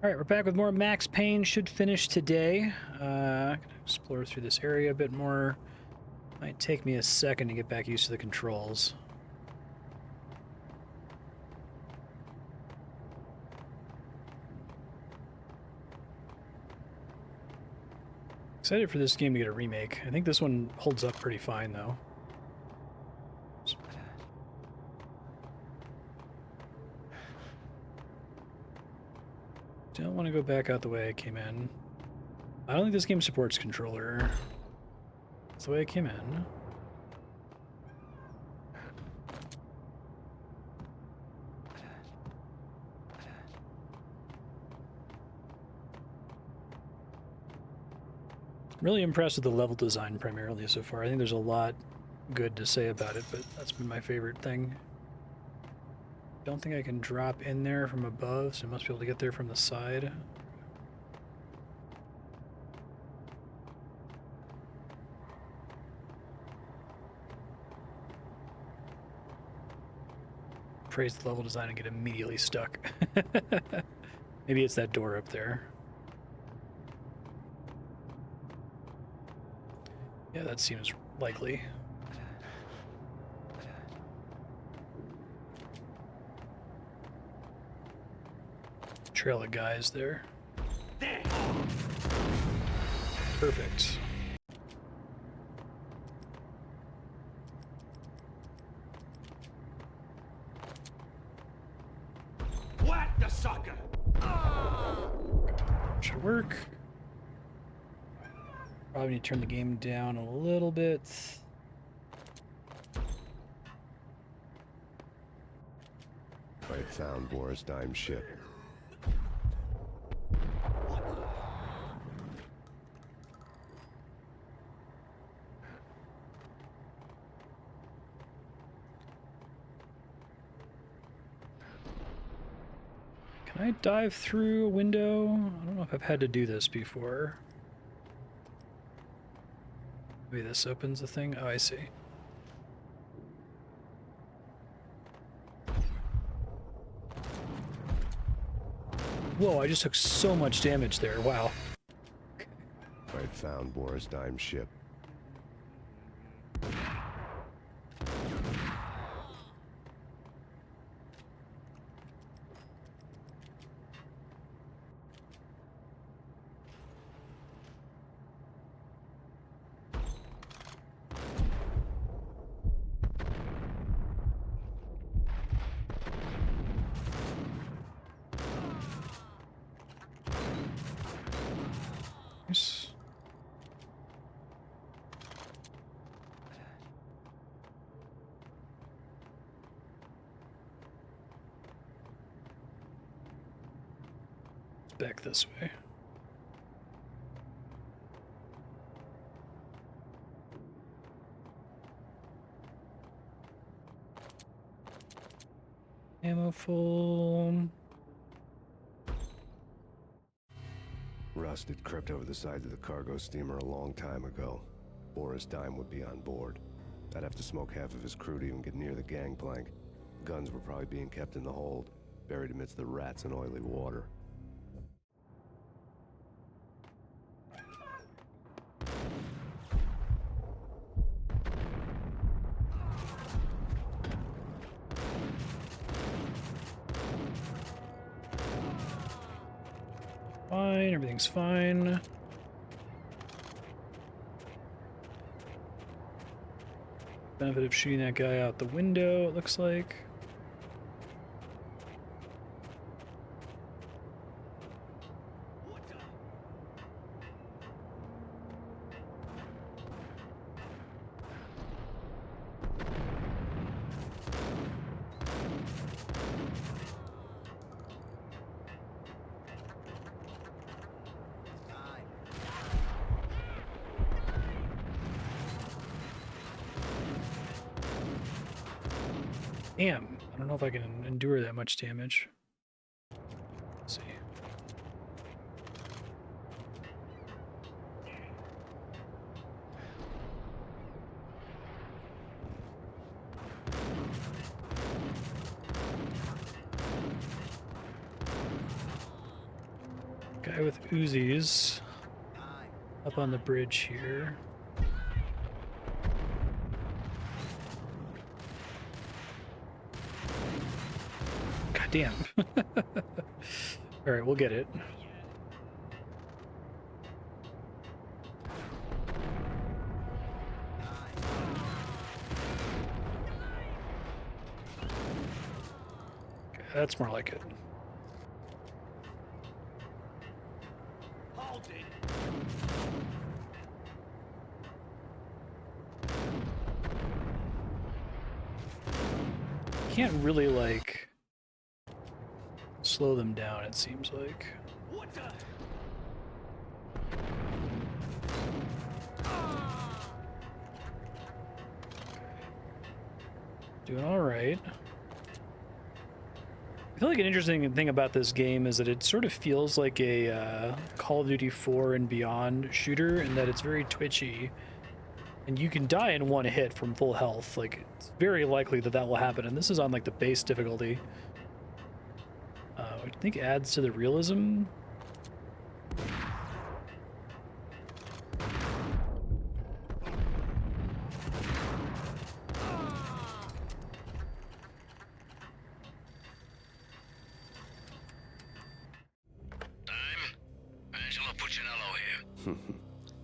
All right, we're back with more Max Payne. Should finish today. Gonna explore through this area a bit more. Might take me a second to get back used to the controls. Excited for this game to get a remake. I think this one holds up pretty fine, though. Don't want to go back out the way I came in. I don't think this game supports controller. That's the way I came in. Really impressed with the level design primarily so far. I think there's a lot good to say about it, but that's been my favorite thing. Don't think I can drop in there from above, so I must be able to get there from the side. Praise the level design and get immediately stuck. Maybe it's that door up there. Yeah, that seems likely. Trail of guys there. Perfect. What the sucker? Should work. Probably need to turn the game down a little bit. I found Boris' dime ship. Can I dive through a window? I don't know if I've had to do this before. Maybe this opens the thing? Oh, I see. Whoa, I just took so much damage there. Wow. I found Boris' dime ship. Nice. Back this way. Ammo full. Rust had crept over the sides of the cargo steamer a long time ago. Boris' dime would be on board. I'd have to smoke half of his crew to even get near the gangplank. Guns were probably being kept in the hold, buried amidst the rats and oily water. Fine, everything's fine. Benefit of shooting that guy out the window, it looks like. Damn, I don't know if I can endure that much damage. Let's see. Guy with Uzis up on the bridge here. God damn. Alright, we'll get it. Okay, that's more like it. Can't really, like, slow them down, it seems like. What the? Doing all right. I feel like an interesting thing about this game is that it sort of feels like a Call of Duty 4 and Beyond shooter, in that it's very twitchy. And you can die in one hit from full health. Like, it's very likely that that will happen. And this is on, like, the base difficulty. Which I think adds to the realism. Angelo Punchinello here.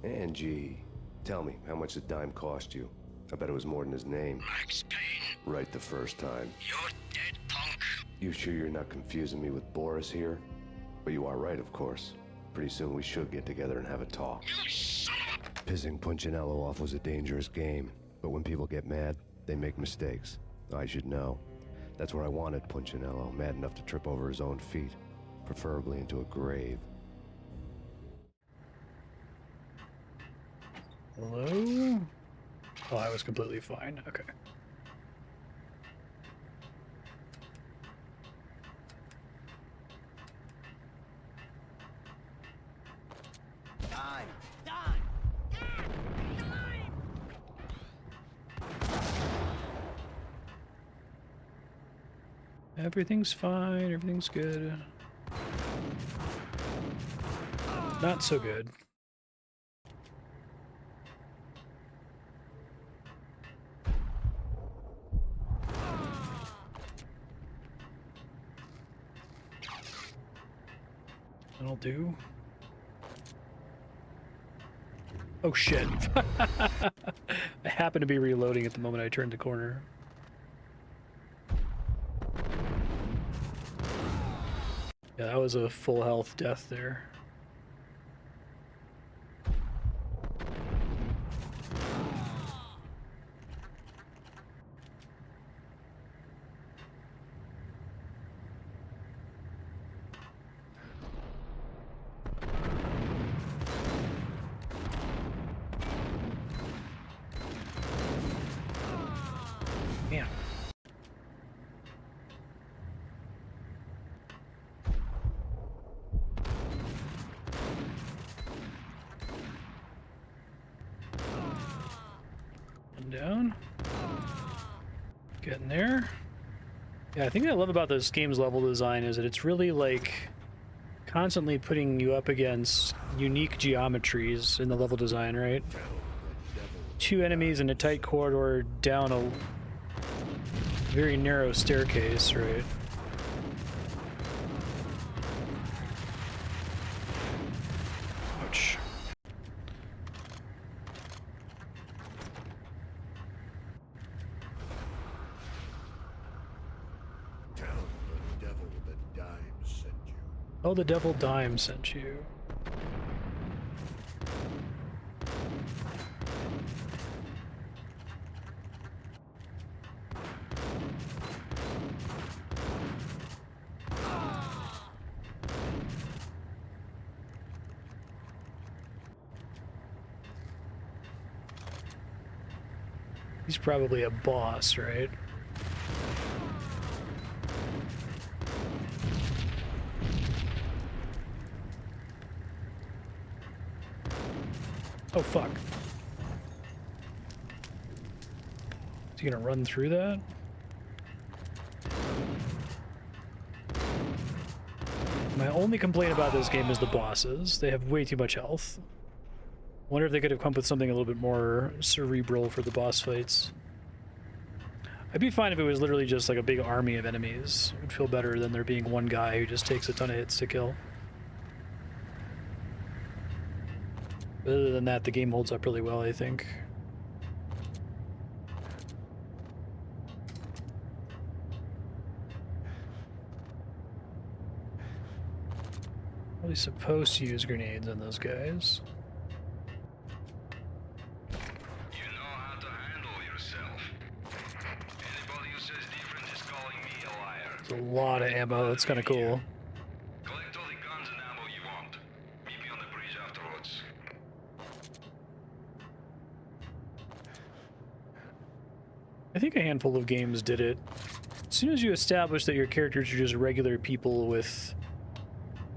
Angie, tell me, how much did Dime cost you? I bet it was more than his name. Max Payne, Right the first time. you're dead, punk. You sure you're not confusing me with Boris here? But you are right, of course. Pretty soon we should get together and have a talk. You son of a... Pissing Punchinello off was a dangerous game, but when people get mad, they make mistakes. I should know. That's where I wanted Punchinello, mad enough to trip over his own feet, preferably into a grave. Hello? Oh, I was completely fine. Okay. Everything's fine, everything's good. Not so good. That'll do. Oh shit. I happened to be reloading at the moment I turned the corner. Yeah, that was a full health death there. Damn. One down. Getting there. Yeah, I think what I love about this game's level design is that it's really like constantly putting you up against unique geometries in the level design, right? Two enemies in a tight corridor down a very narrow staircase, right? Ouch. Tell the devil that Dime sent you. Oh, the devil Dime sent you. He's probably a boss, right? Oh, fuck. Is he gonna run through that? Am I only complaint about this game is the bosses. They have way too much health. Wonder if they could have come up with something a little bit more cerebral for the boss fights. I'd be fine if it was literally just like a big army of enemies. It would feel better than there being one guy who just takes a ton of hits to kill. But other than that, the game holds up really well, I think. Probably supposed to use grenades on those guys. You know how to handle yourself. Anybody who says different is calling me a liar. There's a lot of ammo. That's kind of cool. Collect all the guns and ammo you want. Meet me on the bridge afterwards. I think a handful of games did it. As soon as you establish that your characters are just regular people with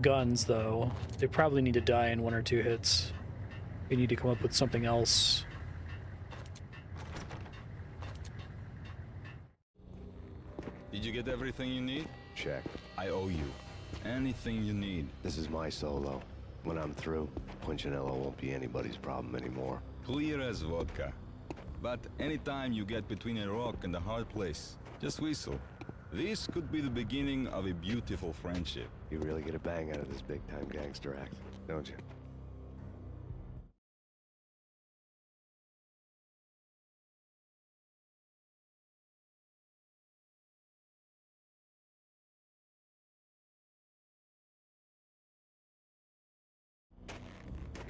guns, though, they probably need to die in 1 or 2 hits. You need to come up with something else. Did you get everything you need? Check. I owe you. Anything you need. This is my solo. When I'm through, Punchinello won't be anybody's problem anymore. Clear as vodka. But anytime you get between a rock and a hard place, just whistle. This could be the beginning of a beautiful friendship. You really get a bang out of this big-time gangster act, don't you?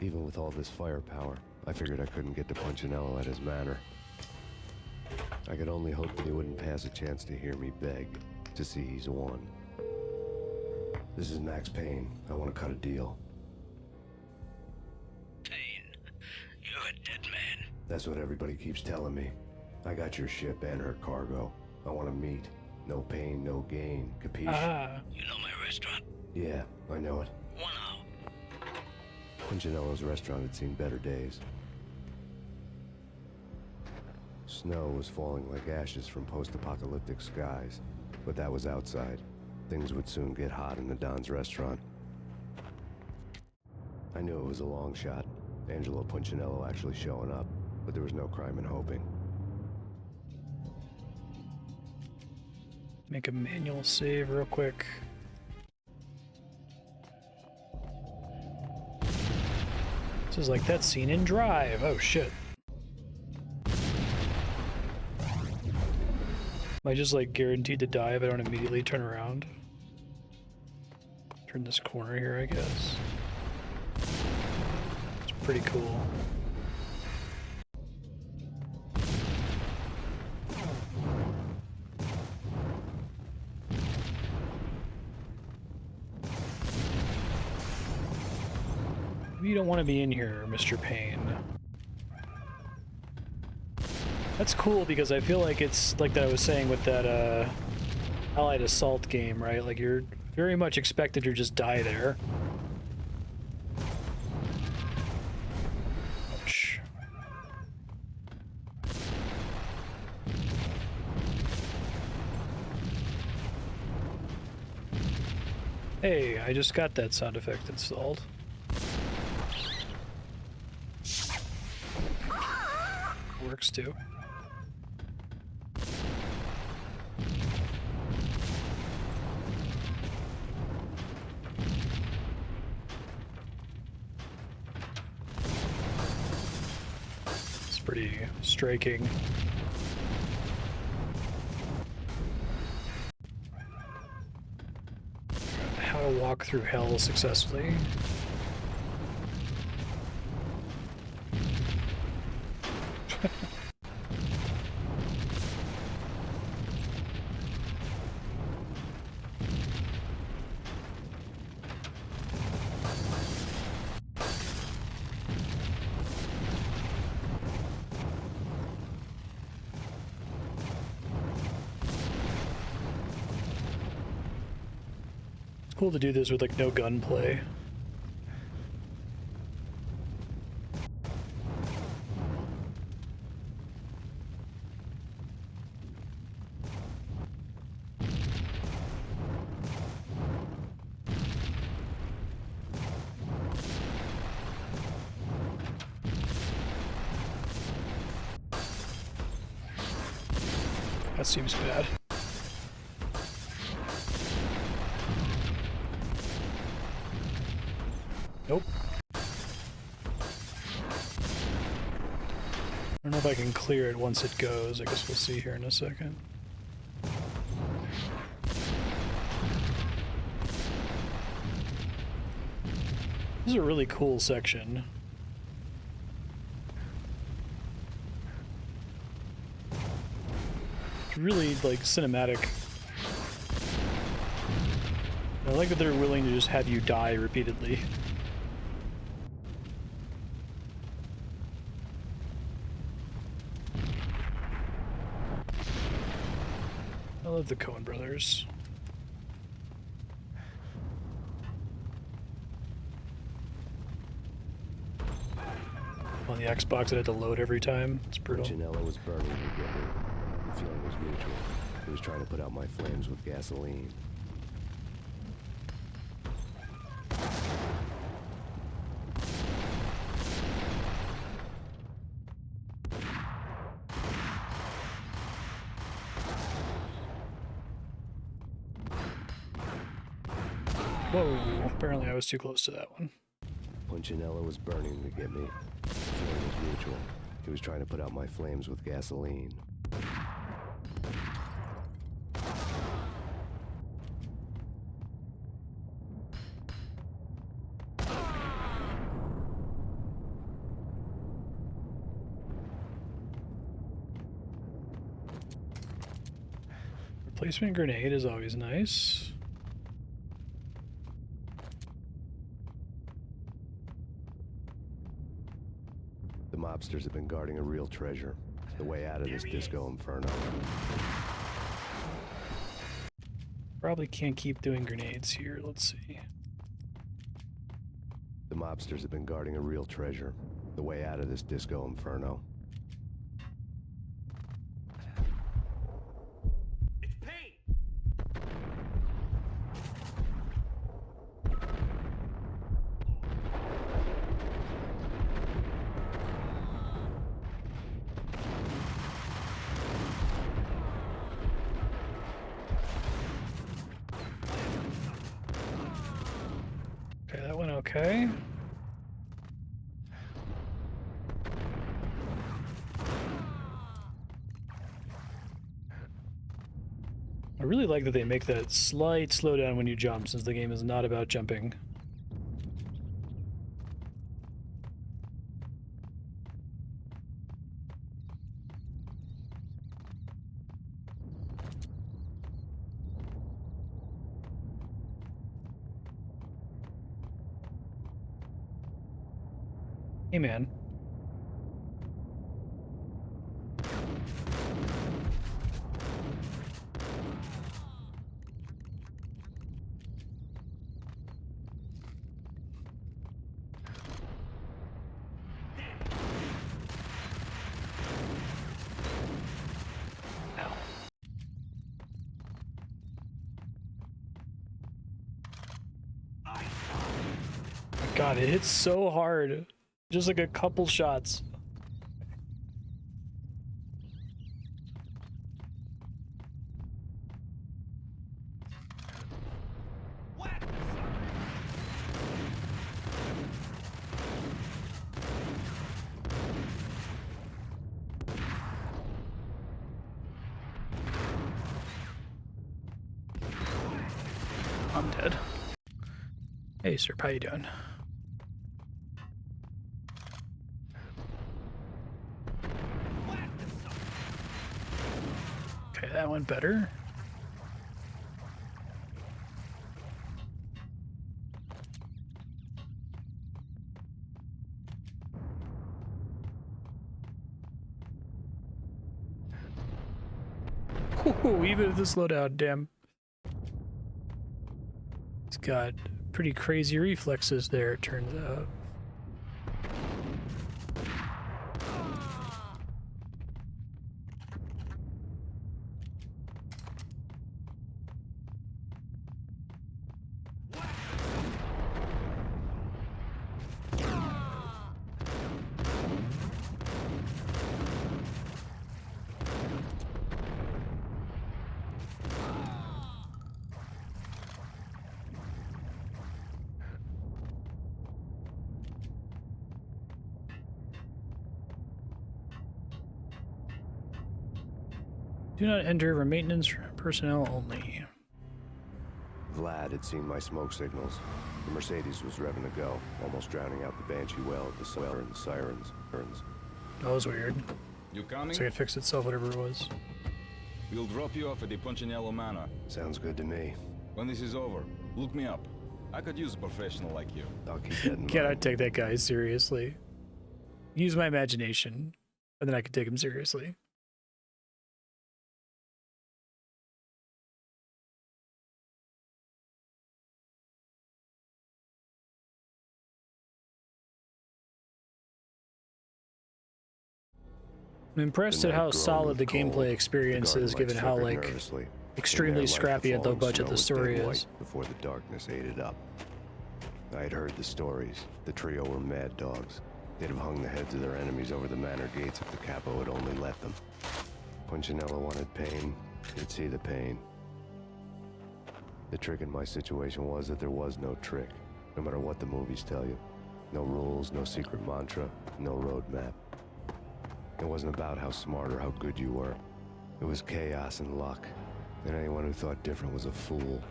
Even with all this firepower, I figured I couldn't get to Punchinello at his manor. I could only hope that he wouldn't pass a chance to hear me beg, to see he's won. This is Max Payne. I want to cut a deal. Payne, you're a dead man. That's what everybody keeps telling me. I got your ship and her cargo. I want to meet. No pain, no gain. Capiche? Ah, You know my restaurant? Yeah, I know it. 1 hour. Punchinello's restaurant had seen better days. Snow was falling like ashes from post-apocalyptic skies, but that was outside. Things would soon get hot in the Don's restaurant. I knew it was a long shot, Angelo Punchinello actually showing up, but there was no crime in hoping. make a manual save real quick. This is like that scene in Drive. Oh shit. Am I just like guaranteed to die if I don't immediately turn around? Turn this corner here, I guess. It's pretty cool. You don't want to be in here, Mr. Payne. That's cool because I feel like it's like that I was saying with that Allied Assault game, right? Like you're very much expected to just die there. Ouch. Hey, I just got that sound effect installed. Works too. It's pretty striking. How to walk through hell successfully. Cool to do this with like no gunplay. that seems bad. Nope. I don't know if I can clear it once it goes. I guess we'll see here in a second. This is a really cool section. It's really, like, cinematic. I like that they're willing to just have you die repeatedly. I love the Coen brothers. On the Xbox, it had to load every time. It's brutal. Punchinello was burning to get me. The feeling was mutual. He was trying to put out my flames with gasoline. Whoa, apparently I was too close to that one. Punchinello was burning to get me. The feeling was mutual. He was trying to put out my flames with gasoline. Replacement grenade is always nice. The mobsters have been guarding a real treasure. The way out of this disco inferno. Probably can't keep doing grenades here. Let's see. The mobsters have been guarding a real treasure. The way out of this disco inferno. It's Payne! Okay, that went okay. I really like that they make that slight slowdown when you jump, since the game is not about jumping. Hey, man. God, it hits so hard. Just like a couple shots. I'm dead. Hey, sir, how you doing? Okay, that went better. Ooh, even with the slowdown, damn. He's got pretty crazy reflexes there, it turns out. Do not enter for maintenance personnel only. Vlad had seen my smoke signals. The Mercedes was revving to go, almost drowning out the Banshee well at the sirens. That was weird. You coming? So it fixed itself, whatever it was. We'll drop you off at the Punchinello Manor. Sounds good to me. When this is over, look me up. I could use a professional like you. I'll keep that in mind. Can I take that guy seriously? Use my imagination, and then I could take him seriously. I'm impressed The at night how groaned solid with the cold. gameplay experience The is, garden given lights how, flickered like, nervously. extremely In their light, scrappy the and low falling budget snow the was story dead is. white before the darkness ate it up. I had heard the stories. The trio were mad dogs. They'd have hung the heads of their enemies over the manor gates if the capo had only let them. Punchinello wanted Payne. He'd see the pain. The trick in my situation was that there was no trick, no matter what the movies tell you. No rules, no secret mantra, no roadmap. It wasn't about how smart or how good you were. It was chaos and luck, and anyone who thought different was a fool.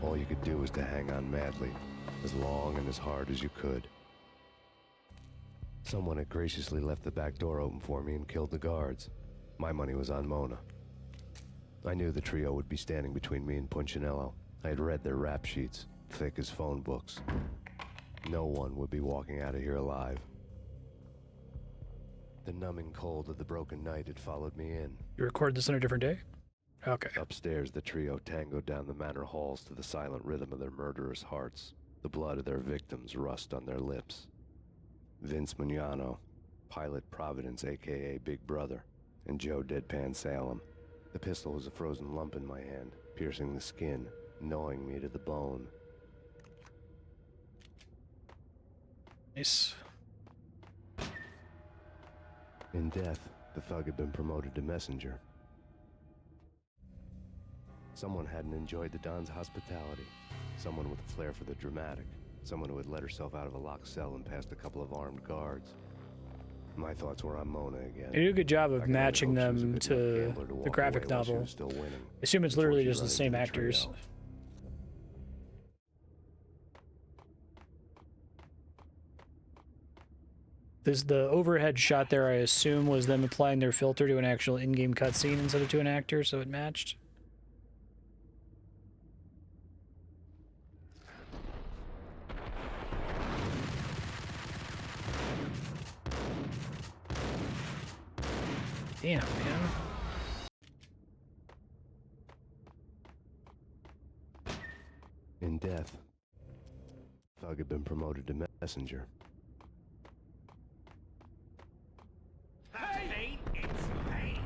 All you could do was to hang on madly, as long and as hard as you could. Someone had graciously left the back door open for me and killed the guards. My money was on Mona. I knew the trio would be standing between me and Punchinello. I had read their rap sheets, thick as phone books. No one would be walking out of here alive. The numbing cold of the broken night had followed me in. You record this on a different day? Okay. Upstairs, the trio tangoed down the manor halls to the silent rhythm of their murderous hearts. The blood of their victims rust on their lips. Vince Mignano, Pilot Providence, a.k.a. Big Brother, and Joe Deadpan Salem. The pistol was a frozen lump in my hand, piercing the skin, gnawing me to the bone. Nice. In death, the thug had been promoted to messenger. Someone hadn't enjoyed the Don's hospitality. Someone with a flair for the dramatic. Someone who had let herself out of a locked cell and past a couple of armed guards. My thoughts were on Mona again. They do a good job I of could only matching hope she was a them good to enough gambler to the walk graphic away while she novel. was still winning, I assume it's before literally she just the run same into the actors. trio. The overhead shot there, I assume, was them applying their filter to an actual in-game cutscene instead of to an actor, so it matched. Damn, man. In death, Thug had been promoted to messenger. Payne, it's Payne.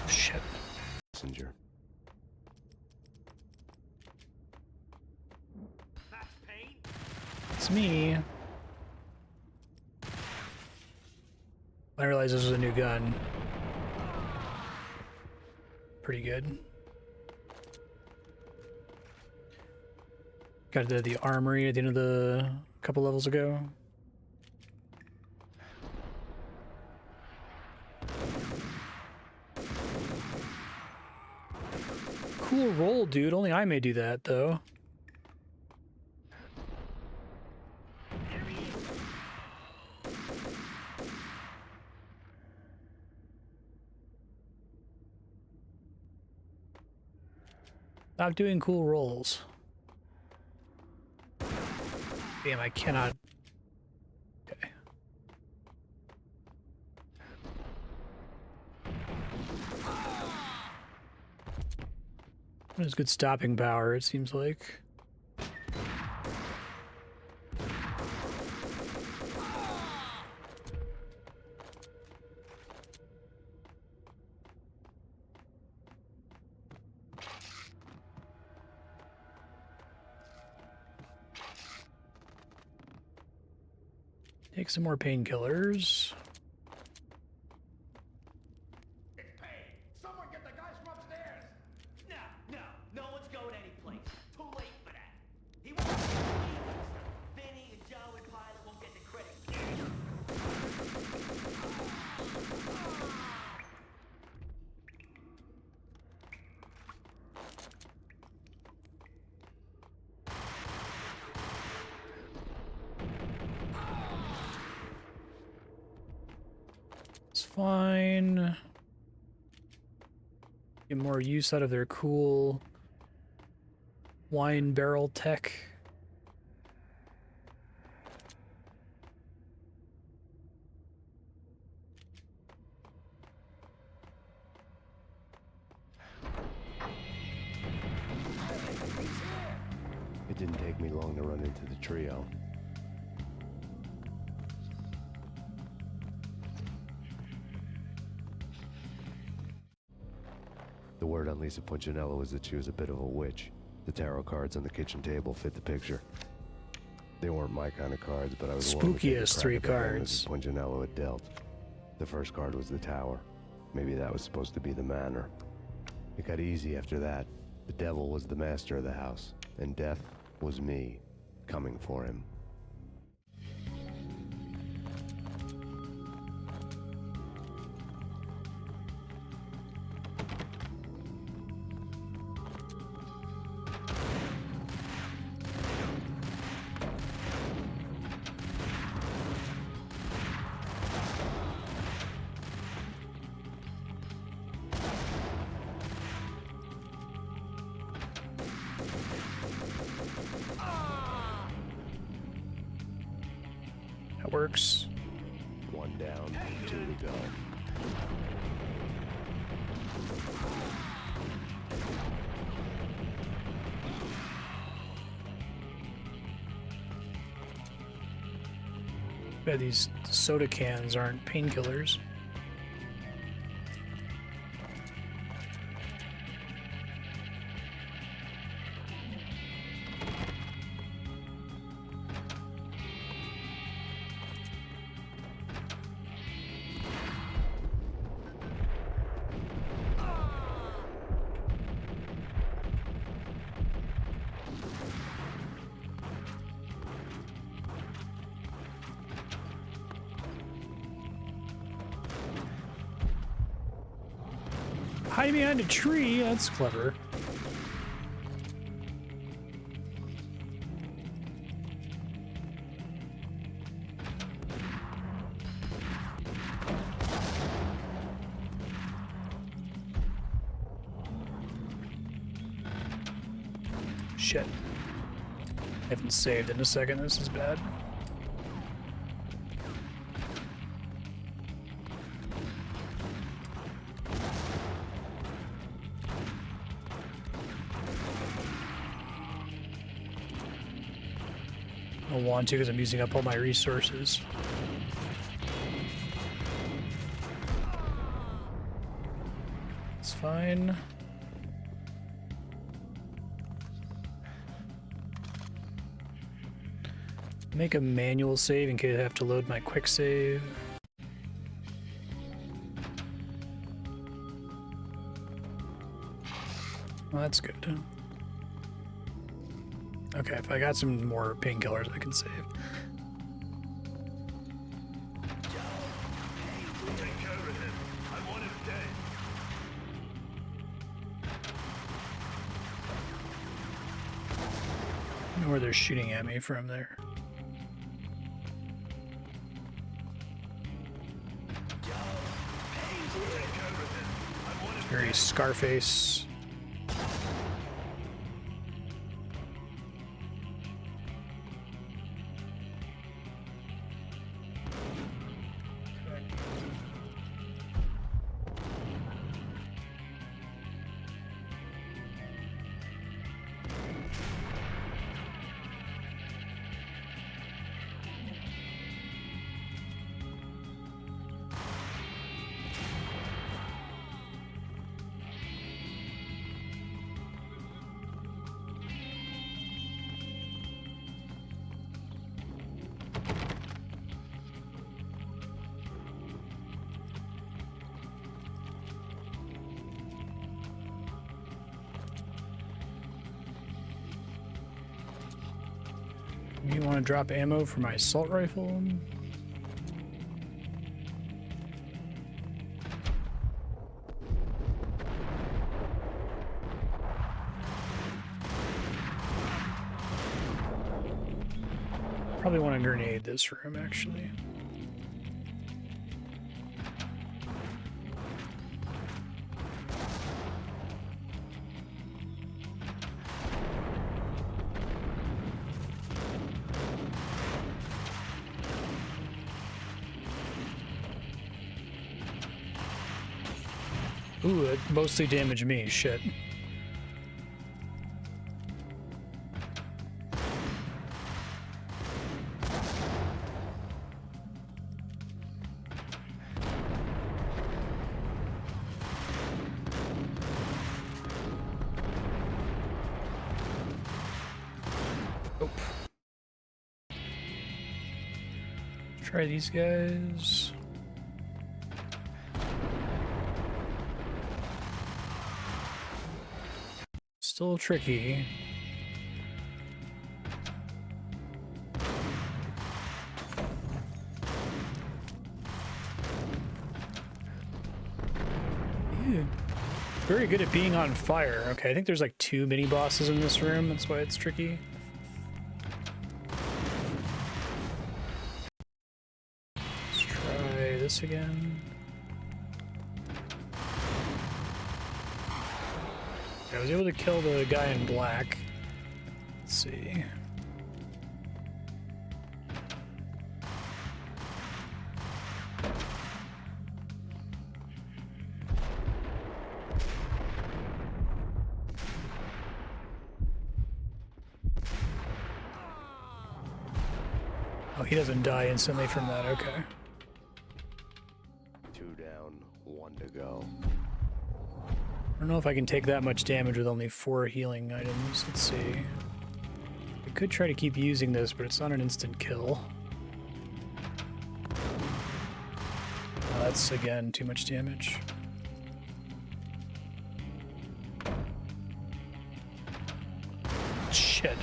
Shit. Messenger. That's Payne. It's me. I realized this was a new gun. Pretty good. Got the armory at the end of the couple levels ago. Cool roll, dude. Only I may do that, though. Stop doing cool rolls. Damn, I cannot. Okay. There's good stopping power, it seems like. Take some more painkillers. It's Payne. Someone get the guys from upstairs. No one's going anyplace. Too late for that. He won't. Vinny and Joe and Pilot won't get the credit. fine. Get more use out of their cool wine barrel tech. It didn't take me long to run into the trio. The word on Lisa Punchinello was that she was a bit of a witch. The tarot cards on the kitchen table fit the picture. They weren't my kind of cards, but I was willing to take a Spookiest crack three at the hand cards. Mrs. Punchinello had dealt. The first card was the Tower. Maybe that was supposed to be the Manor. It got easy after that. The devil was the master of the house, and death was me, coming for him. That works. One down, two to go. Bet these soda cans aren't painkillers. Hide behind a tree? That's clever. Shit. I haven't saved in a second. This is bad. I don't want to because I'm using up all my resources. It's fine. Make a manual save in case I have to load my quick save. Well, that's good. Okay, if I got some more painkillers, I can save. I know where they're shooting at me from there. Very Scarface. You want to drop ammo for my assault rifle? Probably want to grenade this room, actually. Ooh, it mostly damaged me. Shit. Nope. Try these guys. Still tricky. Dude, very good at being on fire. Okay, I think there's like 2 mini bosses in this room. That's why it's tricky. Let's try this again. I was able to kill the guy in black. Let's see. Oh, he doesn't die instantly from that. Okay. 2 down, 1 to go. I don't know if I can take that much damage with only 4 healing items. Let's see. I could try to keep using this, but it's not an instant kill. That's, again, too much damage. Shit.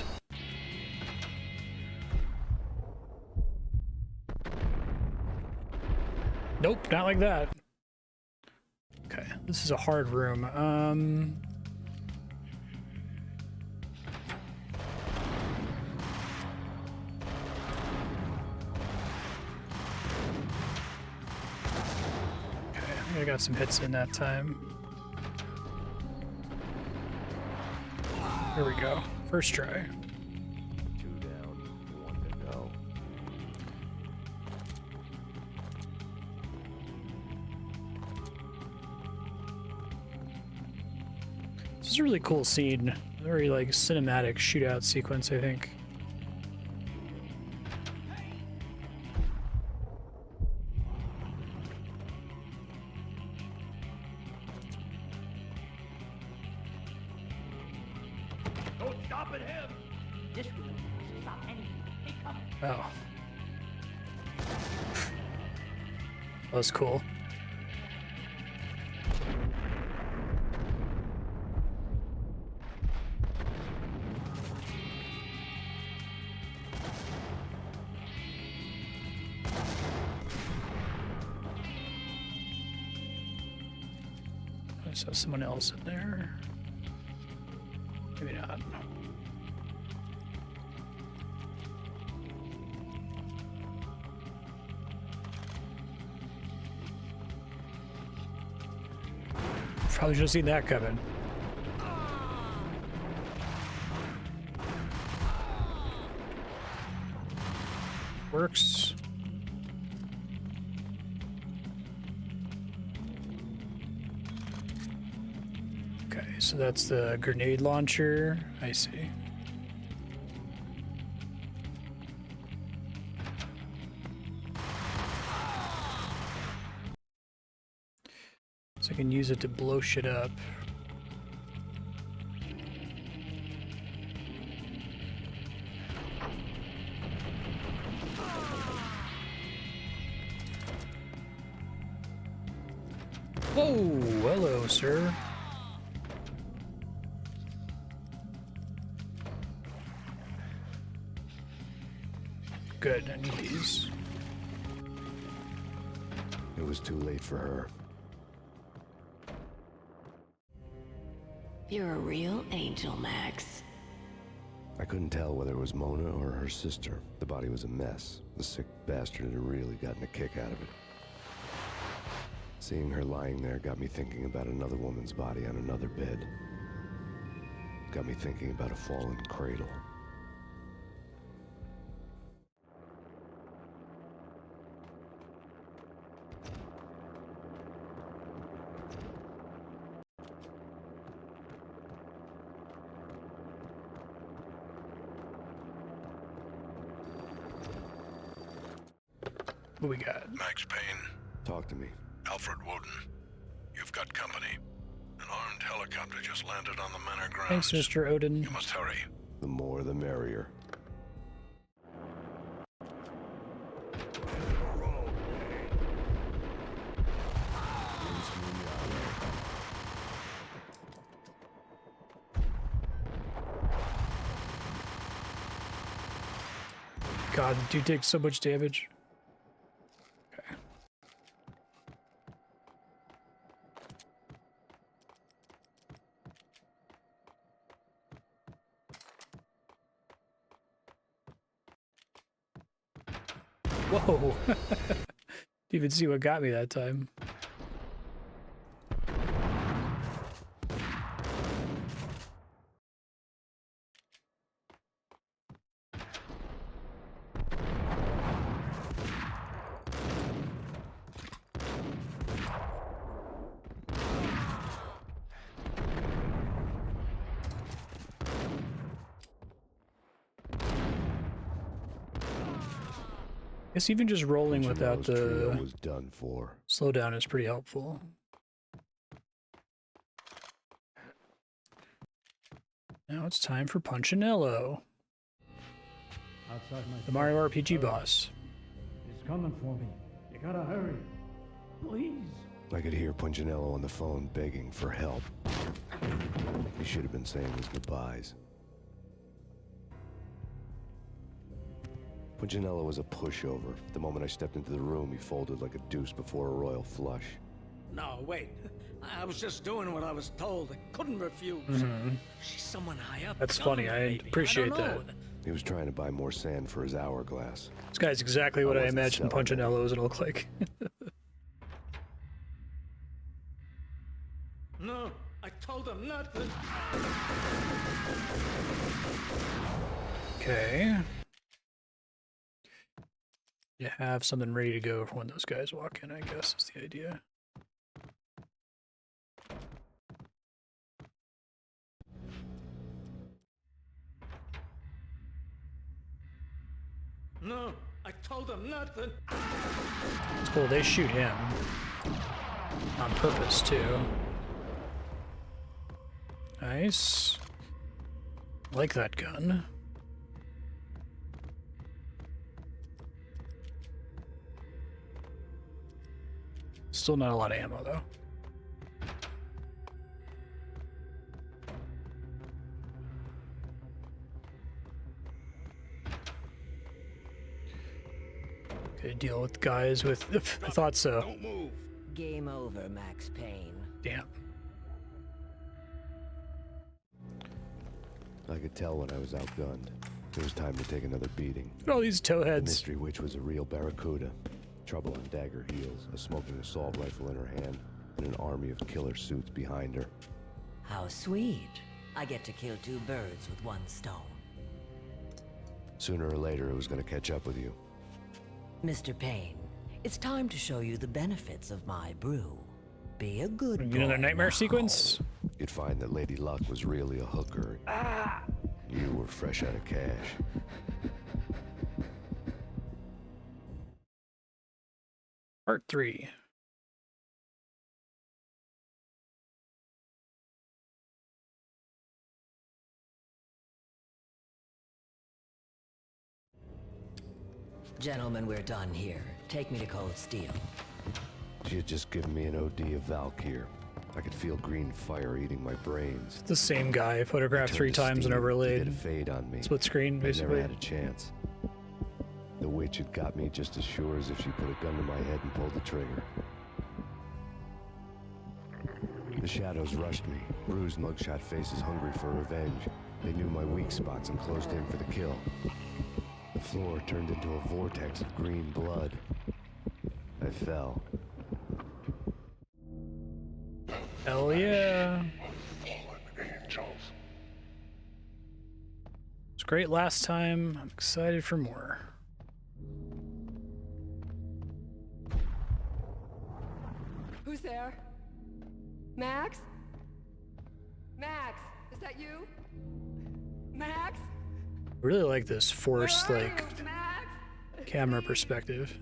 Nope, not like that. Okay, this is a hard room. Okay, I think I got some hits in that time. Here we go. First try. 2 down, 1 to go. This is a really cool scene. Very like cinematic shootout sequence, I think. Don't stop at him! This room doesn't stop anything. They come. Oh. That was cool. I saw someone else in there. Maybe not. Probably should have seen that coming. Works. Okay, so that's the grenade launcher. I see. So I can use it to blow shit up. Whoa, hello, sir. Good, I need these. It was too late for her. You're a real angel, Max. I couldn't tell whether it was Mona or her sister. The body was a mess. The sick bastard had really gotten a kick out of it. Seeing her lying there got me thinking about another woman's body on another bed. Got me thinking about a fallen cradle. What we got? Max Payne, Talk to me. Alfred Woden. You've got company. An armed helicopter just landed on the Manor grounds. Thanks, Mr. Odin. You must hurry. The more the merrier. God, do you take so much damage? Okay. Whoa! Didn't even see what got me that time. I guess even just rolling without Punchinello's trio the was done for. slowdown is pretty helpful. Now it's time for Punchinello, Outside my the Mario RPG boss. He's coming for me. You gotta hurry. Please. I could hear Punchinello on the phone begging for help. He should have been saying his goodbyes. Punchinello was a pushover. The moment I stepped into the room, he folded like a deuce before a royal flush. No, wait. I was just doing what I was told. I couldn't refuse. She's someone high up. That's government, funny, I maybe. appreciate don't know. that. He was trying to buy more sand for his hourglass. This guy's exactly what I wasn't imagined selling Punchinello was gonna look like. No, I told him nothing. Okay. You have something ready to go for when those guys walk in, I guess is the idea. No, I told him nothing. It's cool, they shoot him. On purpose, too. Nice. Like that gun. Still not a lot of ammo, though. Okay, deal with guys with... I thought so. Don't move. Game over, Max Payne. Damn. I could tell when I was outgunned. It was time to take another beating. Look at all these The towheads. mystery witch was a real barracuda. Trouble on dagger heels, a smoking assault rifle in her hand, and an army of killer suits behind her. How sweet. I get to kill two birds with one stone. Sooner or later, it was going to catch up with you. Mr. Payne, it's time to show you the benefits of my brew. Be a good boy. Another nightmare now. sequence? You'd find that Lady Luck was really a hooker. You were fresh out of cash. Part 3. Gentlemen, we're done here. Take me to Cold Steel. She had just given me an OD of Valkyr. I could feel green fire eating my brains. It's the same guy, photographed 3 times and Get a overlaid. fade on me. Split screen, I never basically. had a chance. The witch had got me just as sure as if she put a gun to my head and pulled the trigger. The shadows rushed me, bruised mugshot faces hungry for revenge. They knew my weak spots and closed in for the kill. The floor turned into a vortex of green blood. I fell. Hell yeah. It's great last time. I'm excited for more. Who's there? Max? Max, is that you? Max? I really like this forced, Where are like, you, Max? camera perspective.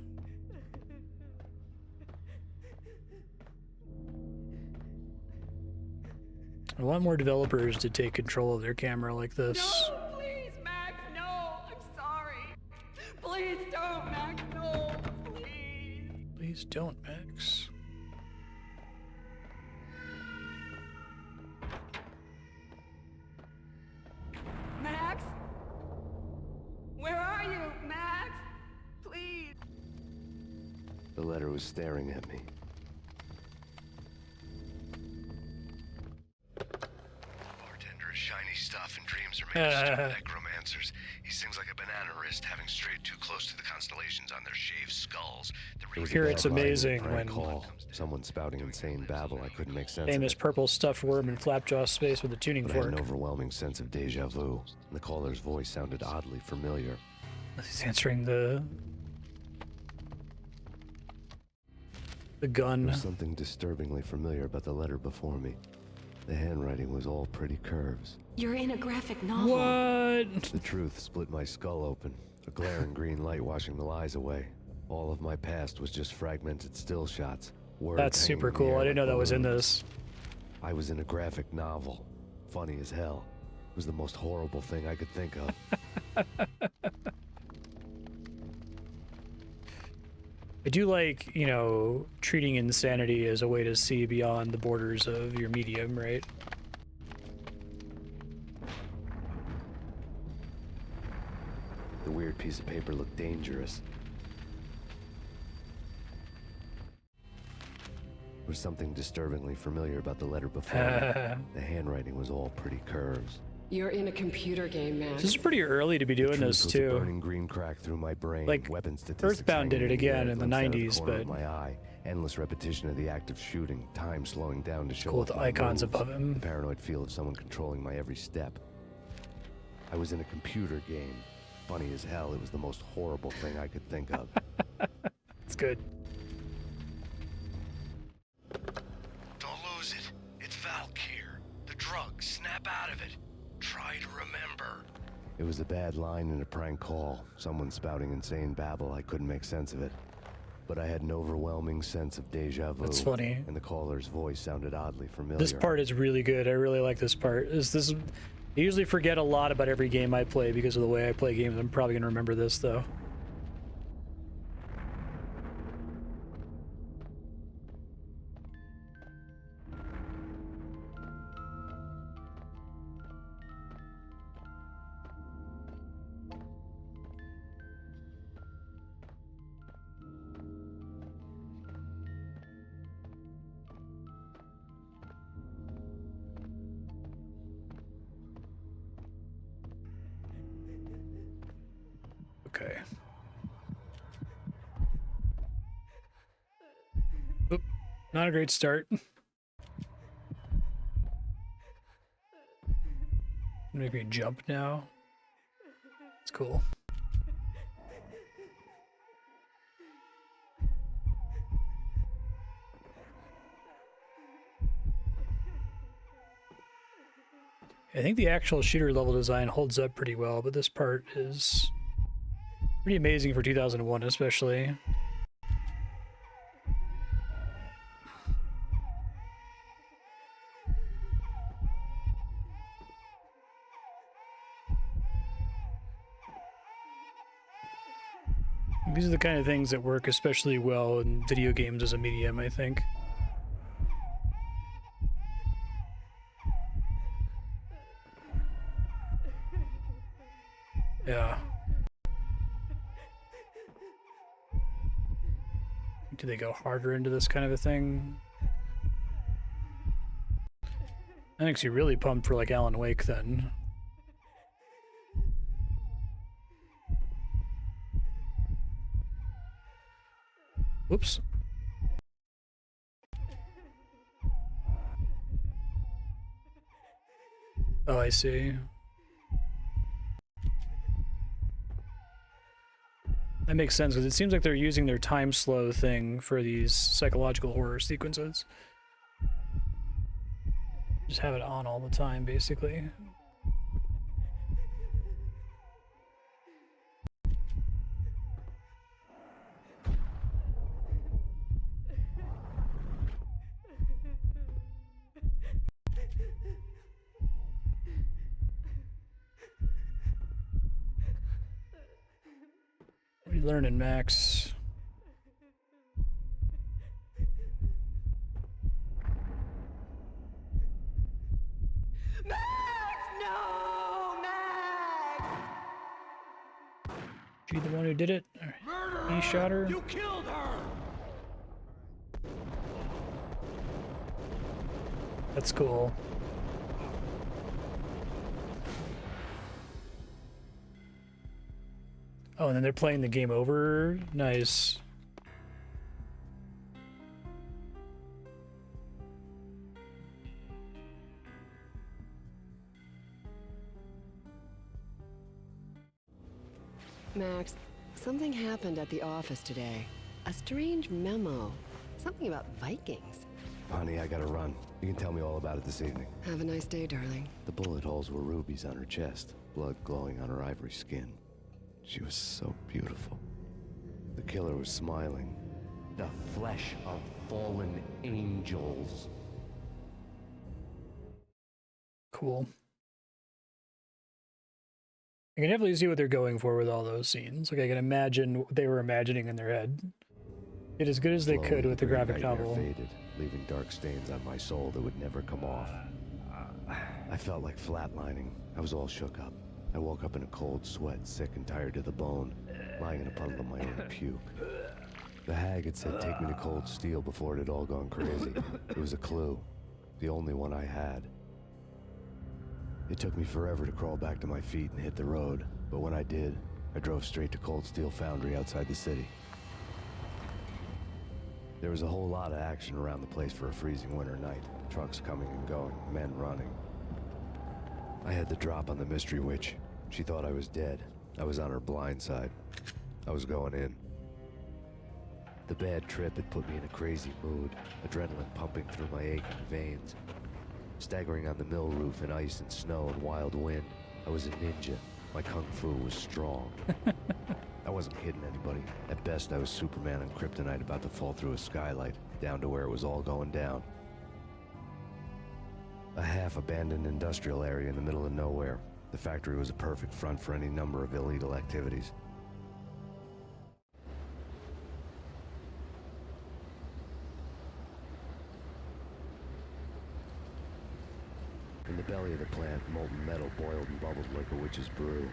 I want more developers to take control of their camera like this. No, please, Max, no. I'm sorry. Please don't, Max, no. Please. Please don't, Max. Max? Where are you, Max? Please. The letter was staring at me. Bartender is shiny stuff and dreams are made of stupid necromancers. He sings like a banana wrist, having strayed too close to the constellations on their shaved skulls. Here it's amazing when someone spouting insane babble I couldn't make sense famous of it. purple stuffed worm in Flapjaw's space with a tuning But I had fork. an overwhelming sense of deja vu, and the caller's voice sounded oddly familiar. He's answering the gun. There was something disturbingly familiar about the letter before me. The handwriting was all pretty curves. You're in a graphic novel. What? The truth split my skull open, a glaring green light washing the lies away. All of my past was just fragmented still shots. Words That's hanging super in the cool. air I didn't know like that was in balloons. this. I was in a graphic novel. Funny as hell. It was the most horrible thing I could think of. I do like, you know, treating insanity as a way to see beyond the borders of your medium, right? The weird piece of paper looked dangerous. There was something disturbingly familiar about the letter before me. The handwriting was all pretty curves. You're in a computer game, Max. This is pretty early to be doing this Was a too. burning green crack through my brain. Like, weapon statistics Earthbound did it hanging again air, in the glimpsed out of 90s, corner but of my eye. Endless repetition of the act of shooting, time slowing down to show cool off with the my icons moves, above him. the paranoid feel of someone controlling my every step. I was in a computer game. Funny as hell, it was the most horrible thing I could think of. It's good. Don't lose it. It's Valk here. The drug. Snap out of it. Try to remember. It was a bad line in a prank call. Someone spouting insane babble. I couldn't make sense of it. But I had an overwhelming sense of deja vu. That's funny. And the caller's voice sounded oddly familiar. This part is really good. I really like this part. I usually forget a lot about every game I play because of the way I play games. I'm probably going to remember this, though. Okay. Oop, not a great start. Make me jump now. It's cool. I think the actual shooter level design holds up pretty well, but this part is pretty amazing for 2001, especially. These are the kind of things that work especially well in video games as a medium, I think. Yeah. Do they go harder into this kind of a thing? I think you're really pumped for like Alan Wake then. Whoops. Oh, I see. That makes sense, because it seems like they're using their time slow thing for these psychological horror sequences. Just have it on all the time, basically. You learning, Max? Max! No! Max! She the one who did it? He shot her? You killed her! That's cool. Oh, and then they're playing the game over? Nice. Max, something happened at the office today. A strange memo. Something about Vikings. Honey, I gotta run. You can tell me all about it this evening. Have a nice day, darling. The bullet holes were rubies on her chest, blood glowing on her ivory skin. She was so beautiful. The killer was smiling. The flesh of fallen angels. Cool. I can definitely see what they're going for with all those scenes. Like, I can imagine what they were imagining in their head. Did as good as they could with the green graphic nightmare novel. faded, leaving dark stains on my soul that would never come off. I felt like flatlining. I was all shook up. I woke up in a cold sweat, sick and tired to the bone, lying in a puddle of my own puke. The hag had said take me to Cold Steel before it had all gone crazy. It was a clue, the only one I had. It took me forever to crawl back to my feet and hit the road, but when I did, I drove straight to Cold Steel Foundry outside the city. There was a whole lot of action around the place for a freezing winter night. Trucks coming and going, men running. I had the drop on the mystery witch. She thought I was dead. I was on her blind side. I was going in. The bad trip had put me in a crazy mood, adrenaline pumping through my aching veins. Staggering on the mill roof in ice and snow and wild wind, I was a ninja. My kung fu was strong. I wasn't kidding anybody. At best, I was Superman on Kryptonite about to fall through a skylight, down to where it was all going down. A half-abandoned industrial area in the middle of nowhere. The factory was a perfect front for any number of illegal activities. In the belly of the plant, molten metal boiled and bubbled like a witch's brew.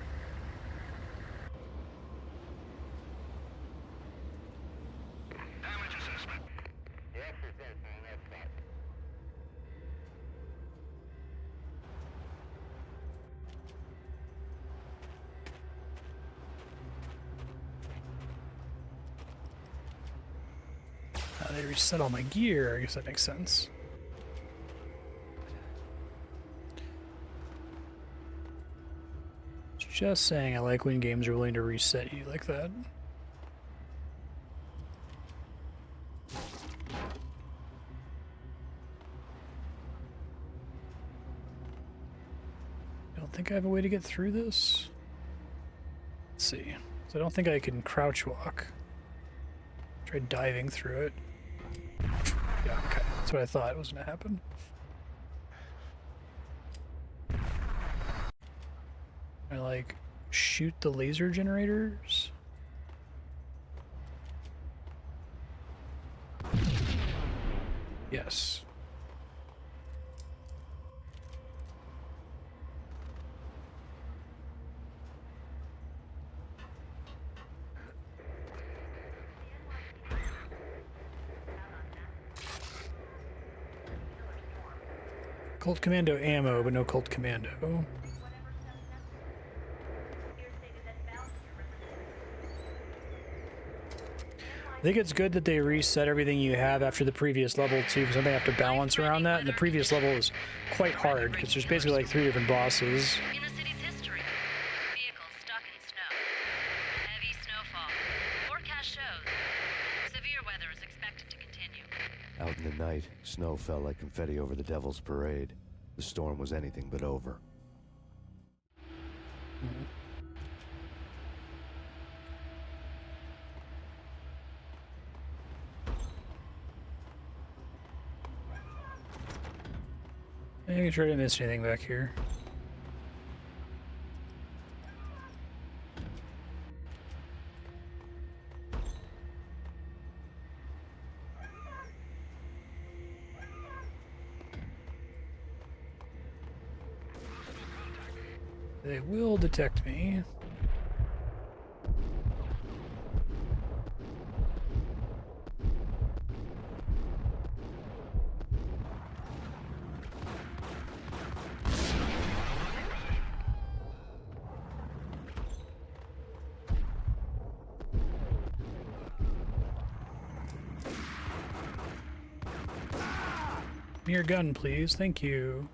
Damage assessment. They reset all my gear. I guess that makes sense. Just saying, I like when games are willing to reset you like that. I don't think I have a way to get through this. Let's see. So I don't think I can crouch walk. Try diving through it. Yeah, okay. That's what I thought was going to happen. I like shoot the laser generators. Yes. Colt Commando ammo, but no Colt Commando. I think it's good that they reset everything you have after the previous level too, because then they have to balance around that, and the previous level is quite hard, because there's basically like 3 different bosses. In the city's history, vehicles stuck in snow, heavy snowfall, forecast shows, severe weather is expected to continue. Out in the night, snow fell like confetti over the Devil's Parade. The storm was anything but over. Making sure I didn't miss anything back here. They will detect me. Give me your gun, please. Thank you.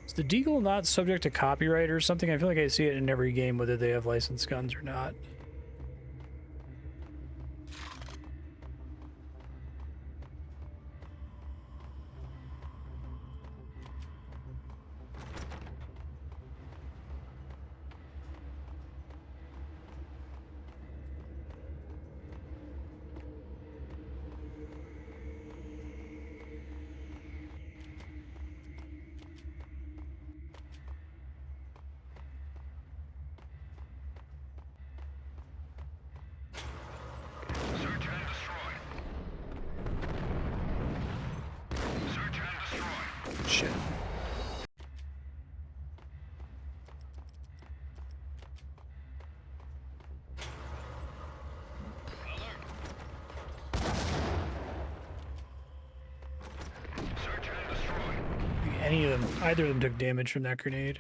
Is the Deagle not subject to copyright or something? I feel like I see it in every game, whether they have licensed guns or not. Shit. Any of them, either of them took damage from that grenade.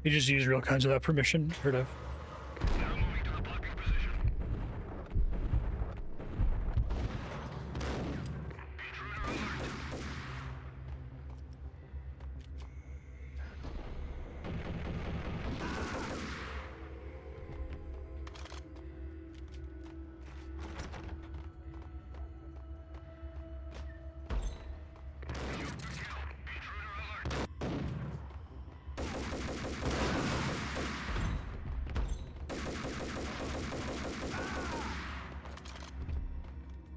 You just use real guns without permission, heard of.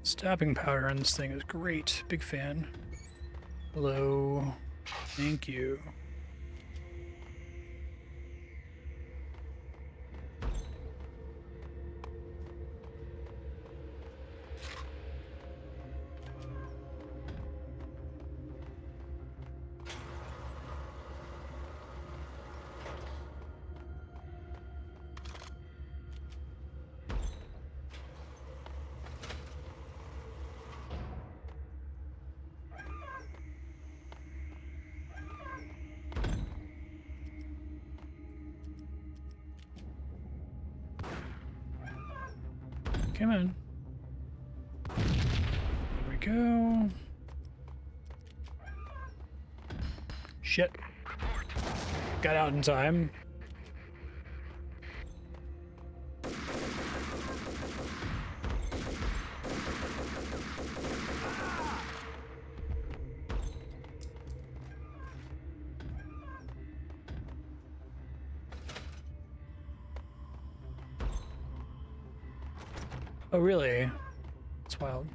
Stopping powder on this thing is great. Big fan. Hello. Thank you. Come on. There we go. Shit. Got out in time. Oh, really? It's wild.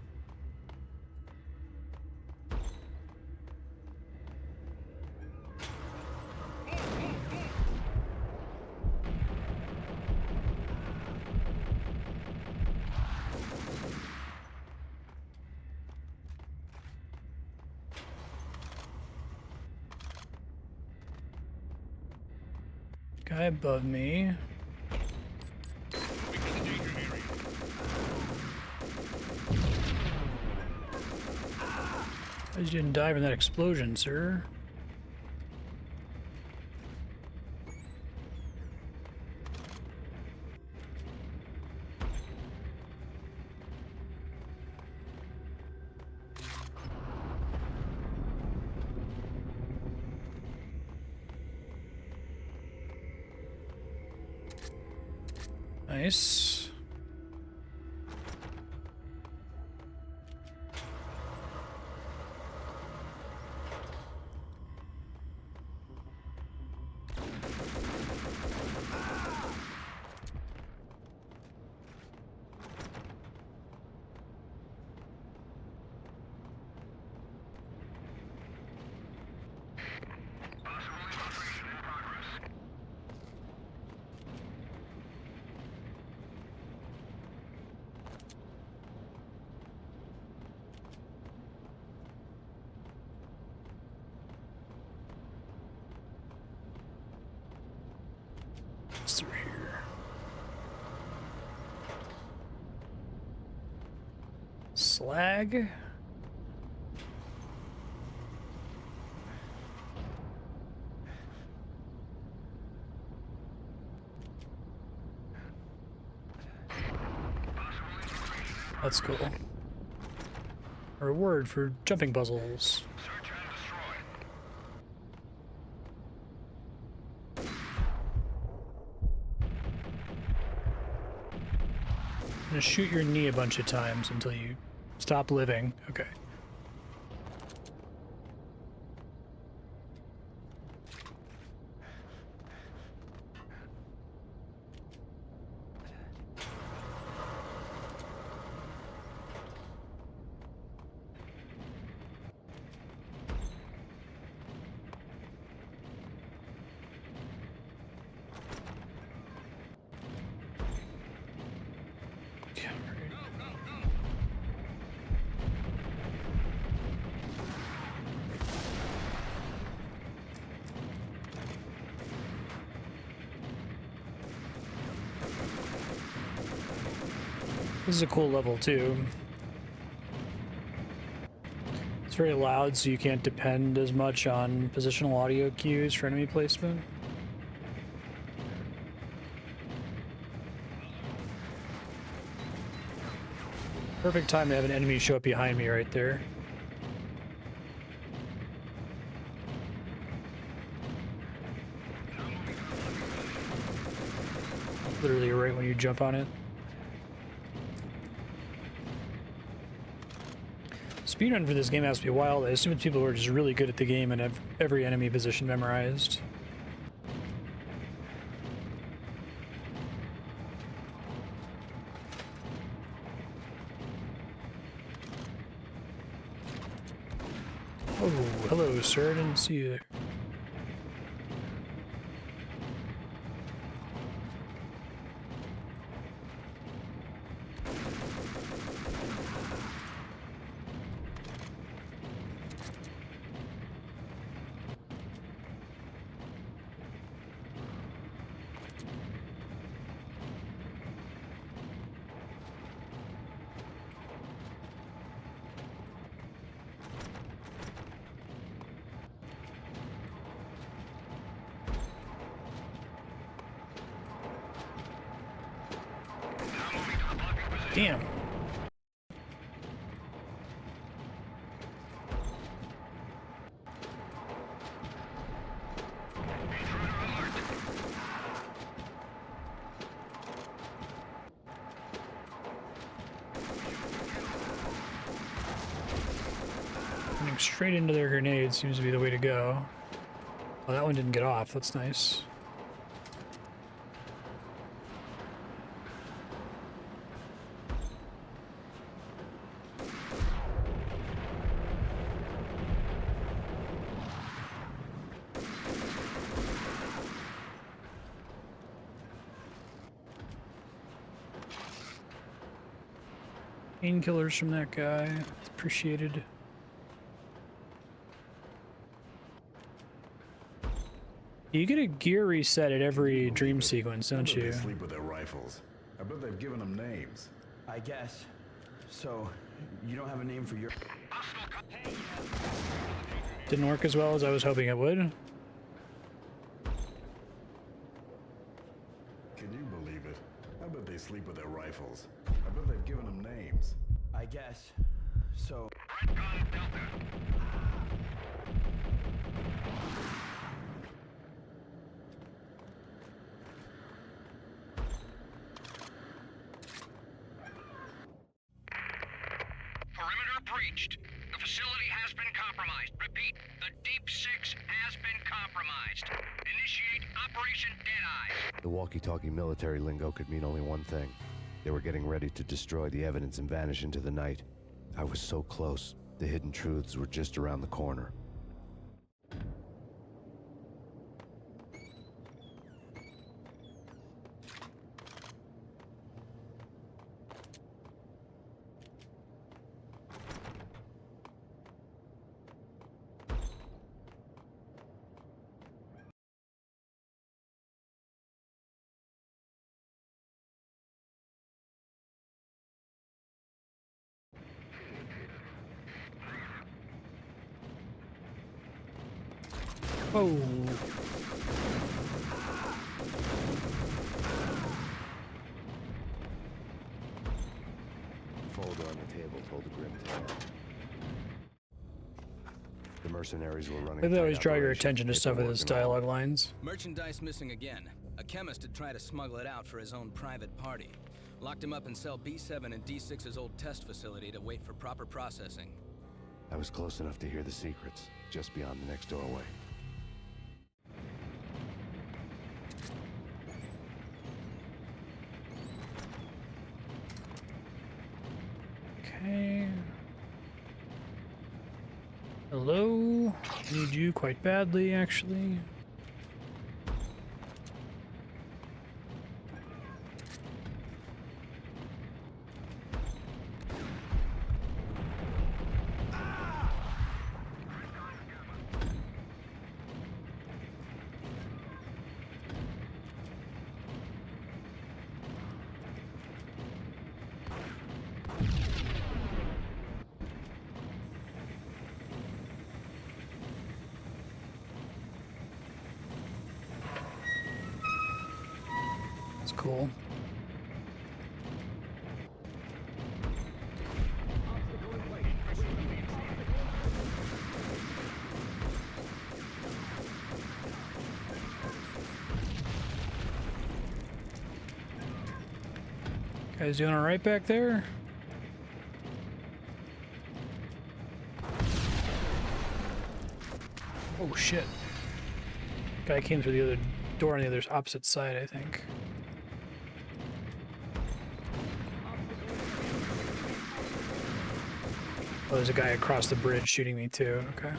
Guy above me. You didn't die in that explosion, sir. Nice. What's through here? Slag? That's cool. A reward for jumping puzzles. I'm gonna shoot your knee a bunch of times until you stop living. Okay. This is a cool level too. It's very loud, so you can't depend as much on positional audio cues for enemy placement. Perfect time to have an enemy show up behind me right there. Literally right when you jump on it. Speedrun for this game has to be wild. I assume it's people who are just really good at the game and have every enemy position memorized. Oh, hello, sir. I didn't see you there. Damn. Running straight into their grenades seems to be the way to go. Oh, that one didn't get off. That's nice. Painkillers from that guy. It's appreciated. You get a gear reset at every dream sequence, don't you? They sleep with their rifles. I bet they've given them names. I guess. So, you don't have a name for your... Didn't work as well as I was hoping it would. Can you believe it? I bet they sleep with their rifles. I bet they've given them names. I guess. So... Perimeter breached. The facility has been compromised. Repeat, the Deep Six has been compromised. Initiate Operation Deadeye. The walkie-talkie military lingo could mean only one thing. They were getting ready to destroy the evidence and vanish into the night. I was so close. The hidden truths were just around the corner. Oh. Folder on the table told a grim tale. The mercenaries were running. They always draw your attention to stuff with his dialogue lines. Merchandise missing again. A chemist had tried to smuggle it out for his own private party. Locked him up in cell B7 and D6's old test facility to wait for proper processing. I was close enough to hear the secrets, just beyond the next doorway. Okay. Hello? Need you quite badly, actually. Cool. Guys doing all right back there? Oh shit. Guy came through the other door on the other opposite side, I think. Oh, there's a guy across the bridge shooting me too. Okay.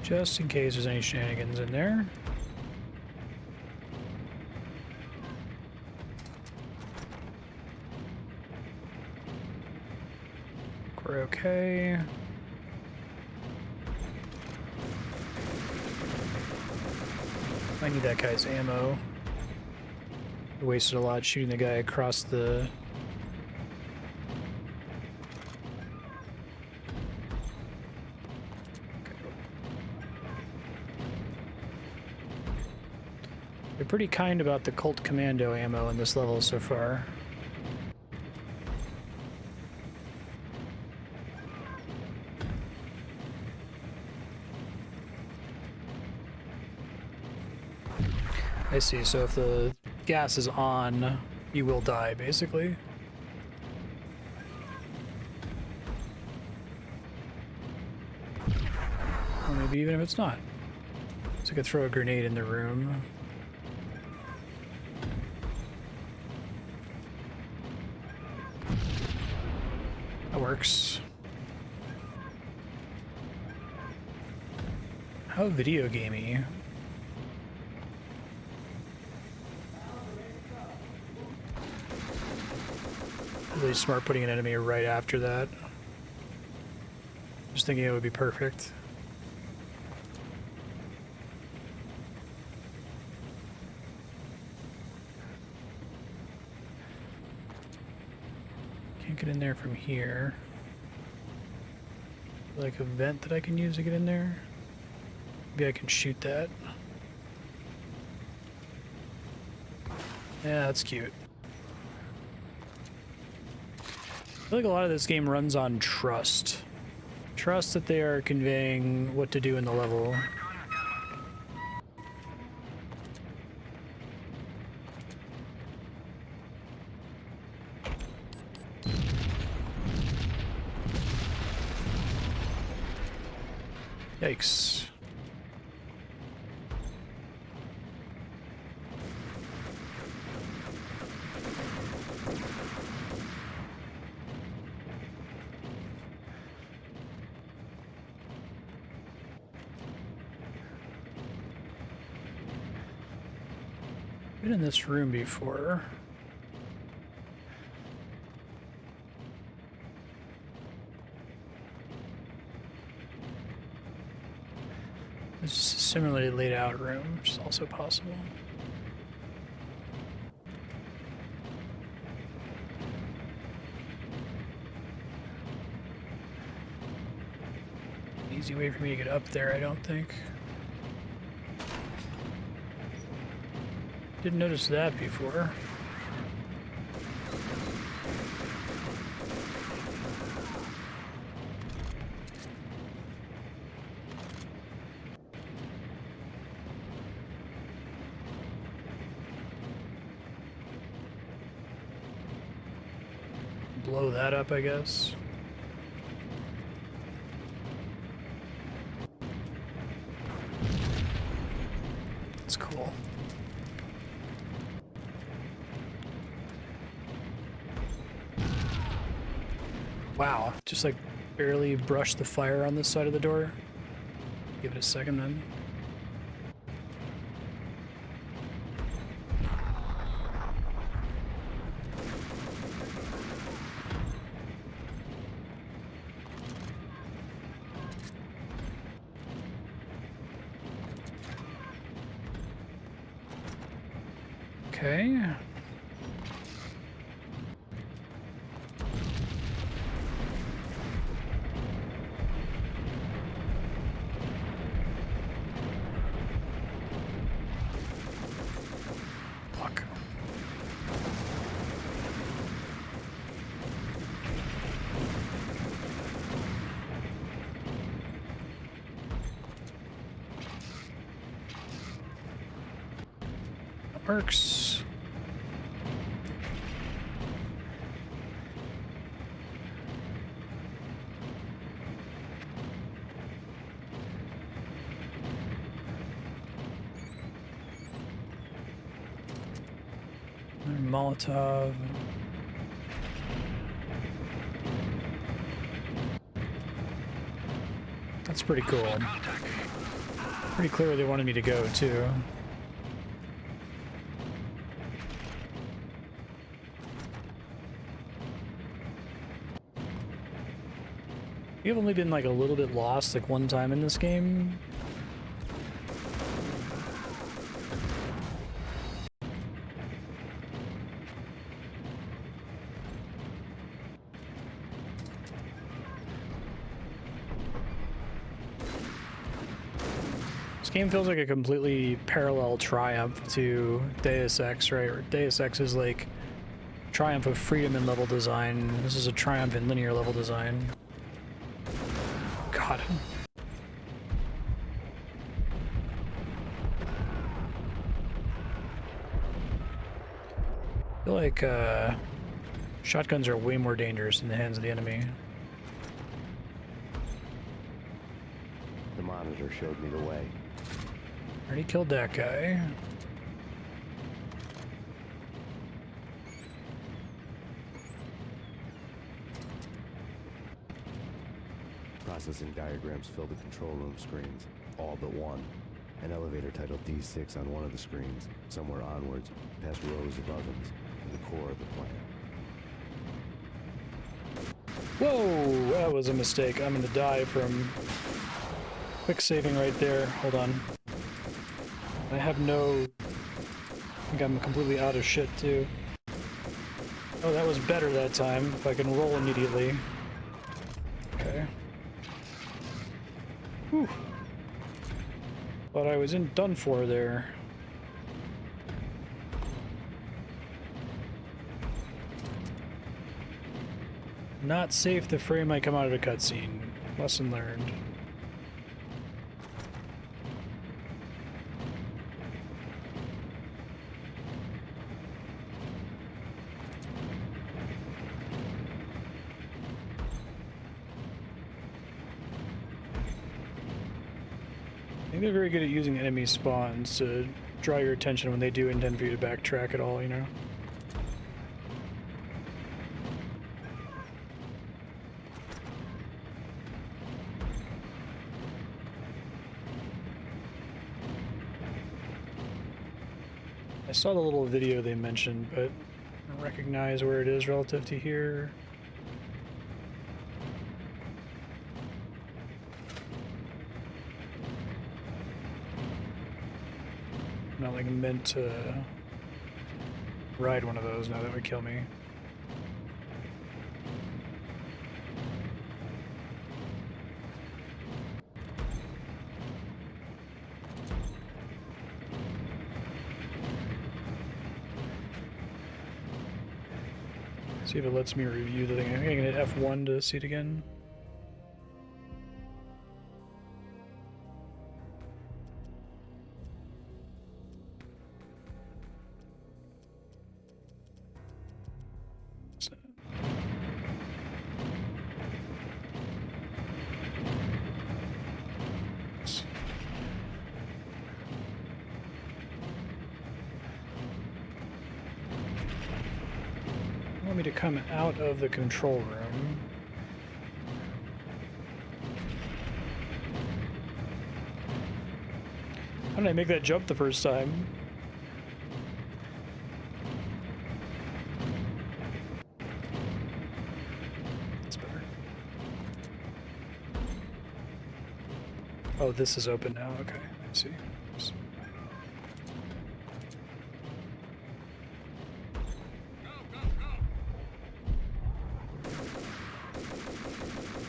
Just in case there's any shenanigans in there. We're okay. I need that guy's ammo. I wasted a lot shooting the guy across the... They're pretty kind about the Colt Commando ammo in this level so far. I see, so if the gas is on, you will die, basically. Or maybe even if it's not. So I could throw a grenade in the room. That works. How video gamey. Really smart putting an enemy right after that. Just thinking it would be perfect. Can't get in there from here. Like a vent that I can use to get in there? Maybe I can shoot that. Yeah, that's cute. I feel like a lot of this game runs on trust. Trust that they are conveying what to do in the level. Yikes. Been in this room before. This is a similarly laid out room, which is also possible. Easy way for me to get up there, I don't think. Didn't notice that before. Blow that up, I guess. That's cool. Wow, just like barely brushed the fire on this side of the door. Give it a second then. Okay. Fuck. That works. Molotov. That's pretty cool. Pretty clear where they wanted me to go, too. You've only been like a little bit lost like one time in this game. This game feels like a completely parallel triumph to Deus Ex, right? Or Deus Ex is like triumph of freedom in level design. This is a triumph in linear level design. God. I feel like shotguns are way more dangerous in the hands of the enemy. The monitor showed me the way. Already killed that guy. Processing diagrams fill the control room screens, all but one. An elevator titled D6 on one of the screens, somewhere onwards, past rows of ovens, to the core of the plant. Whoa, that was a mistake. I'm gonna die from quick saving right there. Hold on. I have no... I think I'm completely out of shit, too. Oh, that was better that time, if I can roll immediately. Okay. Whew. But I was done for there. Not safe the frame might come out of a cutscene. Lesson learned. I think they're very good at using enemy spawns to draw your attention when they do intend for you to backtrack at all, you know? I saw the little video they mentioned, but I don't recognize where it is relative to here. I'm not like meant to ride one of those now, that would kill me. See if it lets me review the thing. I think I can hit F1 to see it again. Want me to come out of the control room. How did I make that jump the first time? That's better. Oh, this is open now. Okay, I see. Oops.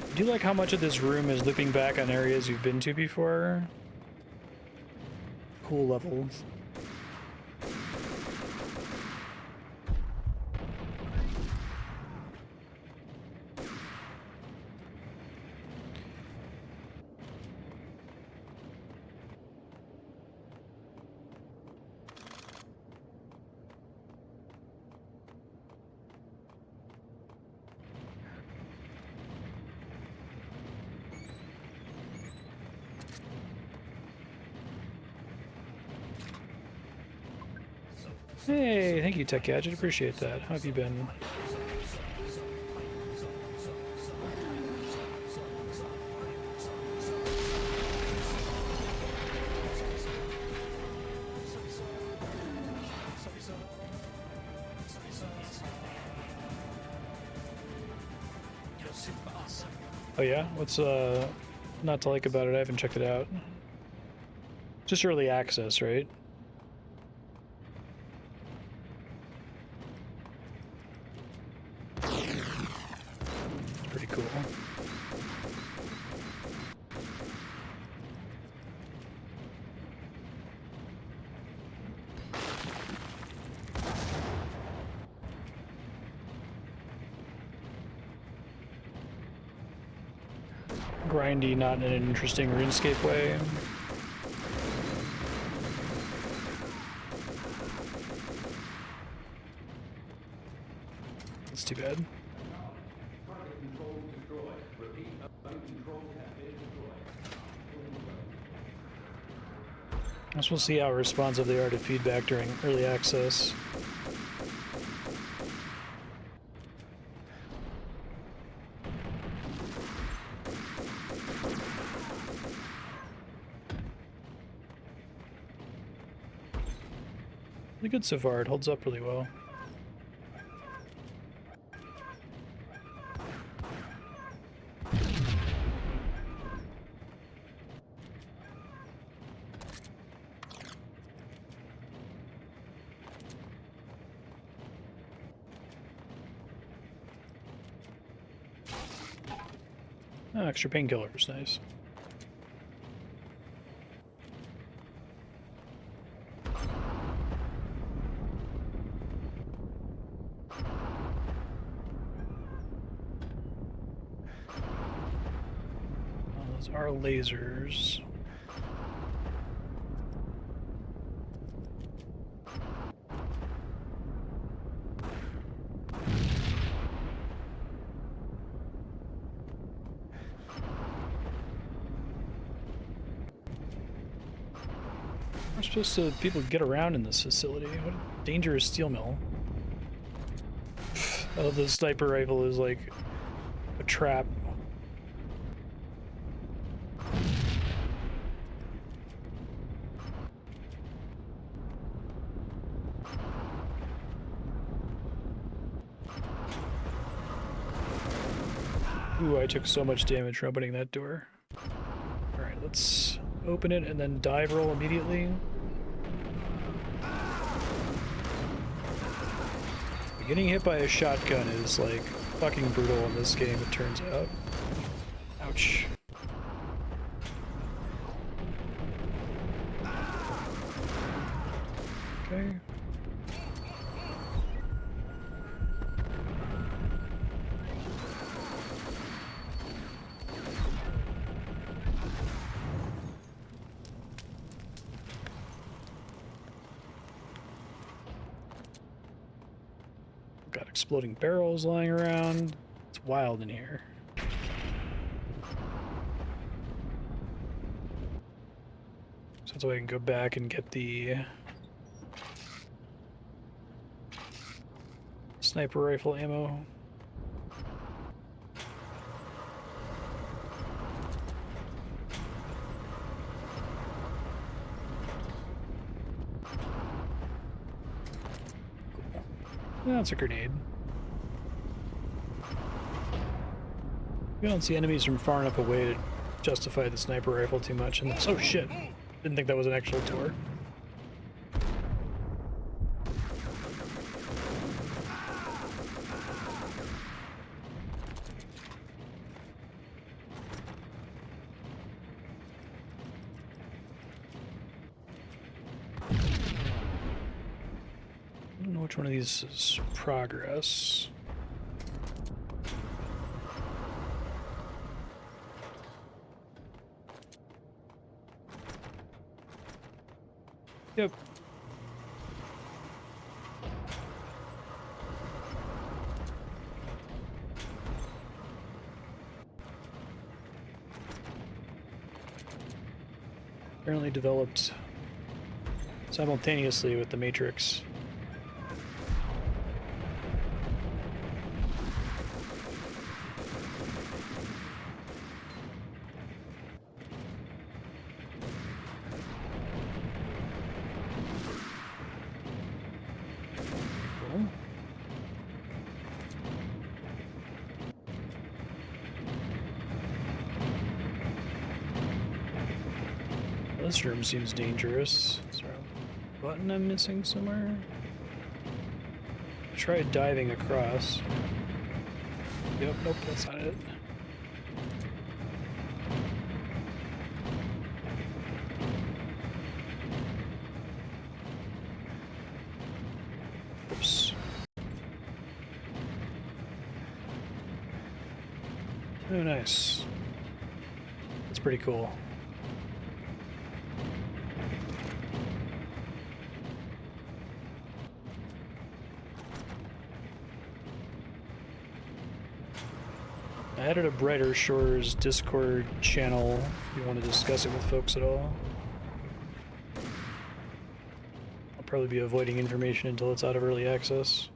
I do like how much of this room is looping back on areas you've been to before. Cool levels. Hey, thank you, Tech Gadget. Appreciate that. How have you been? Oh yeah? What's not to like about it? I haven't checked it out. Just early access, right? Cool. Grindy, not in an interesting RuneScape way. That's too bad. I guess we'll see how responsive they are to feedback during early access. Really good so far, it holds up really well. Oh, extra painkillers, nice. Oh, those are lasers. Supposed to people get around in this facility. What a dangerous steel mill. Oh, the sniper rifle is like a trap. Ooh, I took so much damage from opening that door. Alright, let's open it and then dive roll immediately. Getting hit by a shotgun is like fucking brutal in this game, it turns out. Ouch. Okay. Got exploding barrels lying around. It's wild in here. So that's why I can go back and get the sniper rifle ammo. That's a grenade. We don't see enemies from far enough away to justify the sniper rifle too much. And oh shit! Didn't think that was an actual door. I don't know which one of these is progress. Yep. Apparently developed simultaneously with the Matrix. This room seems dangerous. Is there a button I'm missing somewhere? I tried diving across. Yep, nope, that's not it. Oops. Oh, nice. That's pretty cool. I added a Brighter Shores Discord channel if you want to discuss it with folks at all. I'll probably be avoiding information until it's out of early access.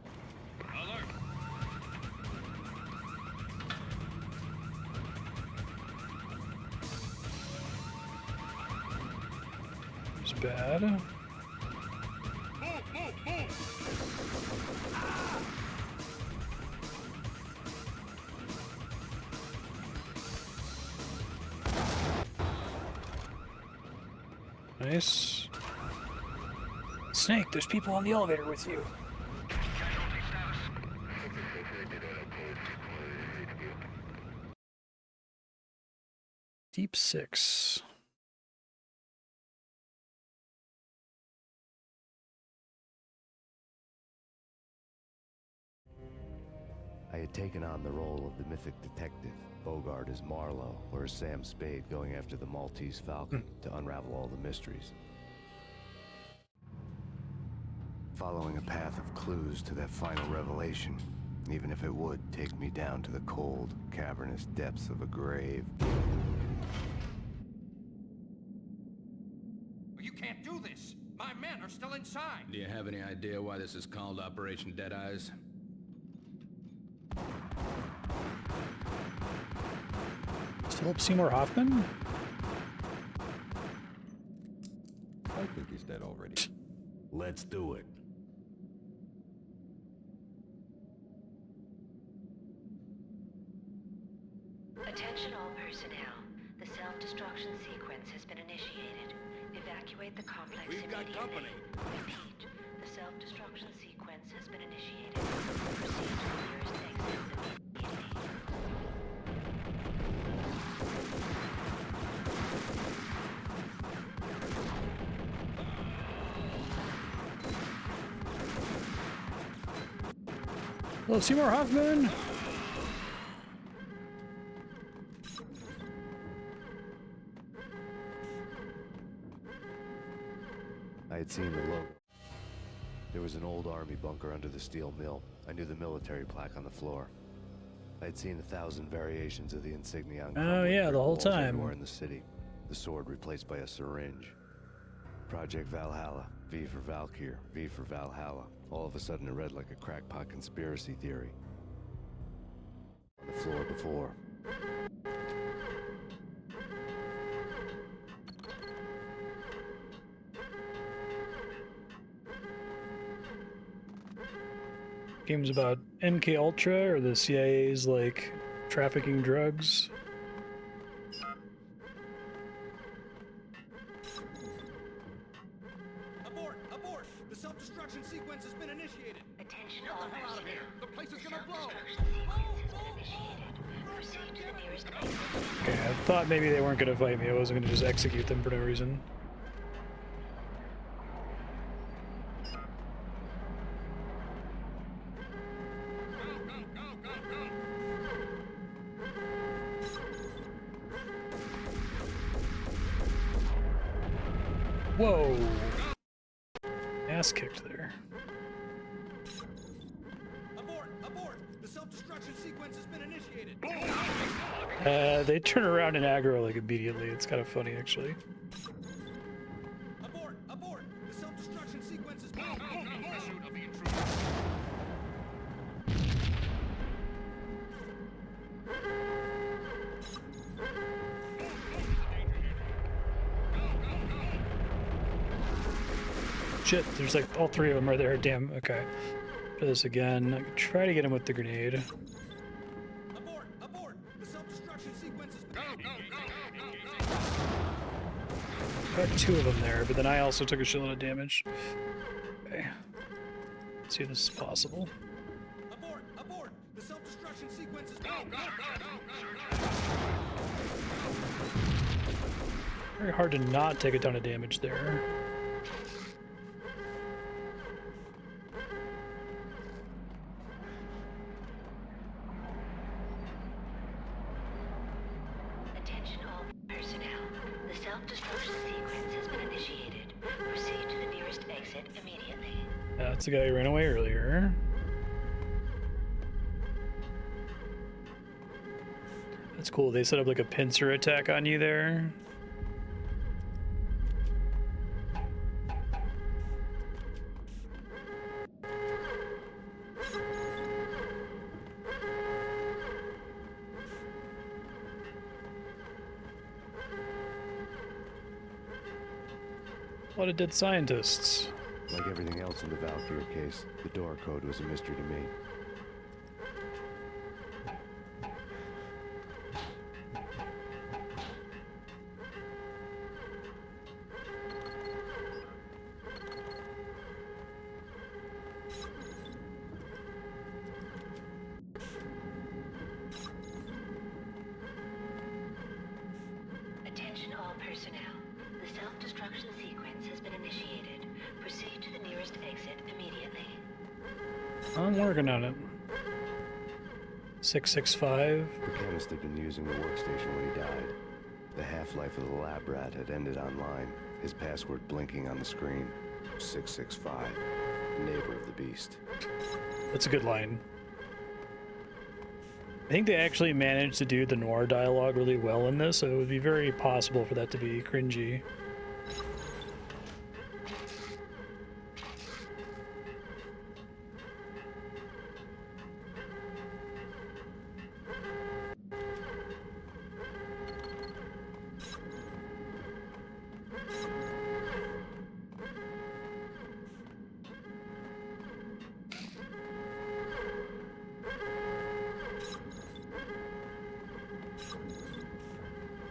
It's bad. Nice. Snake, there's people on the elevator with you. Deep 6. I had taken on the role of the mythic detective, Bogart as Marlowe, or as Sam Spade going after the Maltese Falcon to unravel all the mysteries. Following a path of clues to that final revelation, even if it would take me down to the cold, cavernous depths of a grave. You can't do this! My men are still inside! Do you have any idea why this is called Operation Deadeyes? Philip Seymour Hoffman? I think he's dead already. Let's do it. Attention all personnel. The self-destruction sequence has been initiated. Evacuate the complex immediately. Company. Repeat. The self-destruction sequence has been initiated. Proceed to the nearest exit immediately. Hello, Seymour Hoffman. I had seen the logo. There was an old army bunker under the steel mill. I knew the military plaque on the floor. I had seen 1,000 variations of the insignia on crumbling yeah, brick the whole walls time. everywhere in the city. The sword replaced by a syringe. Project Valhalla, V for Valkyr, V for Valhalla. All of a sudden it read like a crackpot conspiracy theory. On the floor before. Game's about MK Ultra or the CIA's like trafficking drugs. Abort! Abort! The self-destruction sequence has been initiated. Attention Get all the hell out of here! The place is gonna blow! Proceed to the nearest exit. Okay, I thought maybe they weren't gonna fight me. I wasn't gonna just execute them for no reason. Whoa! Ass kicked there. Abort! Abort! The self-destruction sequence has been initiated. They turn around and aggro like immediately. It's kind of funny actually. Abort! Abort! The self-destruction sequence has been pursuit of the intruder. Shit, there's like all three of them right there. Damn, okay. Try this again. I could try to get him with the grenade. Abort! Abort! The self-destruction sequence has been Got two of them there, but then I also took a shitload of damage. Okay. Let's see if this is possible. Abort! Abort! The self-destruction sequence has been Very hard to not take a ton of damage there. Attention all personnel. The self-destruction sequence has been initiated. Proceed to the nearest exit immediately. That's the guy who ran away earlier. That's cool. They set up like a pincer attack on you there. A lot of dead scientists. Like everything else in the Valkyr case, the door code was a mystery to me. Attention all personnel. The self-destruction sequence has been initiated. Proceed to the nearest exit immediately. I'm working on it. 665. The chemist had been using the workstation when he died. The half-life of the lab rat had ended online, his password blinking on the screen. 665. Neighbor of the beast. That's a good line. I think they actually managed to do the noir dialogue really well in this, so it would be very possible for that to be cringy.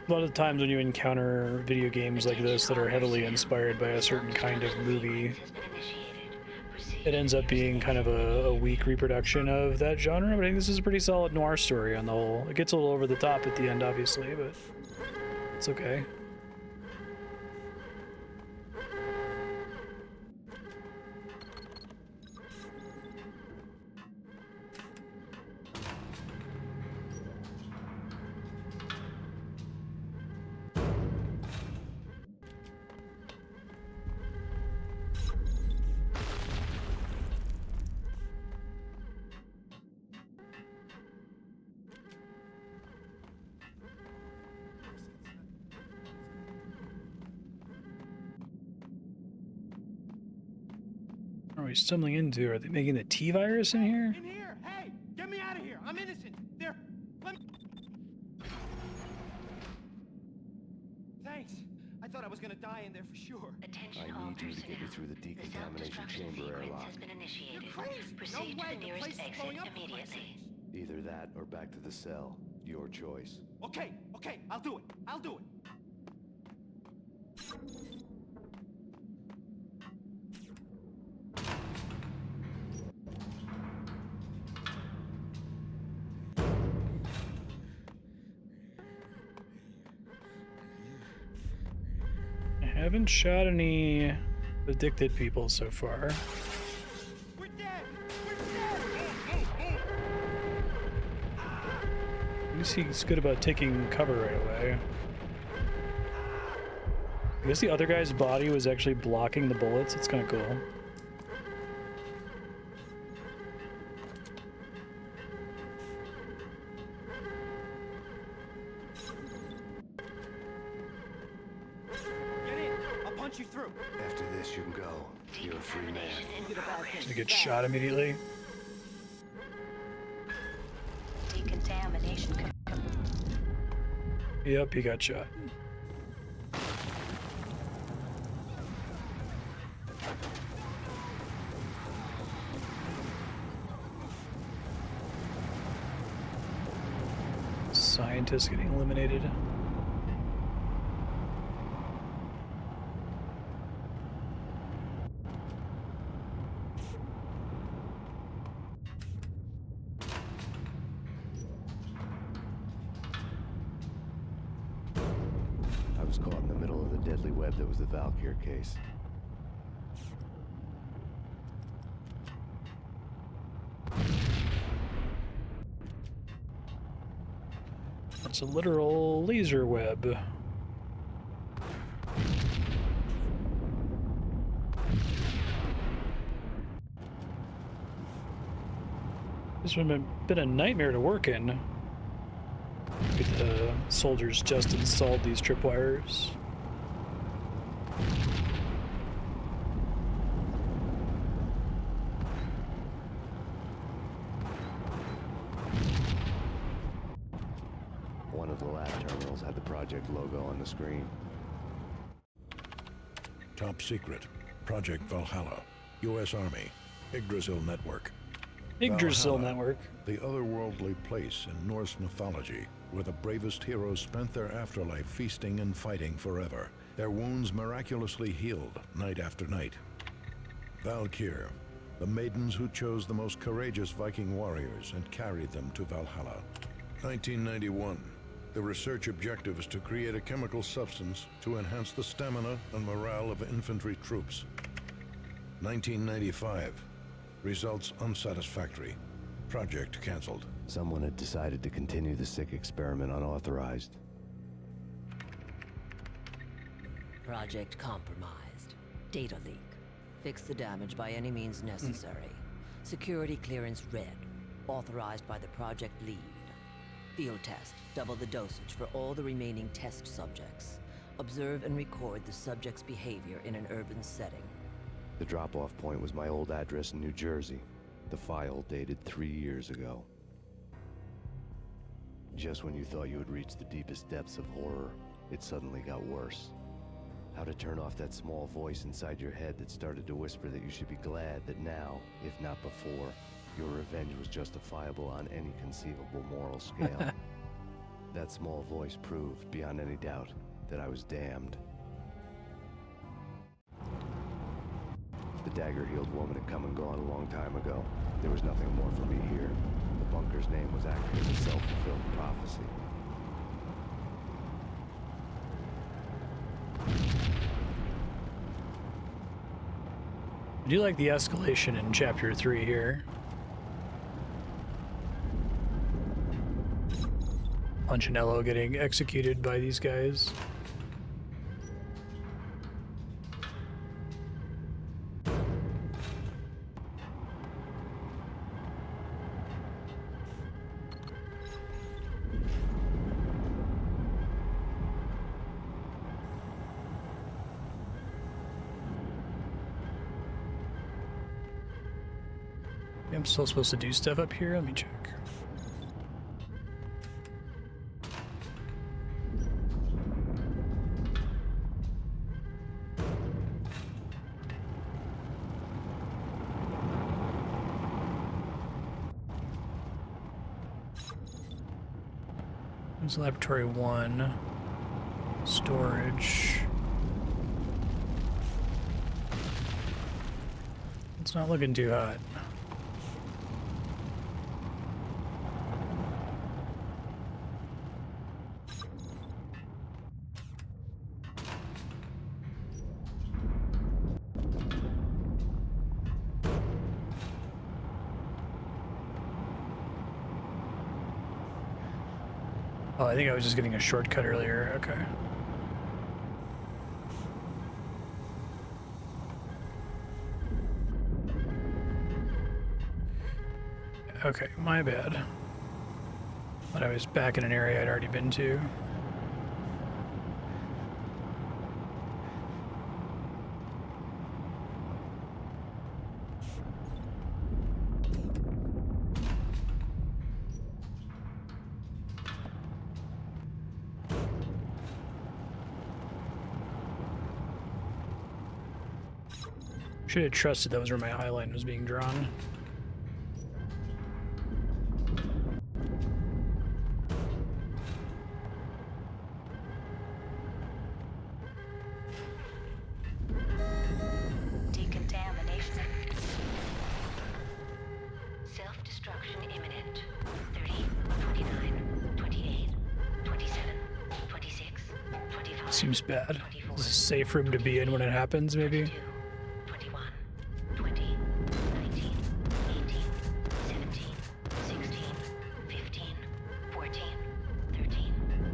A lot of times when you encounter video games like this that are heavily inspired by a certain kind of movie, it ends up being kind of a weak reproduction of that genre, but I think this is a pretty solid noir story on the whole. It gets a little over the top at the end, obviously, but it's okay. What are we stumbling into? Are they making the T virus in here? In here! Hey! Get me out of here! I'm innocent! There! Let me... Thanks! I thought I was gonna die in there for sure. I need you to get me through the decontamination chamber airlock. You're crazy! No way! The place is blowing up immediately! Either that or back to the cell. Your choice. Okay, okay, I'll do it. I'll do it. I haven't shot any addicted people so far. We're dead! We're dead! At least he's good about taking cover right away. I guess the other guy's body was actually blocking the bullets. It's kind of cool. Get in! I'll punch you through. After this, you can go. You're a free man. To get shot immediately. Decontamination. Yep, he got shot. Scientists getting eliminated. I was caught in the middle of the deadly web that was the Valkyr case. It's a literal laser web. This would have been a nightmare to work in. The soldiers just installed these tripwires. One of the lab terminals had the project logo on the screen. Top secret. Project Valhalla. U.S. Army. Yggrdasil Network. Yggrdasil Valhalla, Network. The otherworldly place in Norse mythology where the bravest heroes spent their afterlife feasting and fighting forever, their wounds miraculously healed night after night. Valkyr, the maidens who chose the most courageous Viking warriors and carried them to Valhalla. 1991. The research objective is to create a chemical substance to enhance the stamina and morale of infantry troops. 1995. Results unsatisfactory. Project cancelled. Someone had decided to continue the sick experiment unauthorized. Project compromised. Data leak. Fix the damage by any means necessary. Security clearance red. Authorized by the project lead. Field test. Double the dosage for all the remaining test subjects. Observe and record the subject's behavior in an urban setting. The drop-off point was my old address in New Jersey. The file dated 3 years ago. Just when you thought you had reached the deepest depths of horror, it suddenly got worse. How to turn off that small voice inside your head that started to whisper that you should be glad that now, if not before, your revenge was justifiable on any conceivable moral scale. That small voice proved, beyond any doubt, that I was damned. The dagger-heeled woman had come and gone a long time ago. There was nothing more for me here. The bunker's name was acting as a self-fulfilled prophecy. I do like the escalation in Chapter 3 here. Punchinello getting executed by these guys. I'm still supposed to do stuff up here? Let me check. There's Laboratory 1. Storage. It's not looking too hot. Oh, I think I was just getting a shortcut earlier. Okay. Okay, my bad. But I was back in an area I'd already been to. Should have trusted that was where my highline was being drawn. Decontamination. Self-destruction imminent. 30, 29, 28, 27, 26, 25. Seems bad. This is a safe room to be in when it happens, maybe.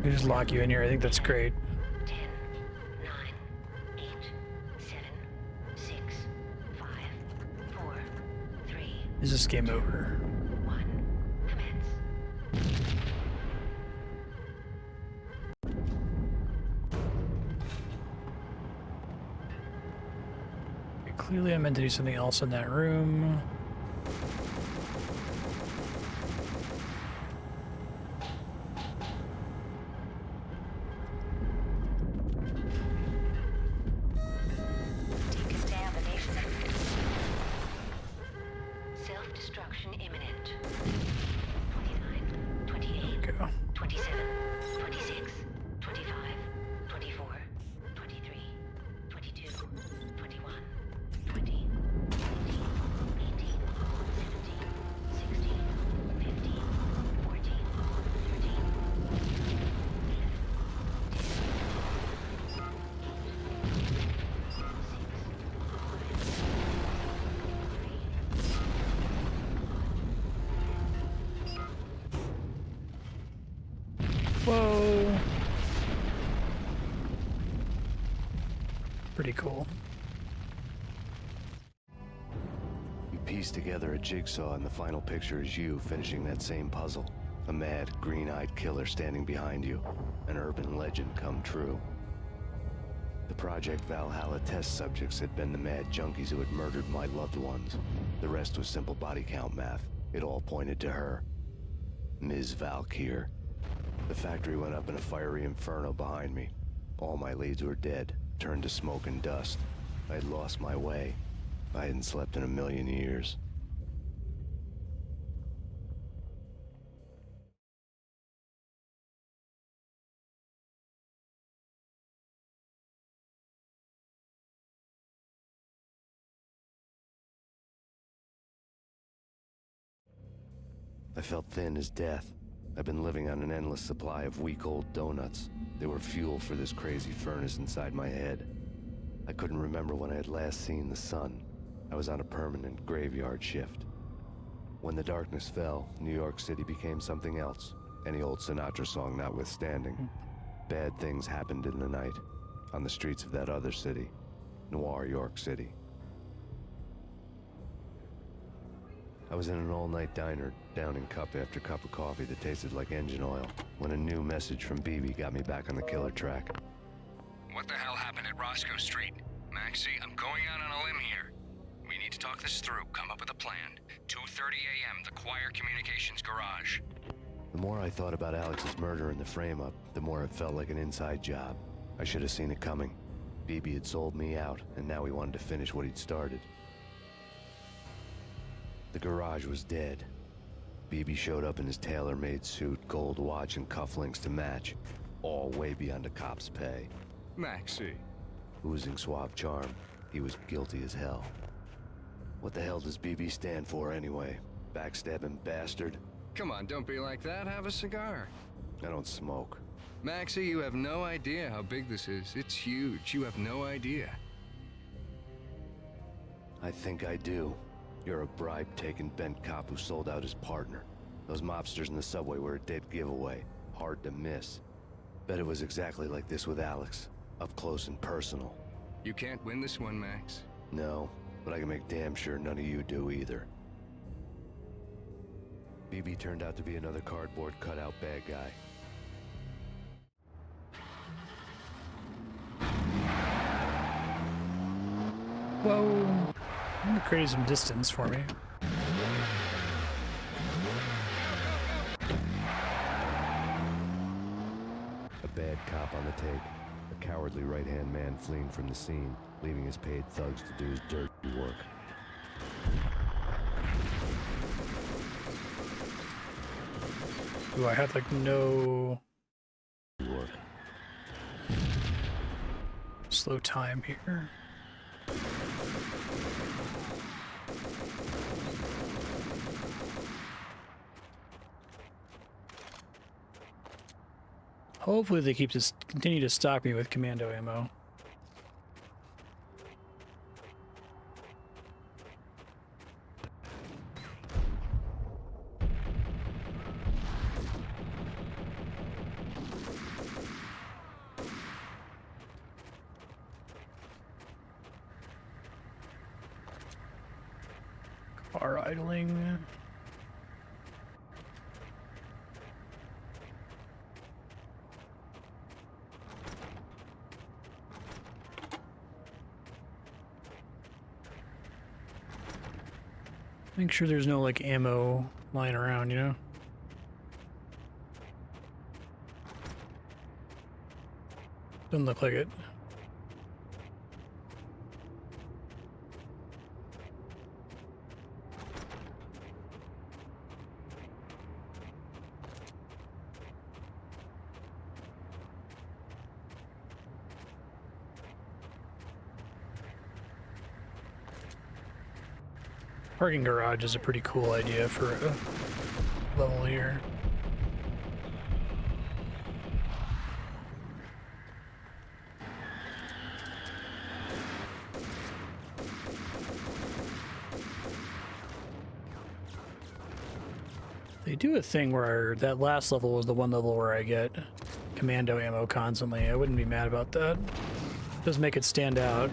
They just lock you in here. I think that's great. 10, 9, 8, 7, 6, 5, 4, 3. Is this game over? 1. Commence. Okay, clearly I meant to do something else in that room. Whoa. Pretty cool. You piece together a jigsaw and the final picture is you finishing that same puzzle. A mad, green-eyed killer standing behind you. An urban legend come true. The Project Valhalla test subjects had been the mad junkies who had murdered my loved ones. The rest was simple body count math. It all pointed to her. Ms. Valkyr. The factory went up in a fiery inferno behind me. All my leads were dead, turned to smoke and dust. I had lost my way. I hadn't slept in a million years. I felt thin as death. I've been living on an endless supply of week-old donuts. They were fuel for this crazy furnace inside my head. I couldn't remember when I had last seen the sun. I was on a permanent graveyard shift. When the darkness fell, New York City became something else. Any old Sinatra song notwithstanding. Bad things happened in the night, on the streets of that other city, Noir York City. I was in an all-night diner, downing cup after cup of coffee that tasted like engine oil, when a new message from BB got me back on the killer track. What the hell happened at Roscoe Street? Maxie, I'm going out on a limb here. We need to talk this through, come up with a plan. 2:30 a.m., the Choir Communications Garage. The more I thought about Alex's murder and the frame-up, the more it felt like an inside job. I should have seen it coming. BB had sold me out, and now he wanted to finish what he'd started. The garage was dead. BB showed up in his tailor-made suit, gold watch, and cufflinks to match, all way beyond a cop's pay. Maxie. Oozing suave charm, he was guilty as hell. What the hell does BB stand for anyway? Backstabbing bastard? Come on, don't be like that. Have a cigar. I don't smoke. Maxie, you have no idea how big this is. It's huge. You have no idea. I think I do. You're a bribe-taking bent cop who sold out his partner. Those mobsters in the subway were a dead giveaway. Hard to miss. Bet it was exactly like this with Alex. Up close and personal. You can't win this one, Max. No, but I can make damn sure none of you do either. BB turned out to be another cardboard cutout bad guy. Whoa. I'm gonna create some distance for me. A bad cop on the take. A cowardly right-hand man fleeing from the scene, leaving his paid thugs to do his dirty work. Ooh, I had like no work. Slow time here. Hopefully they continue to stock me with commando ammo. Car idling. Make sure there's no like ammo lying around, you know? Doesn't look like it. Parking garage is a pretty cool idea for a level here. They do a thing where that last level was the one level where I get commando ammo constantly. I wouldn't be mad about that. It does make it stand out.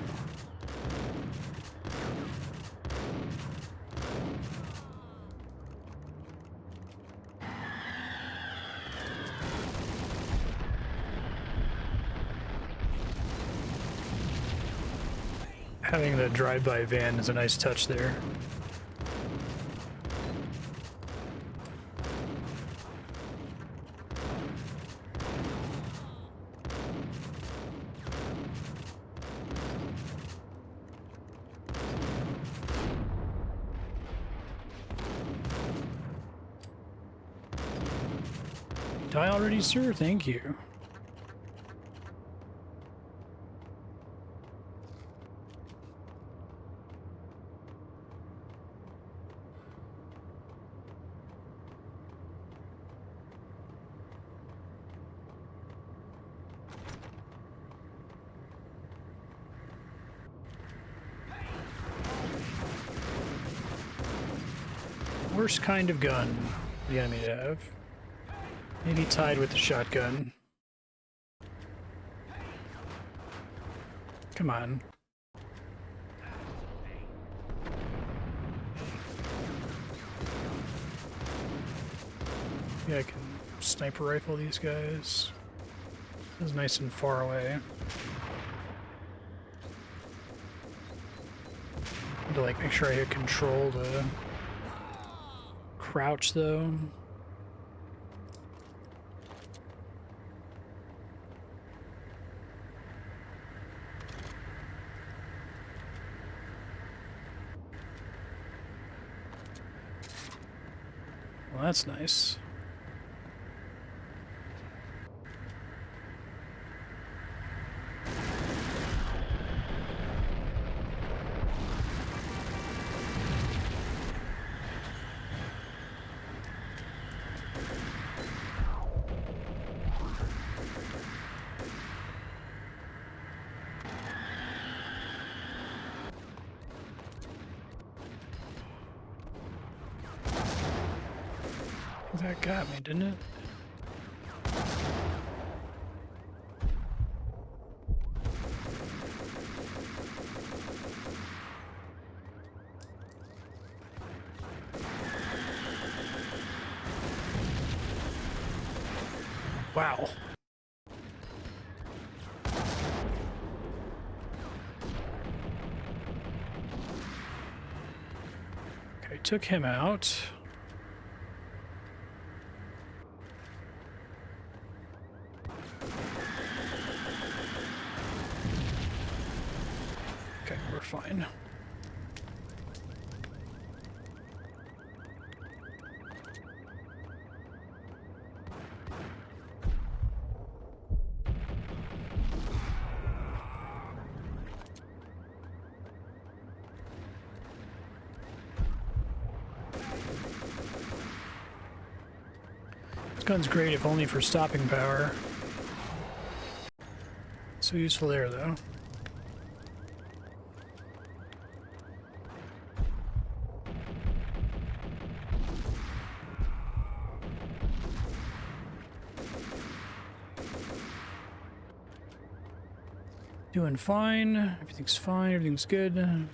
Having the drive-by van is a nice touch there. Die already, sir? Thank you. Worst kind of gun for the enemy to have. Maybe tied with the shotgun. Come on. Yeah, I can sniper rifle these guys. This is nice and far away. Need to like make sure I hit control to crouch though. Well, that's nice. That got me, didn't it? Wow. Okay, took him out. Fine. This gun's great if only for stopping power. So useful there though. Doing fine. Everything's fine. Everything's good.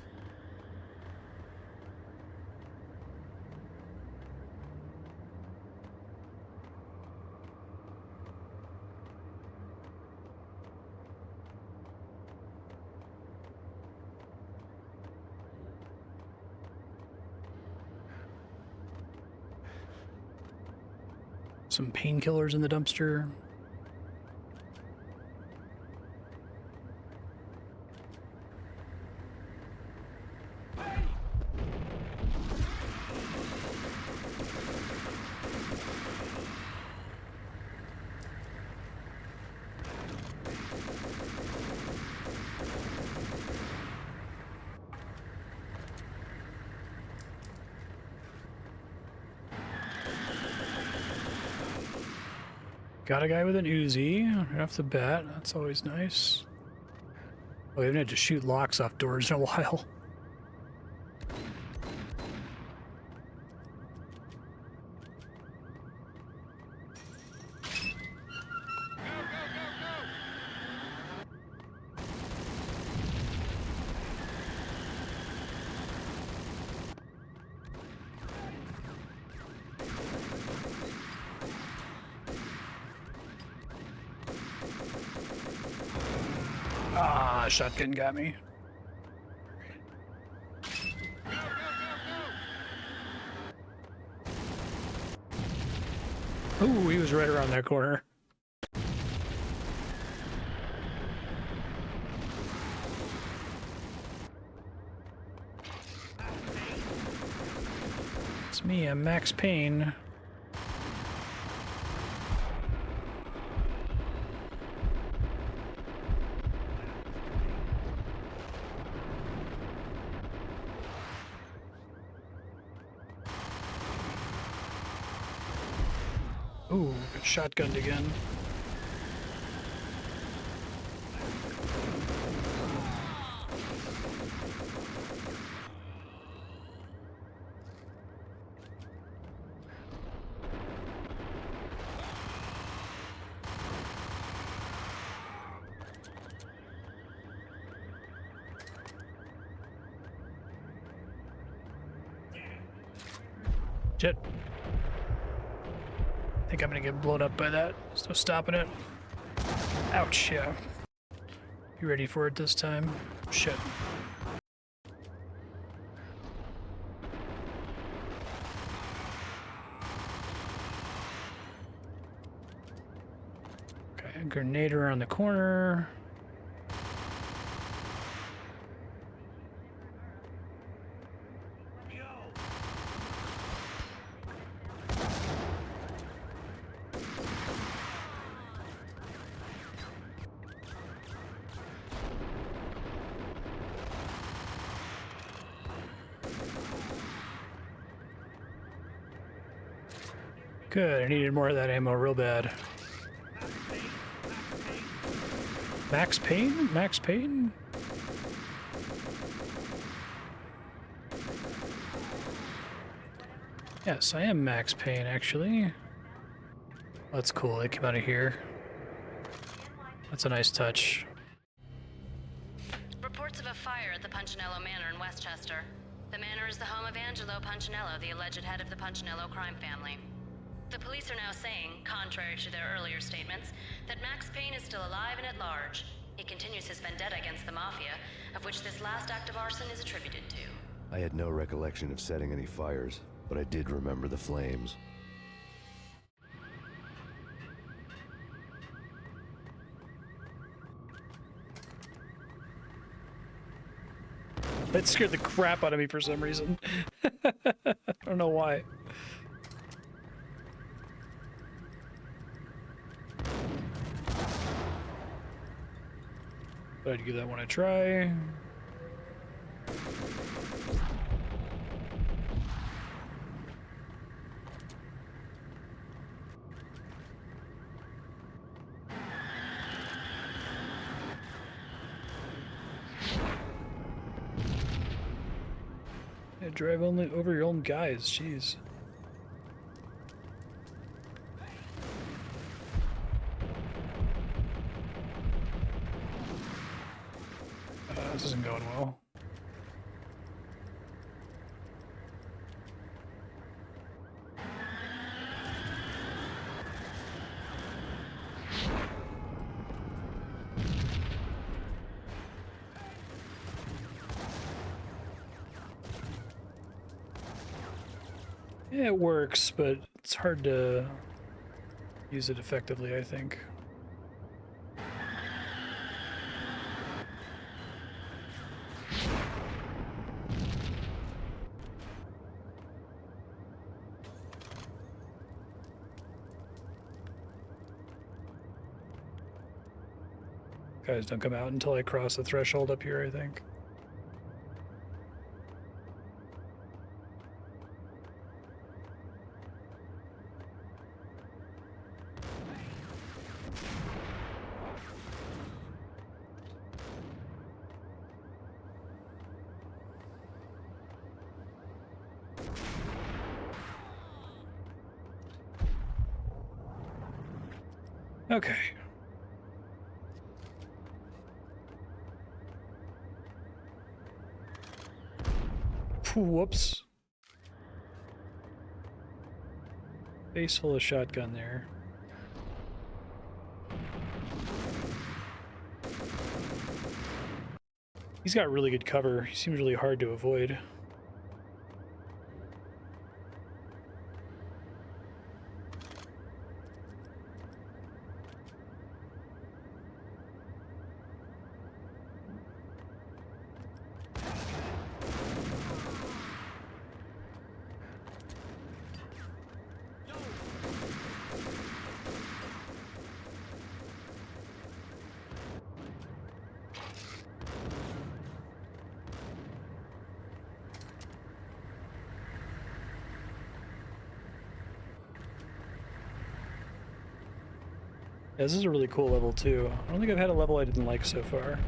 Some painkillers in the dumpster. Got a guy with an Uzi right off the bat. That's always nice. Oh, we haven't had to shoot locks off doors in a while. Ah, shotgun got me. Ooh, he was right around that corner. It's me, I'm Max Payne. Ooh, got shotgunned again. Shit. I think I'm gonna get blown up by that. There's no stopping it. Ouch, yeah. You ready for it this time? Shit. Okay, grenade around the corner. Good, I needed more of that ammo real bad. Max Payne? Max Payne? Yes, I am Max Payne, actually. That's cool, they came out of here. That's a nice touch. Reports of a fire at the Punchinello Manor in Westchester. The manor is the home of Angelo Punchinello, the alleged head of the Punchinello crime family. The police are now saying, contrary to their earlier statements, that Max Payne is still alive and at large. He continues his vendetta against the Mafia, of which this last act of arson is attributed to. I had no recollection of setting any fires, but I did remember the flames. That scared the crap out of me for some reason. I don't know why. I'd give that one a try. Yeah, drive only over your own guys, jeez. This isn't going well. Yeah, it works, but it's hard to use it effectively, I think. Guys don't come out until I cross the threshold up here, I think. Okay. Whoops. Face full of shotgun there. He's got really good cover. He seems really hard to avoid. Yeah, this is a really cool level too. I don't think I've had a level I didn't like so far.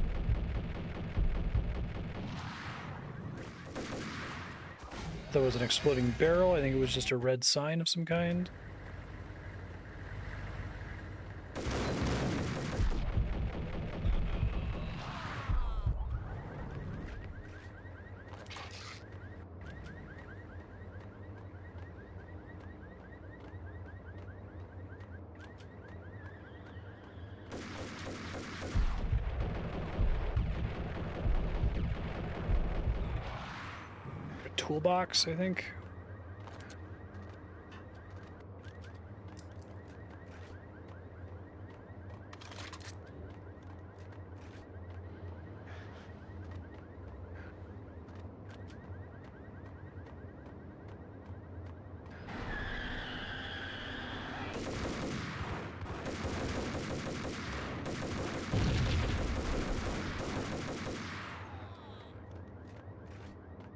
That was an exploding barrel. I think it was just a red sign of some kind. A toolbox, I think.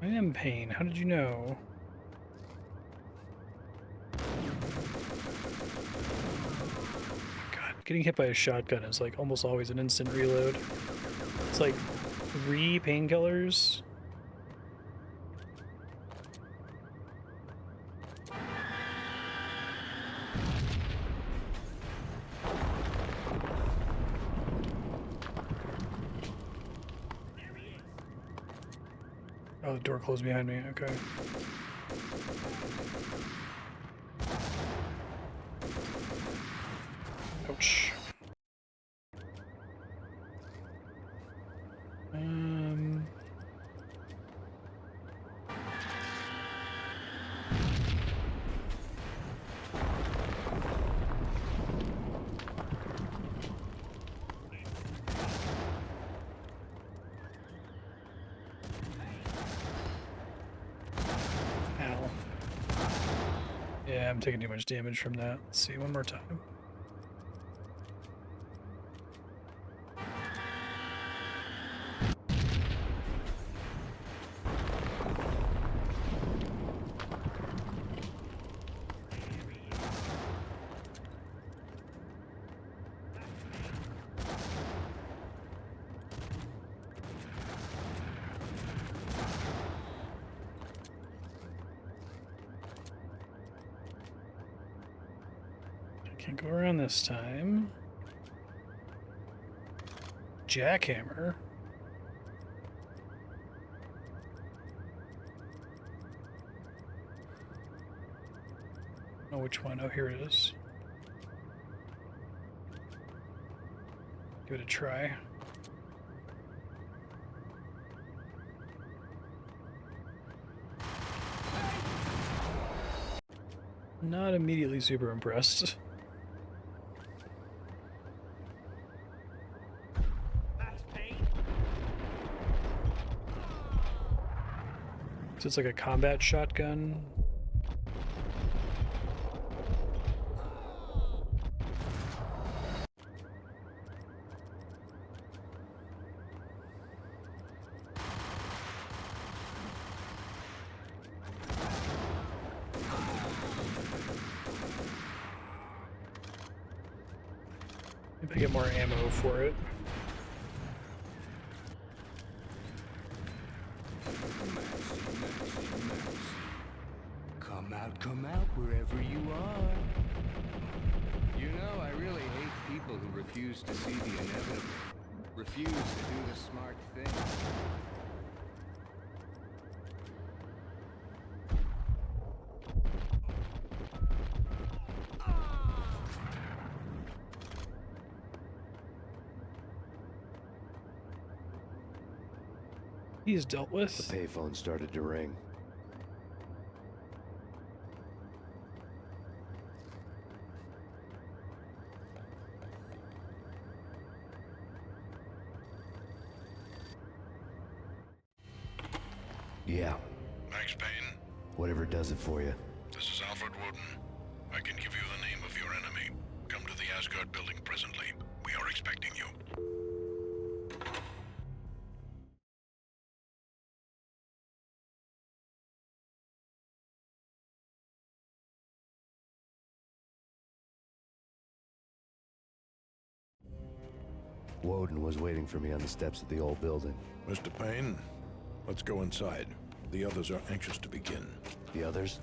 I am Payne. How did you know? God, getting hit by a shotgun is like almost always an instant reload. It's like 3 painkillers. Oh, the door closed behind me. Okay. Ouch. Yeah, I'm taking too much damage from that. Let's see, one more time. Can't go around this time. Jackhammer. Oh, which one? Oh, here it is. Give it a try. Not immediately super impressed. So it's like a combat shotgun. Maybe I get more ammo for it. Come out wherever you are. You know, I really hate people who refuse to see the inevitable. Refuse to do the smart thing. He's dealt with. The payphone started to ring. Yeah. Max Payne? Whatever does it for you. This is Alfred Woden. I can give you the name of your enemy. Come to the Asgard building presently. We are expecting you. Woden was waiting for me on the steps of the old building. Mr. Payne, let's go inside. The others are anxious to begin. The others?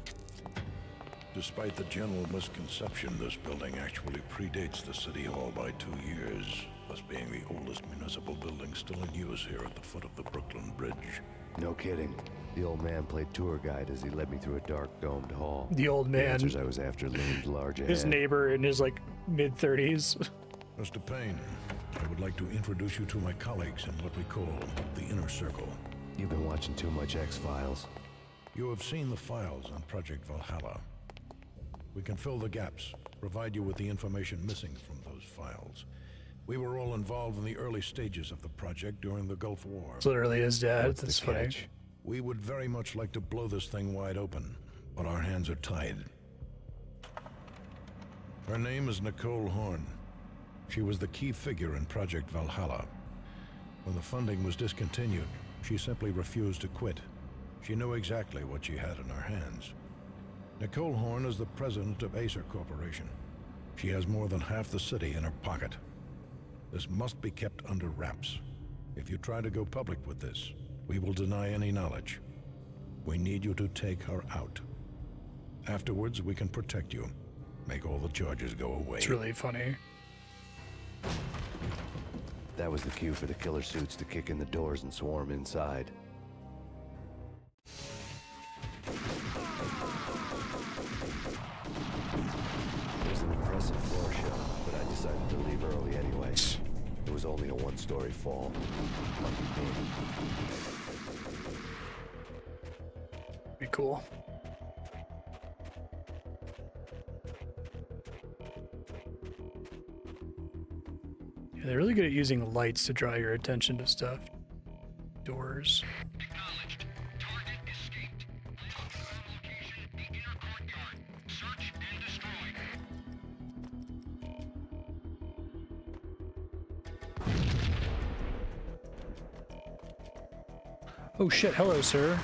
Despite the general misconception, this building actually predates the City Hall by 2 years, thus being the oldest municipal building still in use here at the foot of the Brooklyn Bridge. No kidding. The old man played tour guide as he led me through a dark domed hall. The old man. The answers I was after loomed large ahead. His neighbor in his like mid-30s. Mr. Payne, I would like to introduce you to my colleagues in what we call the Inner Circle. You've been watching too much X-Files. You have seen the files on Project Valhalla. We can fill the gaps, provide you with the information missing from those files. We were all involved in the early stages of the project during the Gulf War. It's literally his dad. That's funny. We would very much like to blow this thing wide open, but our hands are tied. Her name is Nicole Horne. She was the key figure in Project Valhalla. When the funding was discontinued, she simply refused to quit. She knew exactly what she had in her hands. Nicole Horne is the president of Acer Corporation. She has more than half the city in her pocket. This must be kept under wraps. If you try to go public with this, we will deny any knowledge. We need you to take her out. Afterwards, we can protect you. Make all the charges go away. It's really funny. That was the cue for the killer suits to kick in the doors and swarm inside. It was an impressive floor show, but I decided to leave early anyway. It was only a one-story fall. Lucky me. Be cool. Yeah, they're really good at using lights to draw your attention to stuff. Doors. Acknowledged. Target escaped. Confirm location, the inner courtyard. Search and destroy. Oh shit, hello, sir.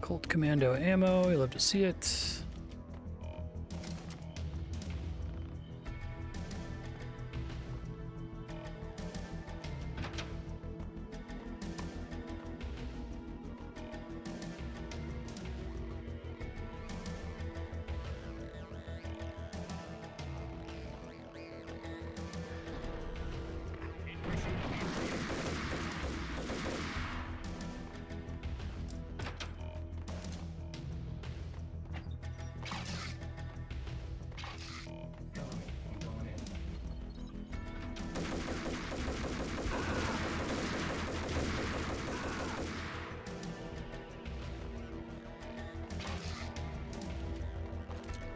Colt Commando ammo, you love to see it.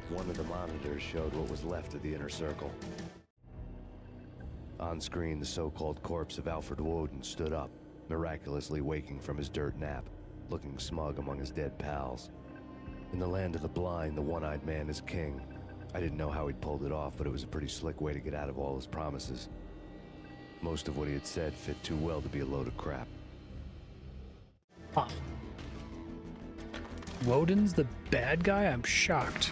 One of the monitors showed what was left of the Inner Circle. On screen, the so-called corpse of Alfred Woden stood up, miraculously waking from his dirt nap, looking smug among his dead pals. In the land of the blind, the one-eyed man is king. I didn't know how he'd pulled it off, but it was a pretty slick way to get out of all his promises. Most of what he had said fit too well to be a load of crap. Huh. Woden's the bad guy? I'm shocked.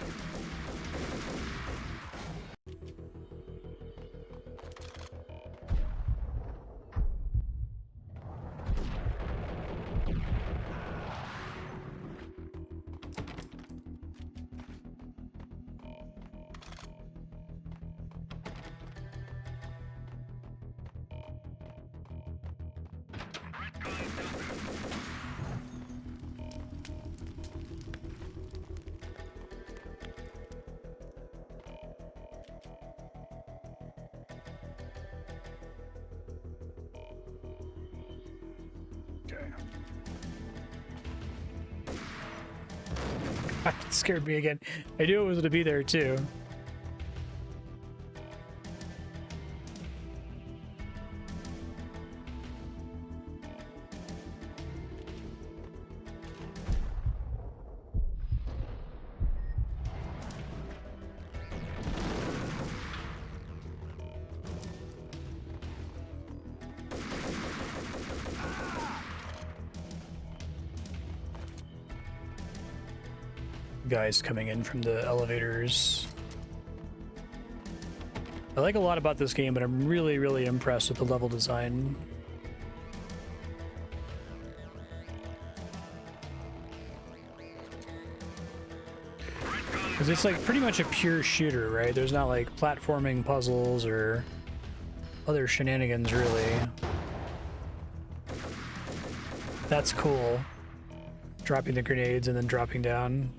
It scared me again. I knew it was going to be there too. Guys coming in from the elevators. I like a lot about this game, but I'm really, really impressed with the level design. Because it's like pretty much a pure shooter, right? There's not like platforming puzzles or other shenanigans, really. That's cool. Dropping the grenades and then dropping down.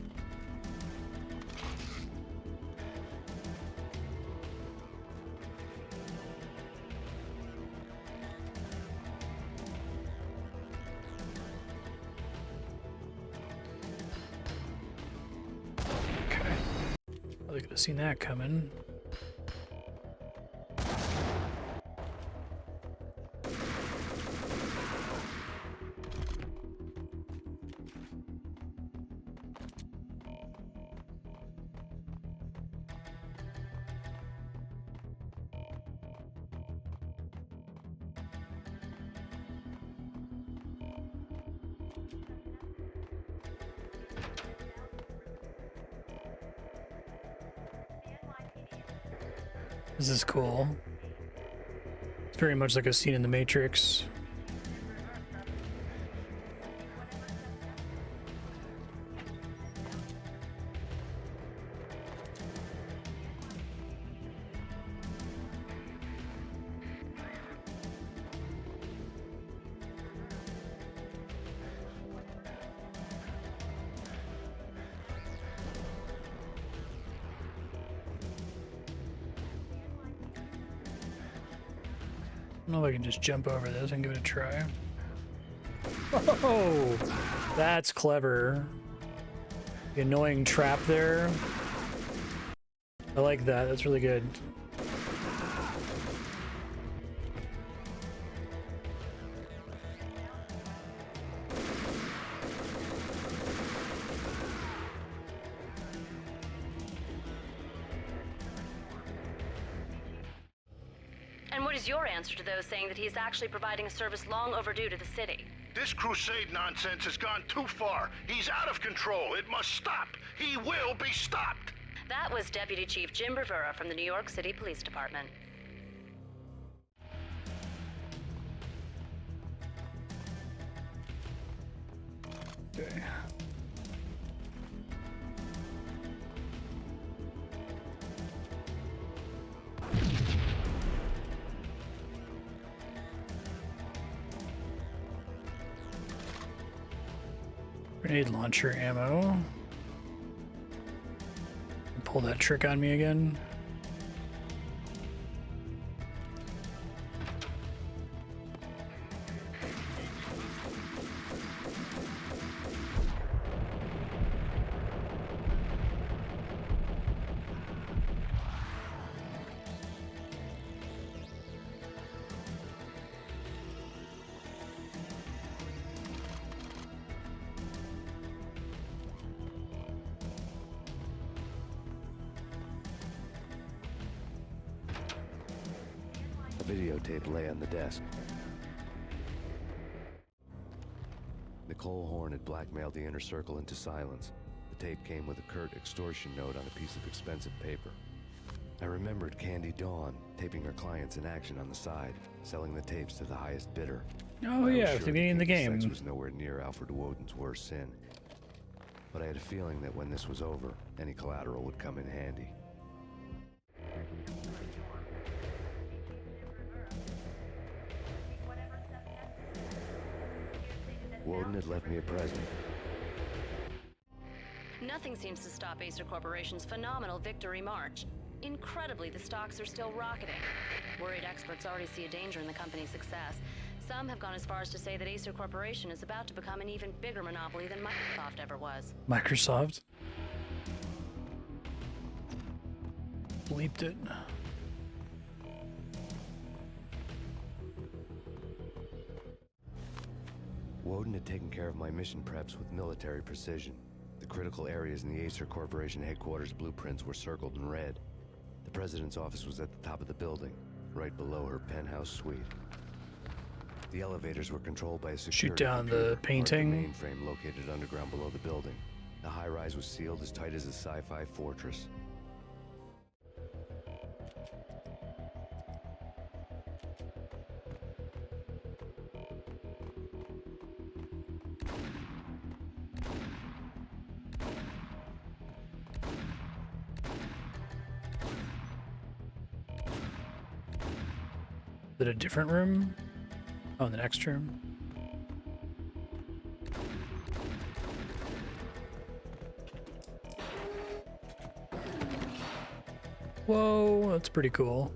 I could have seen that coming. This is cool. It's very much like a scene in The Matrix. I don't know if I can just jump over this and give it a try. Oh, that's clever. The annoying trap there. I like that. That's really good. And what is your answer to those saying that he is actually providing a service long overdue to the city? This crusade nonsense has gone too far. He's out of control. It must stop. He will be stopped. That was Deputy Chief Jim Bravura from the New York City Police Department. Okay. Grenade launcher ammo. Pull that trick on me again. A videotape lay on the desk. Nicole Horne had blackmailed the Inner Circle into silence. The tape came with a curt extortion note on a piece of expensive paper. I remembered Candy Dawn taping her clients in action on the side, selling the tapes to the highest bidder. Oh yeah, at the beginning of the game. Sex was nowhere near Alfred Woden's worst sin. But I had a feeling that when this was over, any collateral would come in handy. Woden had left me a present. Nothing seems to stop Acer Corporation's phenomenal victory march. Incredibly, the stocks are still rocketing. Worried experts already see a danger in the company's success. Some have gone as far as to say that Acer Corporation is about to become an even bigger monopoly than Microsoft ever was. Microsoft? Bleeped it. Woden had taken care of my mission preps with military precision. The critical areas in the Acer Corporation headquarters blueprints were circled in red. The president's office was at the top of the building, right below her penthouse suite. The elevators were controlled by a security Shoot down computer, the painting. marked the mainframe located underground below the building. The high-rise was sealed as tight as a sci-fi fortress. it a different room? Oh, in the next room? Whoa, that's pretty cool.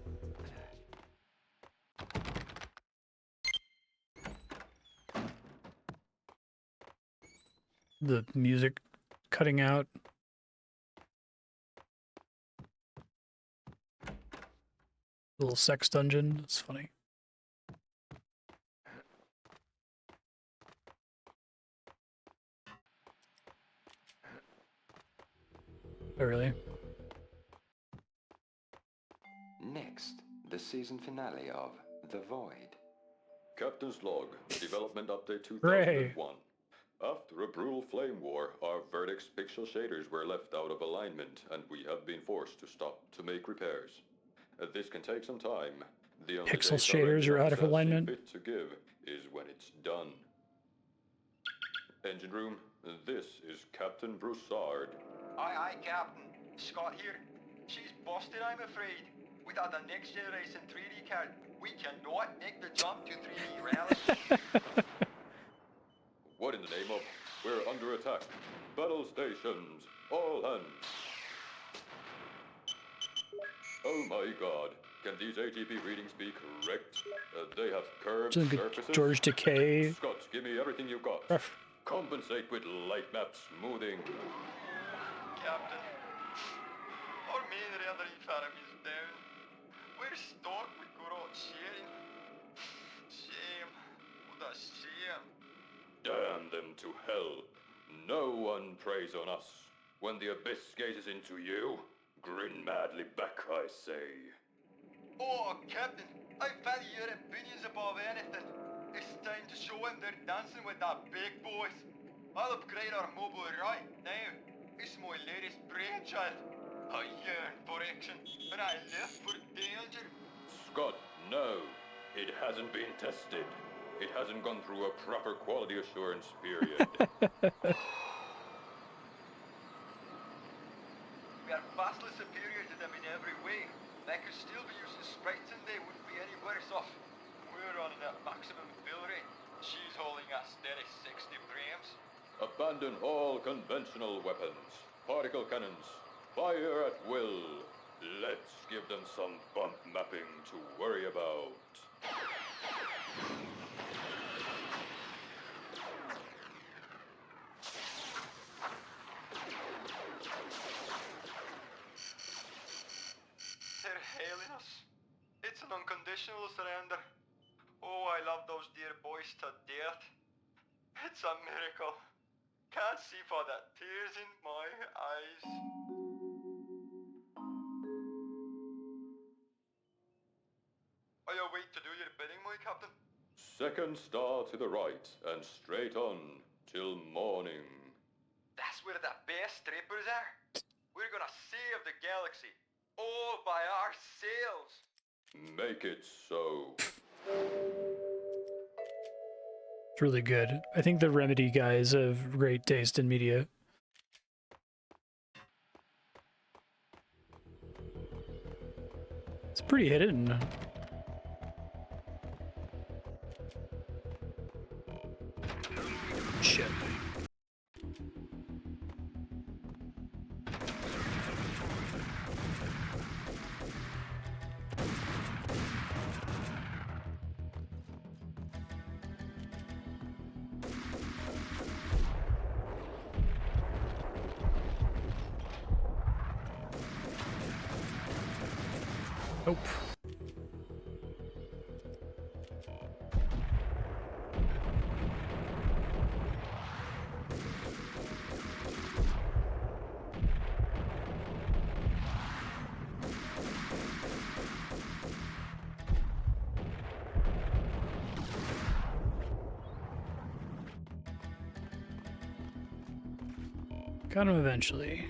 The music cutting out. Little sex dungeon. It's funny. Oh, really? Next, the season finale of The Void. Captain's log, development update 2001. Hooray. After a brutal flame war, our verdict's pixel shaders were left out of alignment, and we have been forced to stop to make repairs. This can take some time. The only Pixel date shaders are out of Rangers have seen alignment. fit to give is when it's done. Engine room, this is Captain Broussard. Aye, Captain. Scott here. She's busted, I'm afraid. Without the next generation 3D card, we cannot make the jump to 3D rally. What in the name of? We're under attack. Battle stations, all hands. Oh my god. Can these ATP readings be correct? They have curved Something good surfaces. George Takei. Scott, give me everything you've got. Rough. Compensate with light map smoothing. Captain, our main rally farm is down. We're stuck with good old sharing. Shame. What a shame. Damn them to hell. No one preys on us. When the abyss gazes into you, grin madly back, I say. Oh, Captain, I value your opinions above anything. It's time to show them they're dancing with the big boys. I'll upgrade our mobile right now. It's my latest brainchild. I yearn for action, and I live for danger. Scott, no. It hasn't been tested. It hasn't gone through a proper quality assurance period. We are vastly superior to them in every way. They could still be using sprites and they wouldn't be any worse off. We're running at maximum fill rate. She's holding a steady 60 frames. Abandon all conventional weapons. Particle cannons. Fire at will. Let's give them some bump mapping to worry about. They're hailing us. It's an unconditional surrender. Oh, I love those dear boys to death. It's a miracle. Can't see for the tears in my eyes. Are you awake to do your bidding, my captain? Second star to the right and straight on till morning. That's where the best strippers are. We're gonna save the galaxy. All by ourselves. Make it so. It's really good. I think the Remedy guys have great taste in media. It's pretty hidden. Shit. Nope. Got him eventually.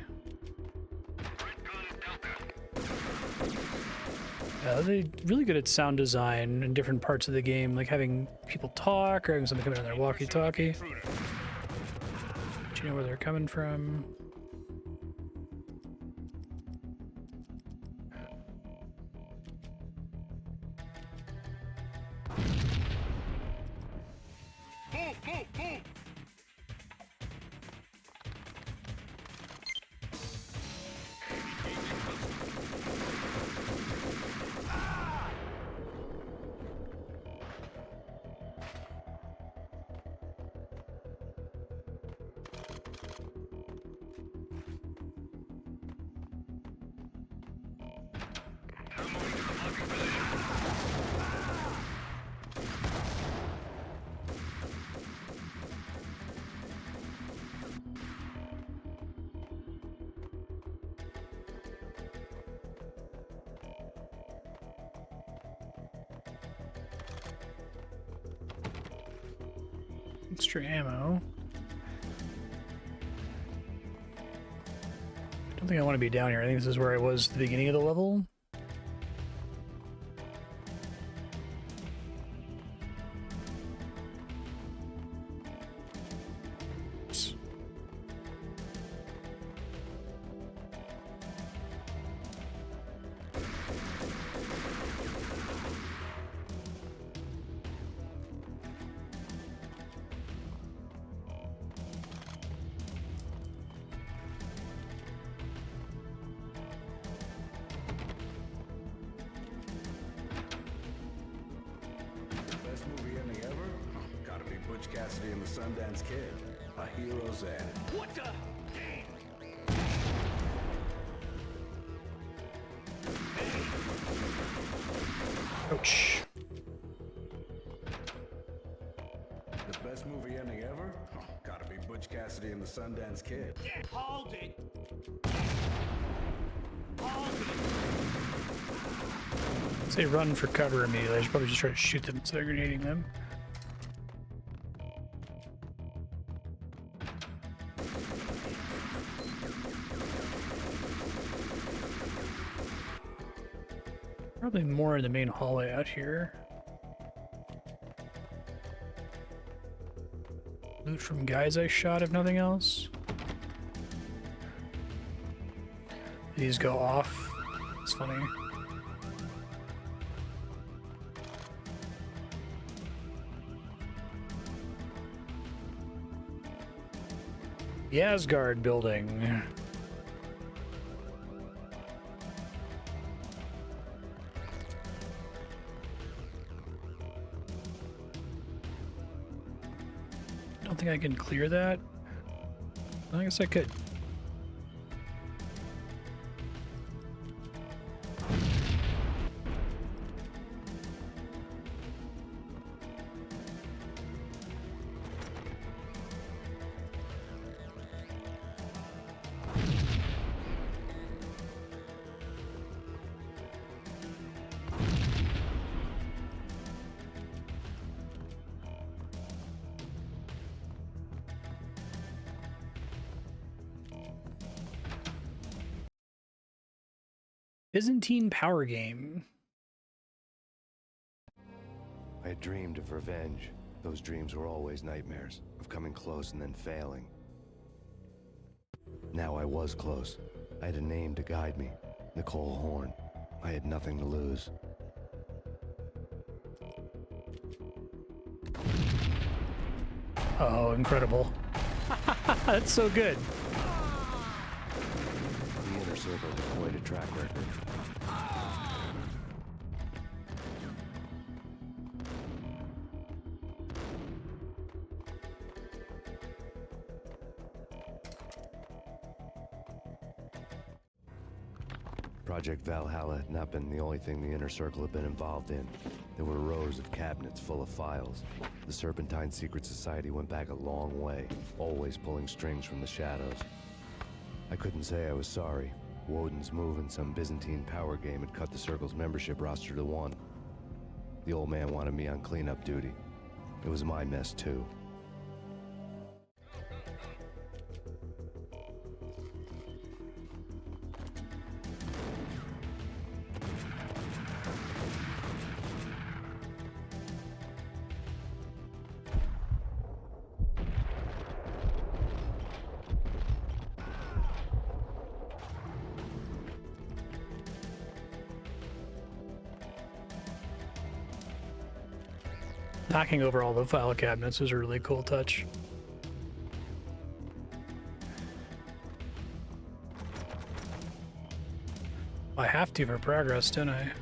They're really good at sound design in different parts of the game, like having people talk or having something coming in their walkie-talkie. Do you know where they're coming from? Move, move! Extra ammo. I don't think I want to be down here. I think this is where I was at the beginning of the level. And the Sundance Kid, a hero's end. What the? Ouch. The best movie ending ever? Gotta be Butch Cassidy and the Sundance Kid. Yeah, hold it! Hold it! Say run for cover immediately. I should probably just try to shoot them instead of grenading them. Probably more in the main hallway out here. Loot from guys I shot, if nothing else. These go off. It's funny. The Asgard building. I don't think I can clear that. I guess I could. Byzantine power game. I had dreamed of revenge. Those dreams were always nightmares, of coming close and then failing. Now I was close. I had a name to guide me, Nicole Horne. I had nothing to lose. Oh, incredible. That's so good. The Inner Circle has quite a track record. Project Valhalla had not been the only thing the Inner Circle had been involved in. There were rows of cabinets full of files. The Serpentine Secret Society went back a long way, always pulling strings from the shadows. I couldn't say I was sorry. Woden's move in some Byzantine power game had cut the Circle's membership roster to 1. The old man wanted me on cleanup duty. It was my mess too. Knocking over all the file cabinets was a really cool touch. I have to for progress, don't I?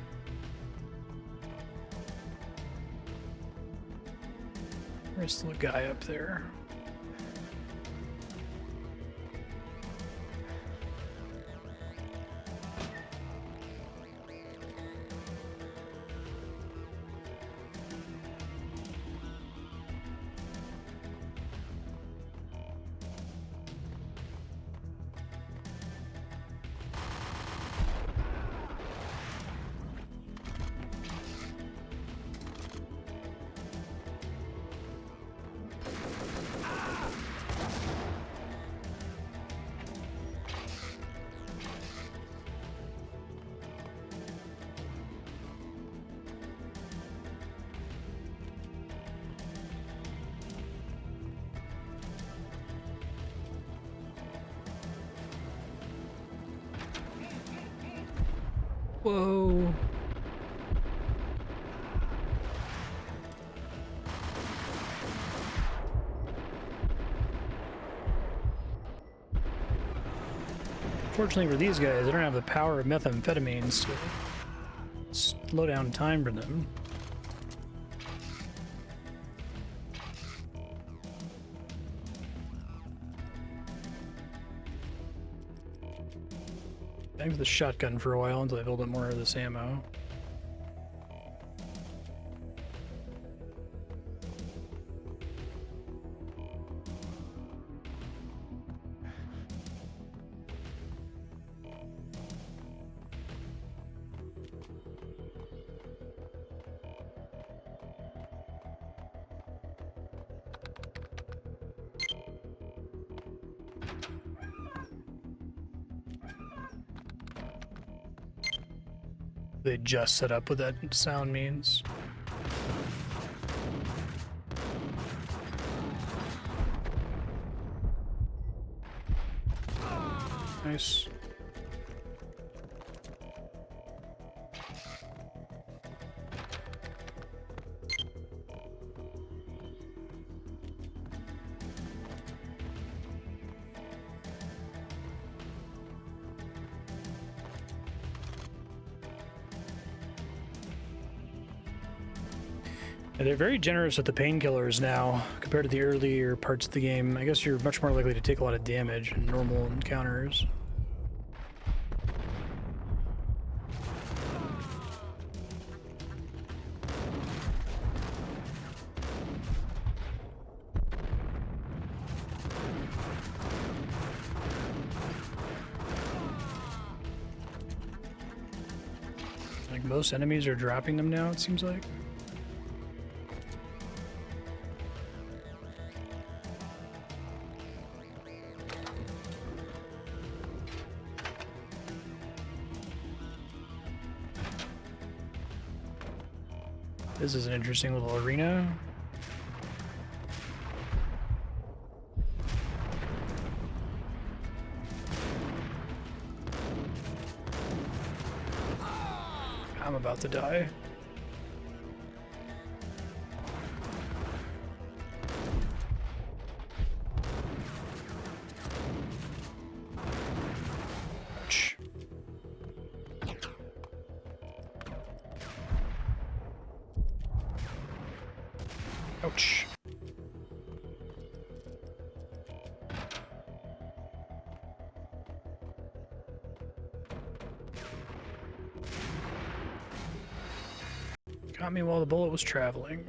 There's the guy up there. Whoa. Fortunately for these guys, they don't have the power of methamphetamines to slow down time for them. Back to the shotgun for a while until I build up more of this ammo. They just set up what that sound means. Nice. They're very generous with the painkillers now compared to the earlier parts of the game. I guess you're much more likely to take a lot of damage in normal encounters. Like most enemies are dropping them now, it seems like. This is an interesting little arena. I'm about to die. Ouch. Got me while the bullet was traveling.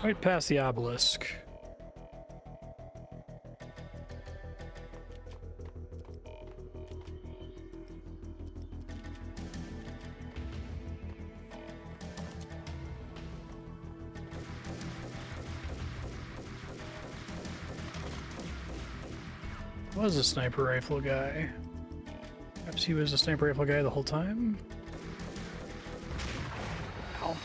Right past the obelisk. Was a sniper rifle guy. Perhaps he was a sniper rifle guy the whole time? Ow.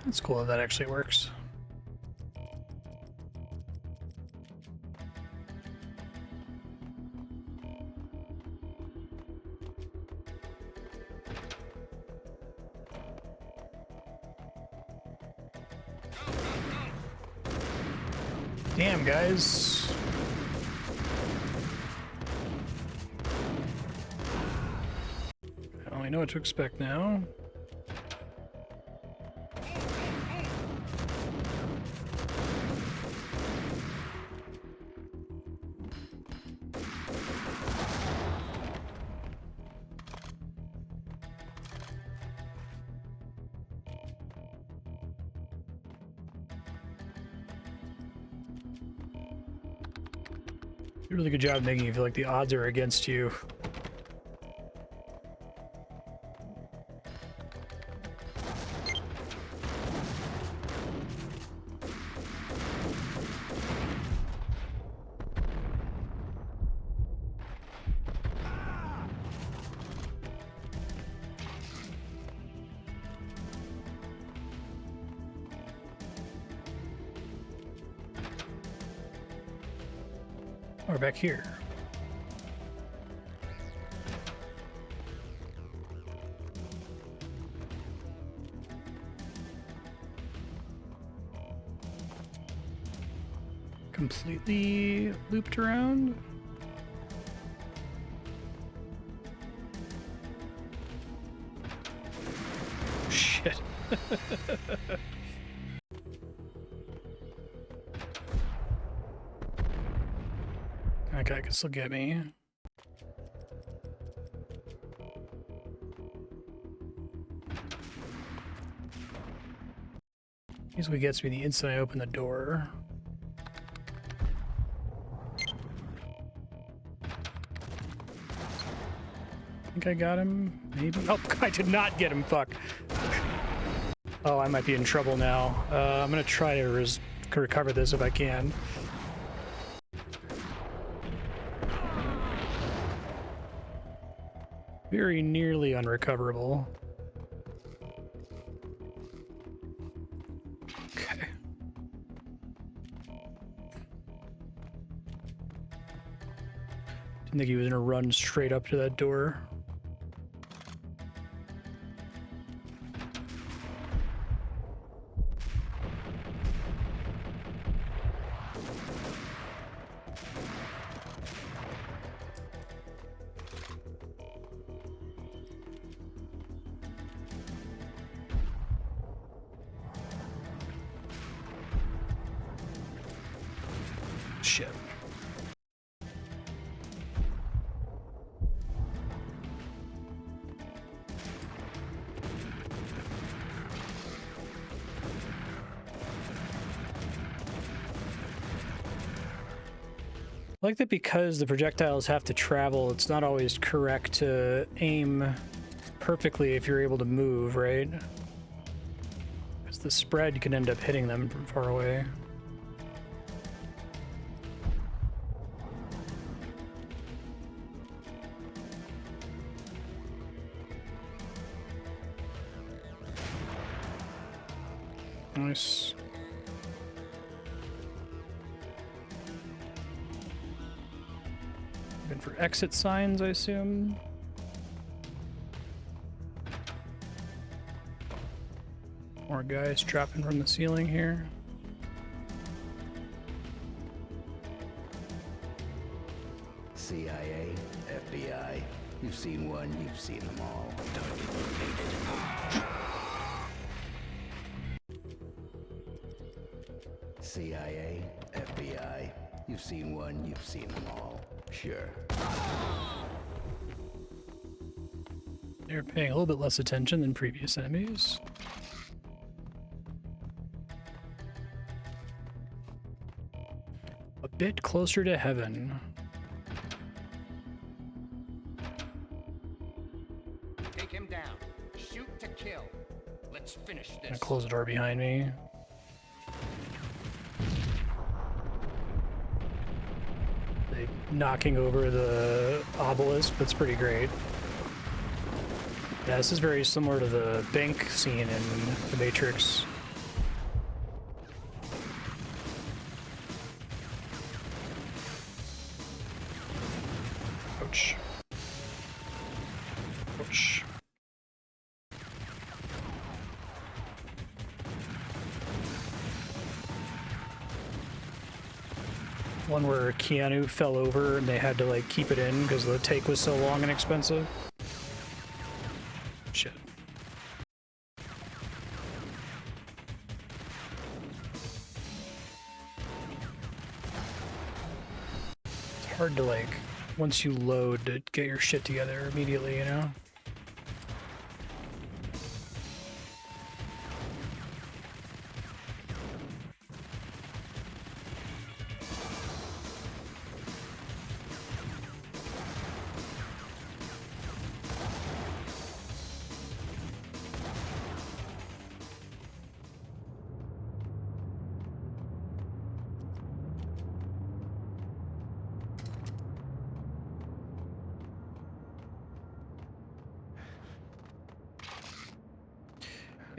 It's cool that actually works. Damn, guys. I only know what to expect now. You did a really good job making you feel like the odds are against you. We're back here. Completely looped around? Shit. That guy can still get me. Easily gets me the instant I open the door. I think I got him, maybe? Oh, I did not get him, fuck. Oh, I might be in trouble now. I'm gonna try to recover this if I can. Very nearly unrecoverable. Okay. Didn't think he was gonna run straight up to that door. Shit. I like that because the projectiles have to travel, it's not always correct to aim perfectly if you're able to move, right? Because the spread can end up hitting them from far away. Nice. Looking for exit signs, I assume. More guys dropping from the ceiling here. CIA, FBI, you've seen one, you've seen them all. Target located. CIA, FBI, you've seen one, you've seen them all. Sure. They're paying a little bit less attention than previous enemies. A bit closer to heaven. kill. Let's finish I'm gonna this. close the door behind me. They knocking over the obelisk, that's pretty great. Yeah, this is very similar to the bank scene in The Matrix. Ouch. Ouch. One where Keanu fell over and they had to like keep it in because the take was so long and expensive. Shit. It's hard to like, once you load, to get your shit together immediately, you know?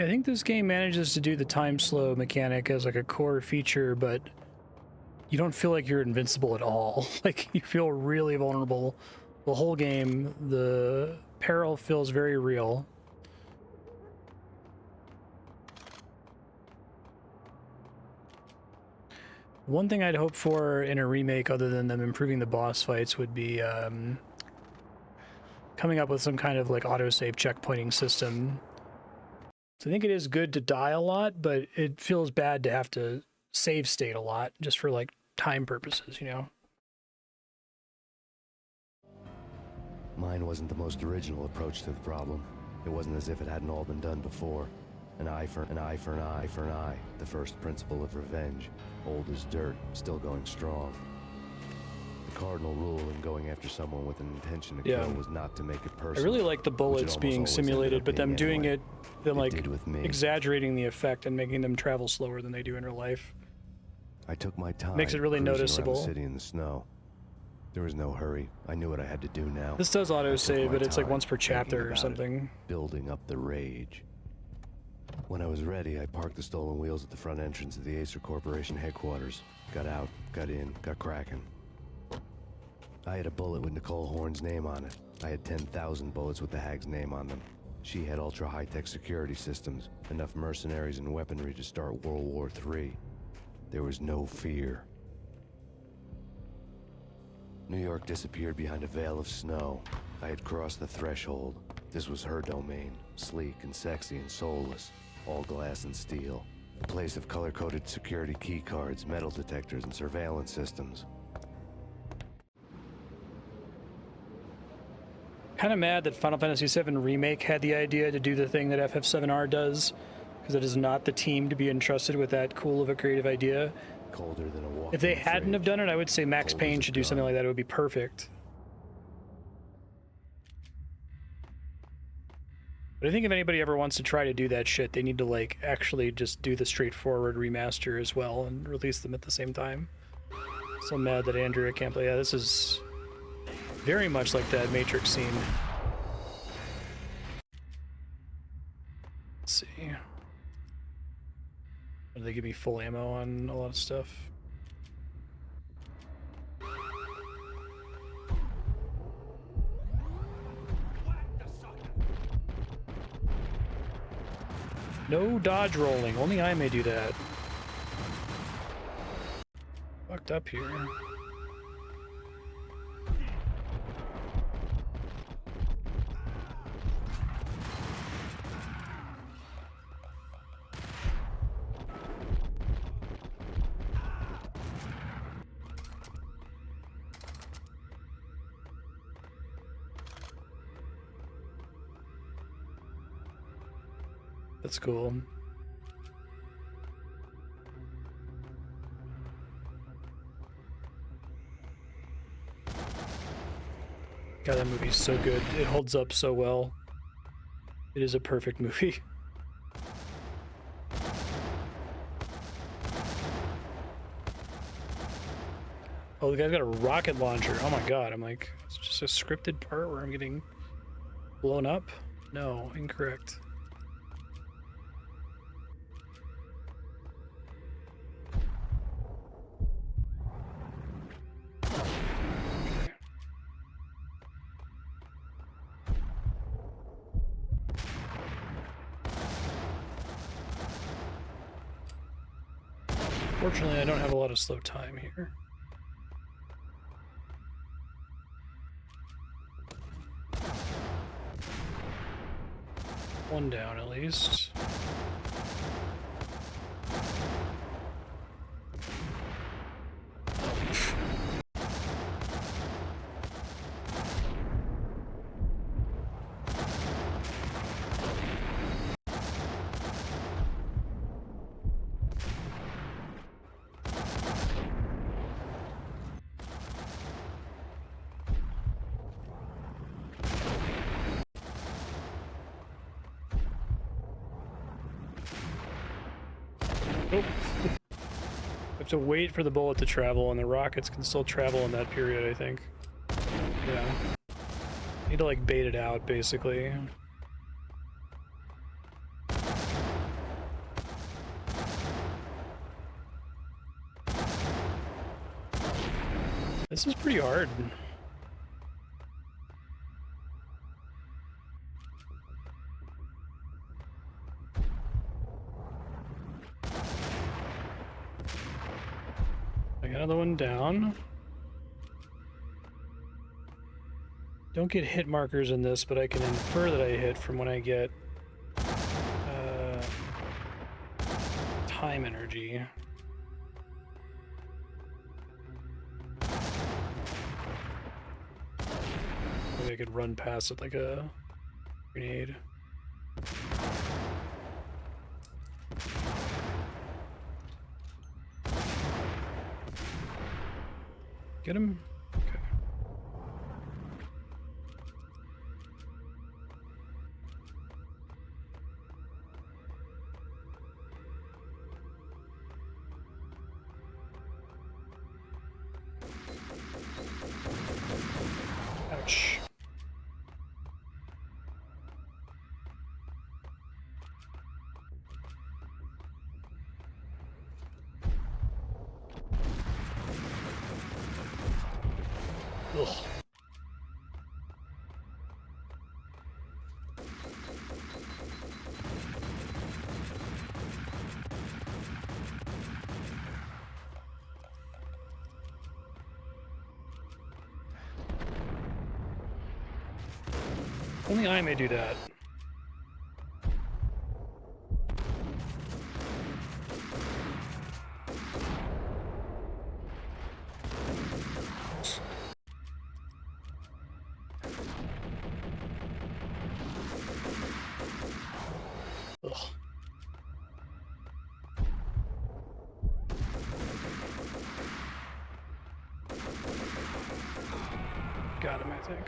I think this game manages to do the time slow mechanic as like a core feature, but you don't feel like you're invincible at all. Like you feel really vulnerable the whole game. The peril feels very real. One thing I'd hope for in a remake, other than them improving the boss fights, would be coming up with some kind of like autosave checkpointing system. So I think it is good to die a lot, but it feels bad to have to save state a lot just for like time purposes, you know? Mine wasn't the most original approach to the problem. It wasn't as if it hadn't all been done before. An eye for an eye for an eye for an eye. The first principle of revenge. Old as dirt, still going strong. The cardinal rule in going after someone with an intention to kill was not to make it personal. I really like the bullets being simulated, but them doing it, them like exaggerating the effect and making them travel slower than they do in real life. I took my time. Makes it really cruising around noticeable. the city in the snow. There was no hurry. I knew what I had to do now. This does autosave, but it's like once per thinking chapter or about something. it, building up the rage. When I was ready, I parked the stolen wheels at the front entrance of the Acer Corporation headquarters. Got out, got in, got cracking. I had a bullet with Nicole Horne's name on it. I had 10,000 bullets with the Hag's name on them. She had ultra-high-tech security systems, enough mercenaries and weaponry to start World War III. There was no fear. New York disappeared behind a veil of snow. I had crossed the threshold. This was her domain, sleek and sexy and soulless, all glass and steel. A place of color-coded security key cards, metal detectors, and surveillance systems. Kind of mad that Final Fantasy VII Remake had the idea to do the thing that FF7R does, because it is not the team to be entrusted with that cool of a creative idea. Colder than a walk. If they hadn't have done it, I would say Max Payne should do something like that. It would be perfect. But I think if anybody ever wants to try to do that shit, they need to like actually just do the straightforward remaster as well and release them at the same time. So mad that Andrea can't play. Yeah, this is very much like that Matrix scene. Let's see. Or they give me full ammo on a lot of stuff. No dodge rolling. Only I may do that. Fucked up here. That's cool. God, that movie's so good. It holds up so well. It is a perfect movie. Oh, the guy's got a rocket launcher. Oh my god, I'm like, it's just a scripted part where I'm getting blown up? No, incorrect. Fortunately, I don't have a lot of slow time here. One down at least. Nope. I have to wait for the bullet to travel, and the rockets can still travel in that period, I think. Yeah. Need to, like, bait it out, basically. This is pretty hard. I got another one down. Don't get hit markers in this, but I can infer that I hit from when I get time energy. Maybe I could run past it like a grenade. Get him? Okay. Ouch. Ugh. Only I may do that. Ugh. Got him, I think.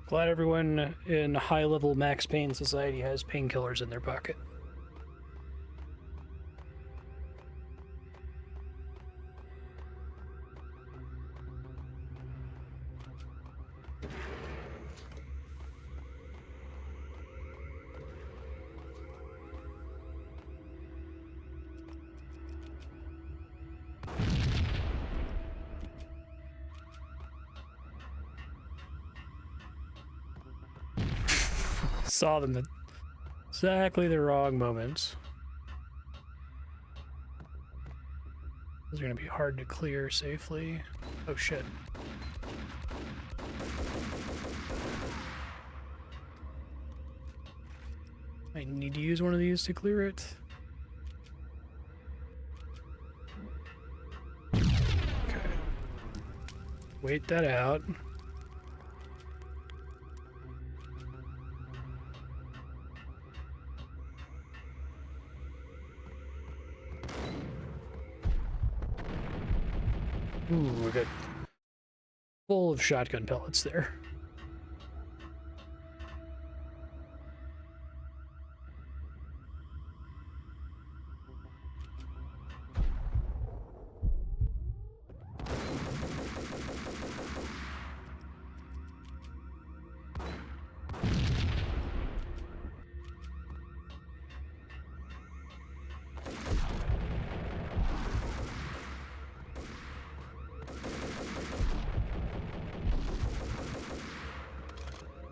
Glad everyone in high-level Max Payne society has painkillers in their pocket. Saw them at exactly the wrong moments. Those are gonna be hard to clear safely. Oh shit. I need to use one of these to clear it. Okay. Wait that out. Ooh, we got Full of shotgun pellets there.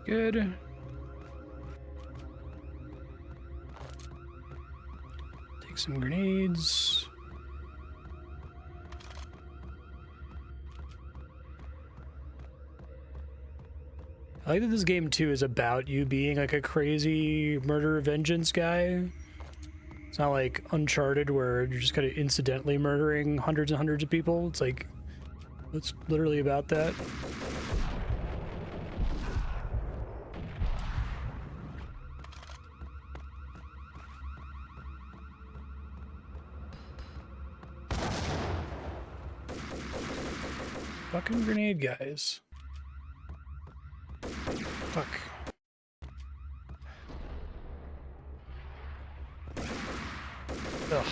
Good. Take some grenades. I like that this game too is about you being like a crazy murder vengeance guy. It's not like Uncharted where you're just kind of incidentally murdering hundreds and hundreds of people. It's like, it's literally about that. Fucking grenade guys. Fuck. Ugh.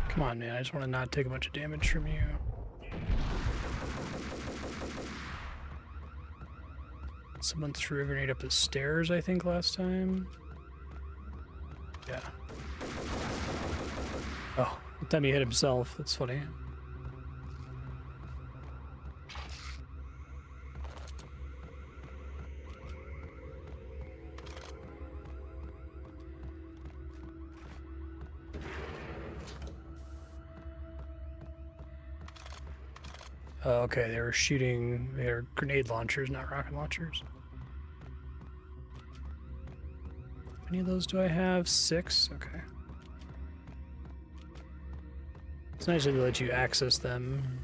Come on, man. I just want to not take a bunch of damage from you. Someone threw a grenade up the stairs, I think, last time. Yeah. Oh, the time he hit himself. That's funny. Oh, okay, they were shooting their grenade launchers, not rocket launchers. How many of those do I have? 6? Okay. It's nice to let you access them.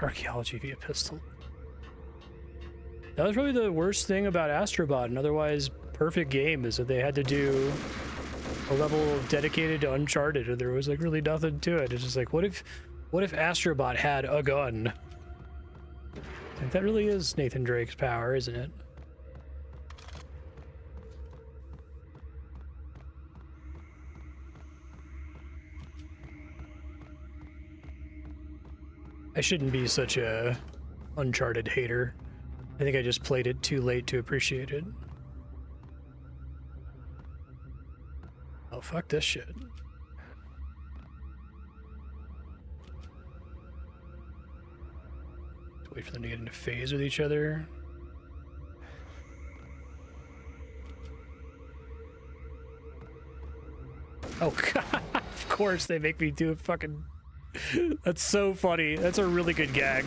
Archaeology via pistol. That was probably the worst thing about Astrobot, an otherwise perfect game, is that they had to do a level dedicated to Uncharted, or there was like really nothing to it. It's just like, what if Astrobot had a gun? Like, that really is Nathan Drake's power, isn't it? I shouldn't be such a Uncharted hater. I think I just played it too late to appreciate it. Oh, fuck this shit. Wait for them to get into phase with each other. Oh god, of course they make me do a fucking... That's so funny. That's a really good gag.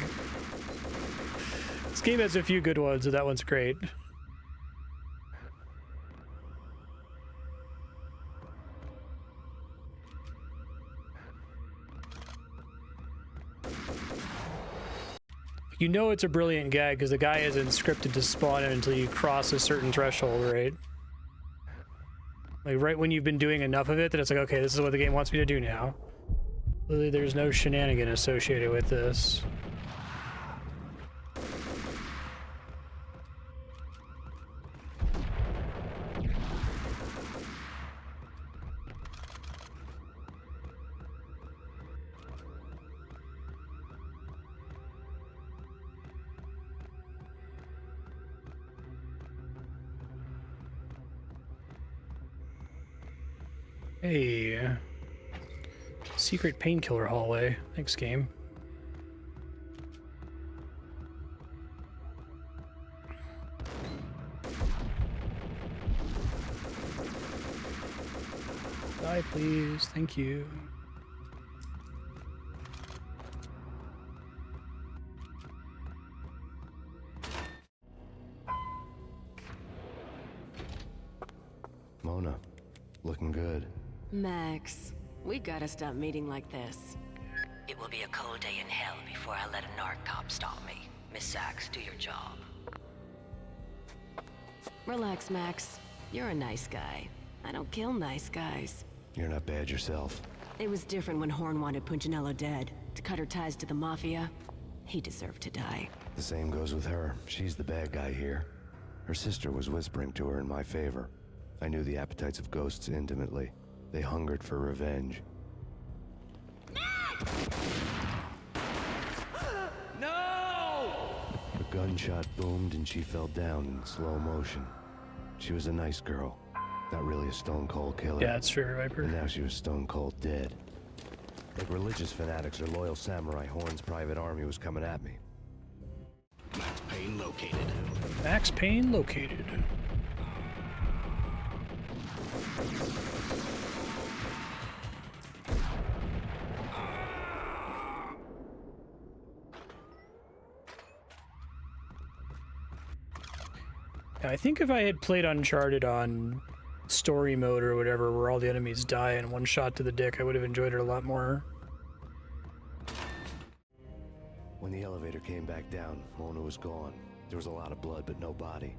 This game has a few good ones, and that one's great. You know it's a brilliant gag because the guy isn't scripted to spawn in until you cross a certain threshold, right? Like right when you've been doing enough of it that it's like, okay, this is what the game wants me to do now. Literally, there's no shenanigan associated with this. Hey, secret painkiller hallway. Thanks, game. Die, please. Thank you. Mona, looking good. Max, we gotta stop meeting like this. It will be a cold day in hell before I let a narc cop stop me. Miss Sachs, do your job. Relax, Max. You're a nice guy. I don't kill nice guys. You're not bad yourself. It was different when Horne wanted Punchinello dead. To cut her ties to the Mafia. He deserved to die. The same goes with her. She's the bad guy here. Her sister was whispering to her in my favor. I knew the appetites of ghosts intimately. They hungered for revenge. No! A gunshot boomed and she fell down in slow motion. She was a nice girl. Not really a stone-cold killer. Yeah, it's fair, Viper. And now she was stone-cold dead. Like religious fanatics or loyal samurai, Horne's private army was coming at me. Max Payne located. Max Payne located. I think if I had played Uncharted on story mode or whatever, where all the enemies die in one shot to the dick, I would have enjoyed it a lot more. When the elevator came back down, Mona was gone. There was a lot of blood, but no body.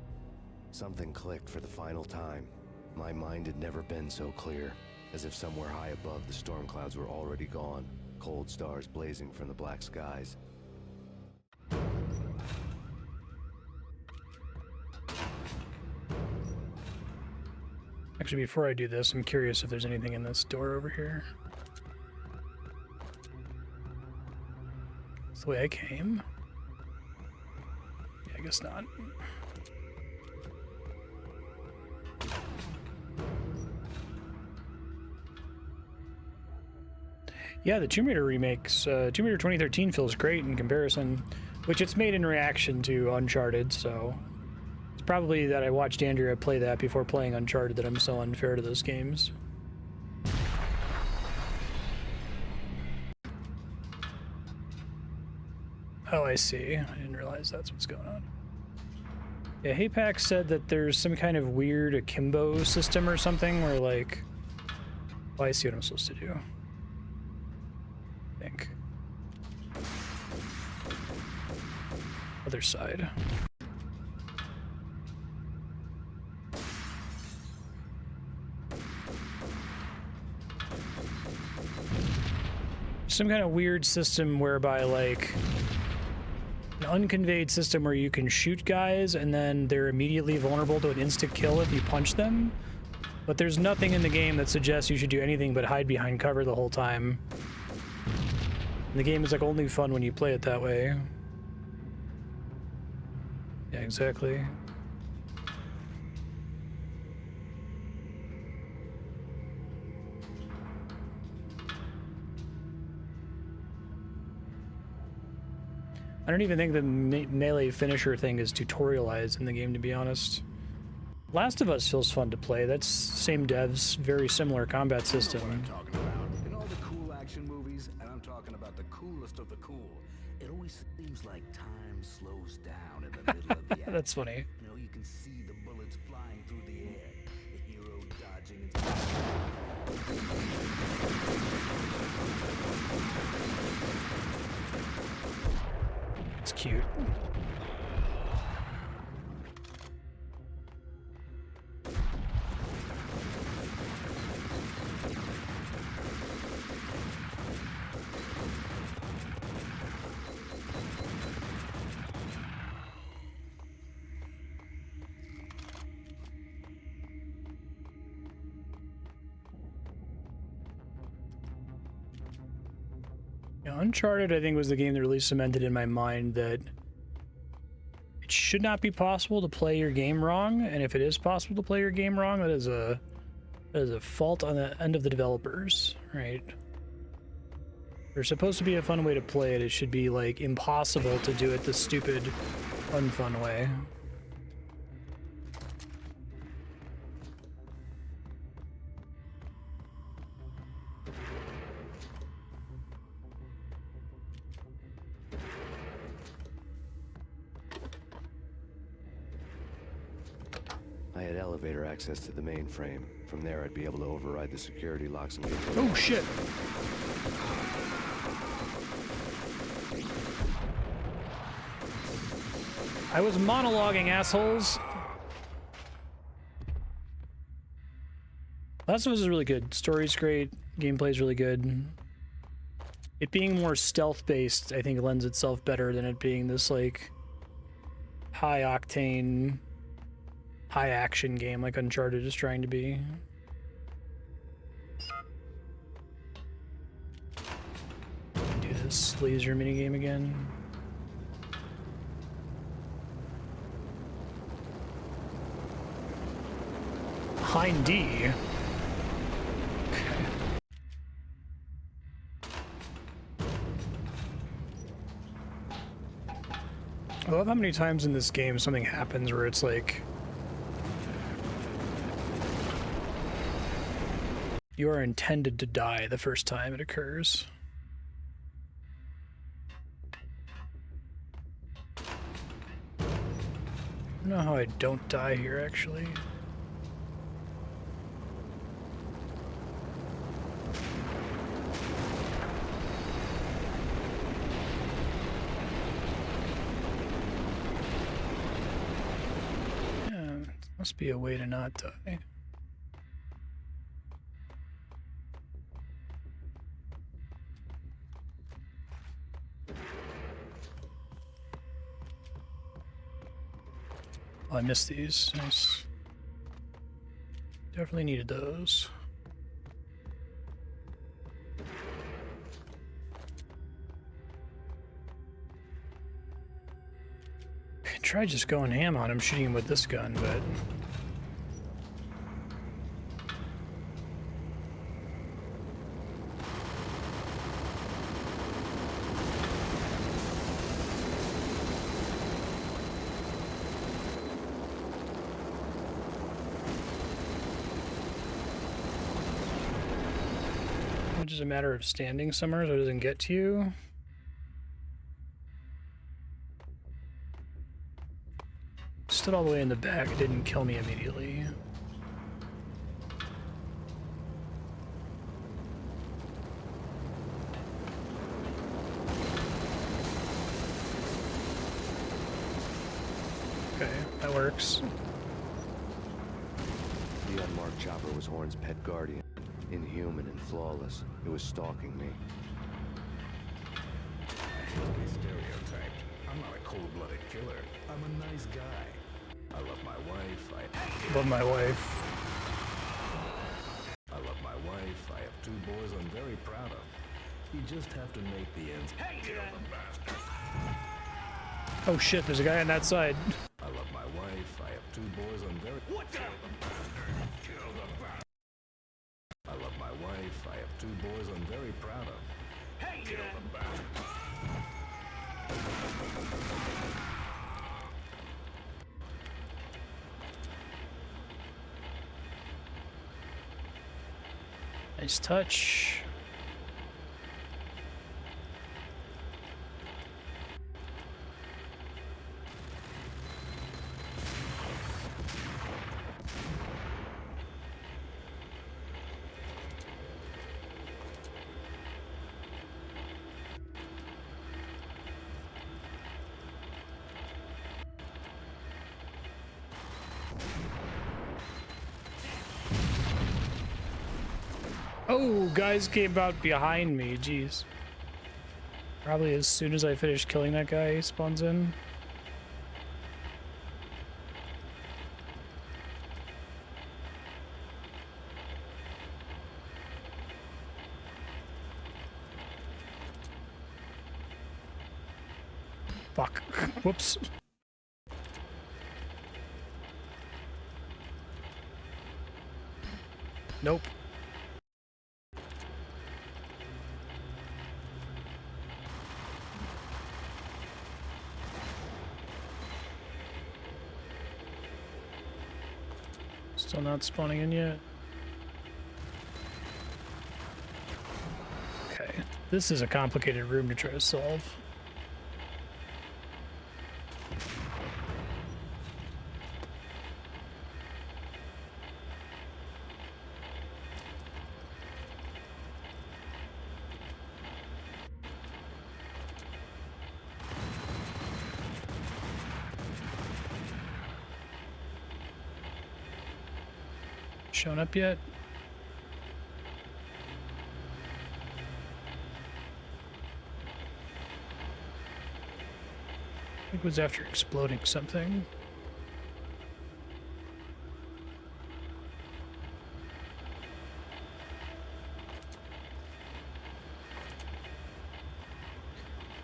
Something clicked for the final time. My mind had never been so clear, as if somewhere high above the storm clouds were already gone, cold stars blazing from the black skies. Actually, before I do this, I'm curious if there's anything in this door over here. That's the way I came. Yeah, I guess not. Yeah, the Tomb Raider remakes, Tomb Raider 2013 feels great in comparison, which it's made in reaction to Uncharted, so it's probably that I watched Andrea play that before playing Uncharted that I'm so unfair to those games. Oh, I see. I didn't realize that's what's going on. Yeah, Haypack said that there's some kind of weird akimbo system or something where, like... Oh, I see what I'm supposed to do. I think. Other side. Some kind of weird system whereby, like, an unconveyed system where you can shoot guys and then they're immediately vulnerable to an instant kill if you punch them. But there's nothing in the game that suggests you should do anything but hide behind cover the whole time. And the game is like only fun when you play it that way. Yeah, exactly. I don't even think the melee finisher thing is tutorialized in the game, to be honest. Last of Us feels fun to play. That's same devs, very similar combat system. In all the cool action movies, and I'm talking about the coolest of the cool, it always seems like time slows down in the middle of the act. That's funny. You know, you can see the bullets flying through the air, the hero dodging It's cute. Yeah, Uncharted, I think, was the game that really cemented in my mind that it should not be possible to play your game wrong, and if it is possible to play your game wrong, that is a fault on the end of the developers, right? There's supposed to be a fun way to play it. It should be, like, impossible to do it the stupid, unfun way. I had elevator access to the mainframe. From there, I'd be able to override the security locks and get to Oh, shit. I was monologuing, assholes. Last of Us is really good. Story's great. Gameplay's really good. It being more stealth-based, I think, lends itself better than it being this, like, high-octane, high-action game like Uncharted is trying to be. Do this laser minigame again. Hind D. I love how many times in this game something happens where it's like you are intended to die the first time it occurs. I don't know how I don't die here, actually. Must be a way to not die. Oh, I missed these. Nice. Definitely needed those. I could try just going ham on him, shooting him with this gun, but... It's just a matter of standing somewhere so it doesn't get to you. Stood all the way in the back, it didn't kill me immediately. Okay, that works. The unmarked chopper was Horne's pet guardian. Inhuman and flawless. It was stalking me. I hate to be stereotyped. I'm not a cold-blooded killer. I'm a nice guy. I love my wife. Love my wife. I love my wife. I have 2 boys I'm very proud of. You just have to make the ends. Kill the bastard. Oh shit, there's a guy on that side. I love my wife. I have 2 boys I'm very. What the? Kill the bastard. I love my wife. I have 2 boys I'm very proud of. Kill the bastard. Nice touch. Oh, guys came out behind me, jeez. Probably as soon as I finish killing that guy, he spawns in. Fuck. Whoops. Nope. Still not spawning in yet. Okay, this is a complicated room to try to solve. Shown up yet? think it was after exploding something.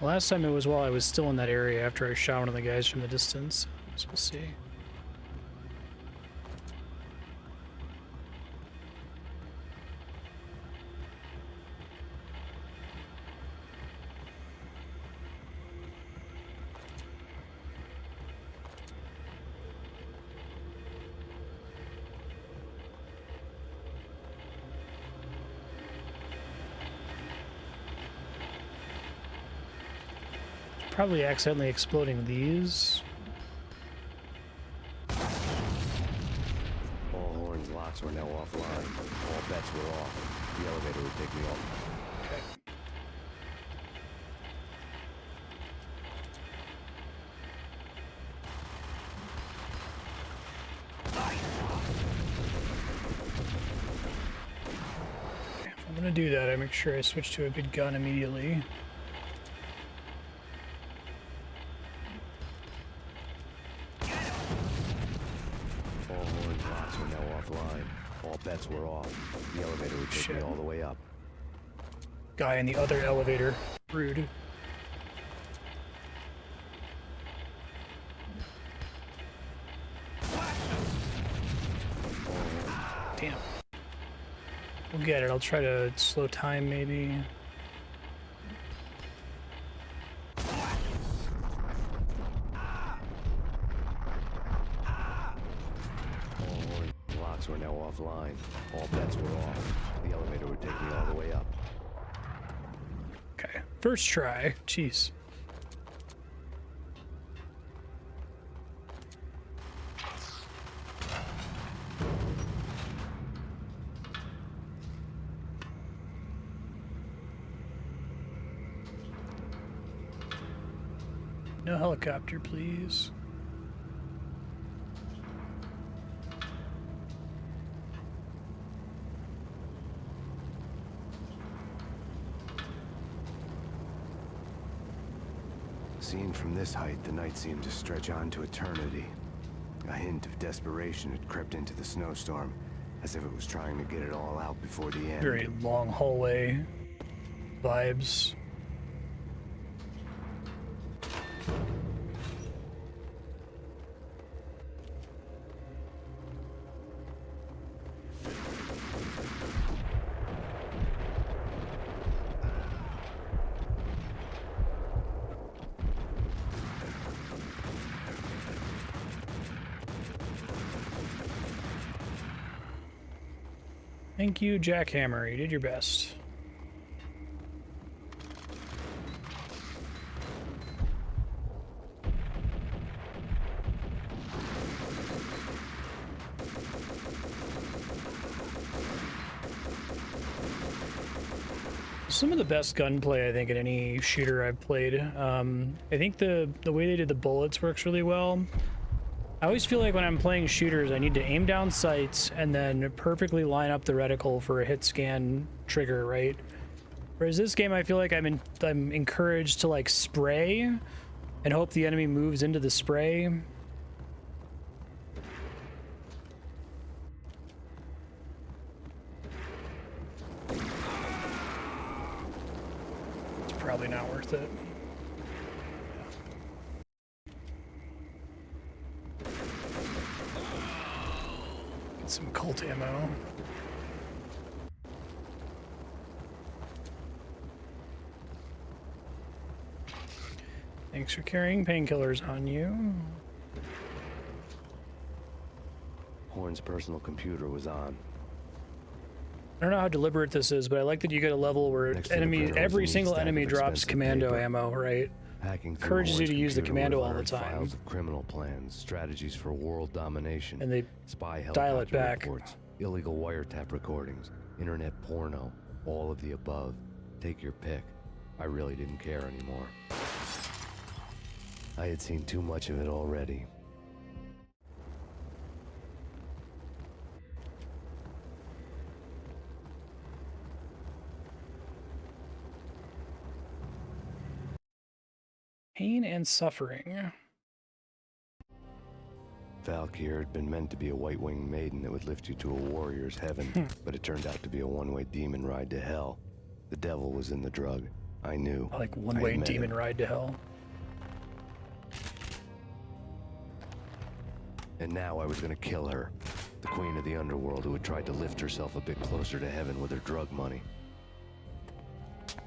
Last time it was while I was still in that area after I shot one of the guys from the distance. So we'll see. Probably accidentally exploding these. All Horne's locks were now offline. All bets were off. The elevator would take me off. Okay. If I'm gonna do that, I make sure I switch to a good gun immediately. All bets were off. The elevator would take me all the way up. Guy in the other elevator. Rude. Damn. We'll get it. I'll try to slow time maybe. Were now offline. All bets were off. The elevator would take me all the way up. Okay. First try. Jeez. No helicopter, please. Seen from this height, the night seemed to stretch on to eternity. A hint of desperation had crept into the snowstorm, as if it was trying to get it all out before the end. Very long hallway vibes. Thank you, Jackhammer. You did your best. Some of the best gunplay, I think, in any shooter I've played. I think the way they did the bullets works really well. I always feel like when I'm playing shooters, I need to aim down sights and then perfectly line up the reticle for a hit scan trigger, right? Whereas this game, I feel like I'm encouraged to like spray and hope the enemy moves into the spray. It's probably not worth it. Some cult ammo. Thanks for carrying painkillers on you. Horne's personal computer was on. I don't know how deliberate this is, but I like that you get a level where every single enemy drops commando ammo, right? Encourages you to use the commando all the time. Files of criminal plans, strategies for world domination, and they spy dial it back. Reports, illegal wiretap recordings, internet porno, all of the above. Take your pick. I really didn't care anymore. I had seen too much of it already. Pain and suffering. Valkyr had been meant to be a white-winged maiden that would lift you to a warrior's heaven, but it turned out to be a one-way demon ride to hell. The devil was in the drug. I knew. I like one-way demon ride to hell. And now I was gonna kill her. The queen of the Underworld who had tried to lift herself a bit closer to heaven with her drug money.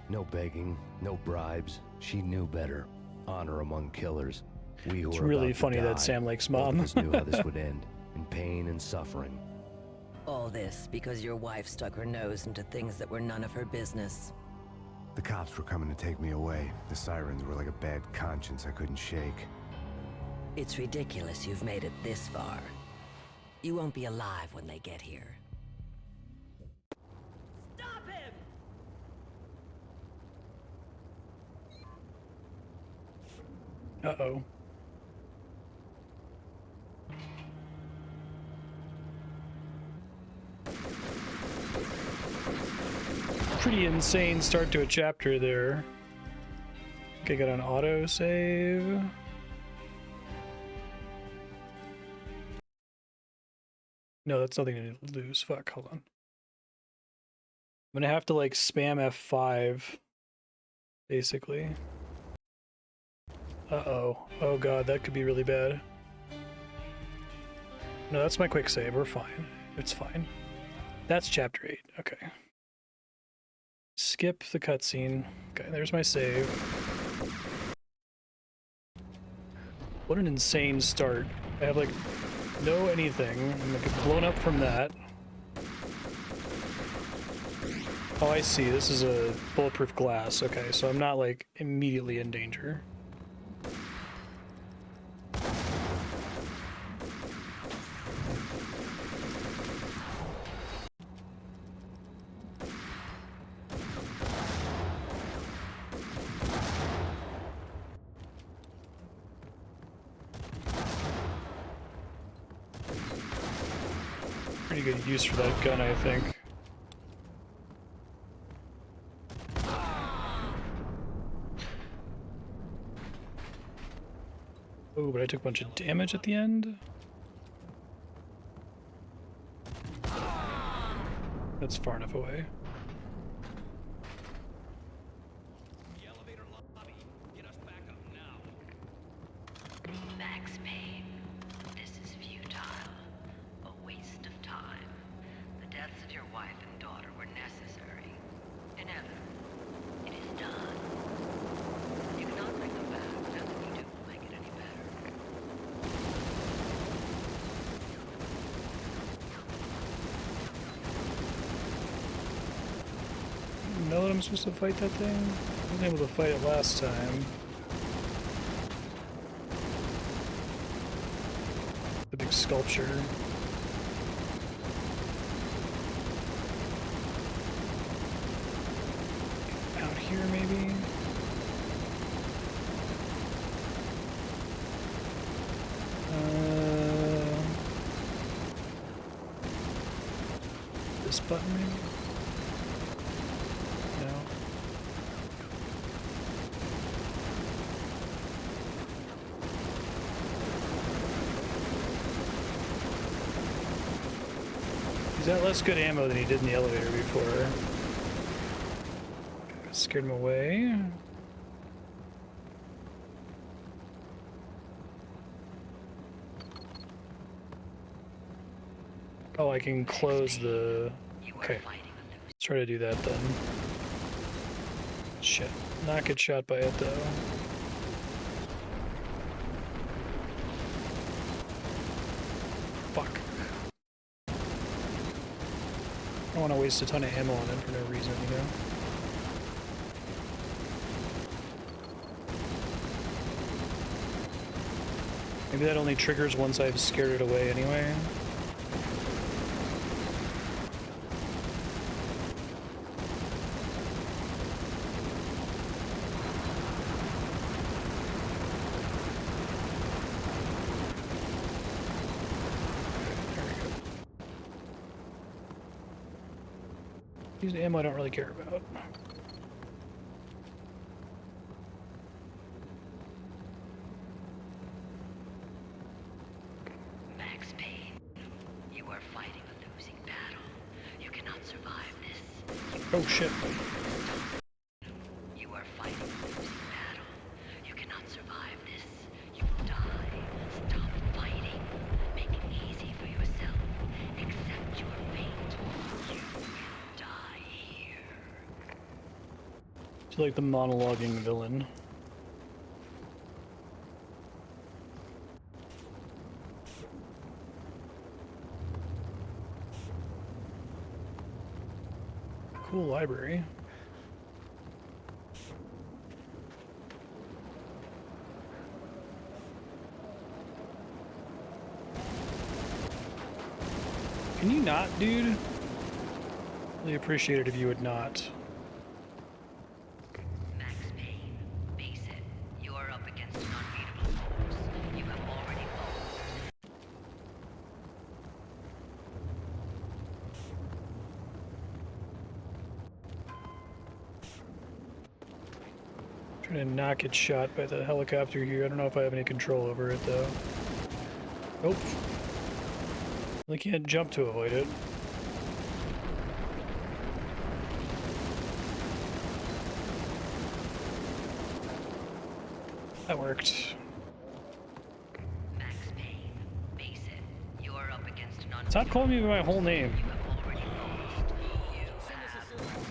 No begging, no bribes. She knew better. Honor among killers. We who It's were really about to funny that die, Sam Lake's both mom. of us knew how this would end. In pain and suffering. All this because your wife stuck her nose into things that were none of her business. The cops were coming to take me away. The sirens were like a bad conscience I couldn't shake. It's ridiculous you've made it this far. You won't be alive when they get here. Stop him! Uh-oh. Pretty insane start to a chapter there. Okay, got an auto save. No, that's nothing to lose. Fuck, hold on. I'm gonna have to like spam F5, basically. Uh-oh. Oh god, that could be really bad. No, that's my quick save. We're fine. It's fine. That's chapter 8. Okay. Skip the cutscene. Okay, there's my save. What an insane start. I have like no anything. I'm gonna get blown up from that. Oh, I see. This is a bulletproof glass. Okay, so I'm not like immediately in danger. Pretty good use for that gun, I think. Oh, but I took a bunch of damage at the end. That's far enough away. Max Payne, this is futile. A waste of time. The deaths of your wife and daughter were necessary. Inevitable. It is done. You cannot bring them back. Nothing you do will make it any better. I don't know that I'm supposed to fight that thing. I wasn't able to fight it last time. The big sculpture. Out here, maybe? This button, maybe? No. He's got less good ammo than he did in the elevator before. Scared him away. Oh, I can close the... Okay. Let's try to do that then. Shit. Not get shot by it though. Fuck. I don't want to waste a ton of ammo on it for no reason, you know? Maybe that only triggers once I've scared it away anyway. Using ammo I don't really care about. Oh shit. You are fighting a losing battle. You cannot survive this. You will die. Stop fighting. Make it easy for yourself. Accept your fate. You will die here. It's like the monologuing villain. Cool library. Can you not, dude? Really appreciate it if you would not. Max Payne, face it. You are up against an unbeatable force. You have already lost. Trying to not get shot by the helicopter here. I don't know if I have any control over it though. Nope. I can't jump to avoid it. That worked. Max Payne, face it. You are up against an unbeatable. Stop calling me by my whole name. You have already lost. You have lost.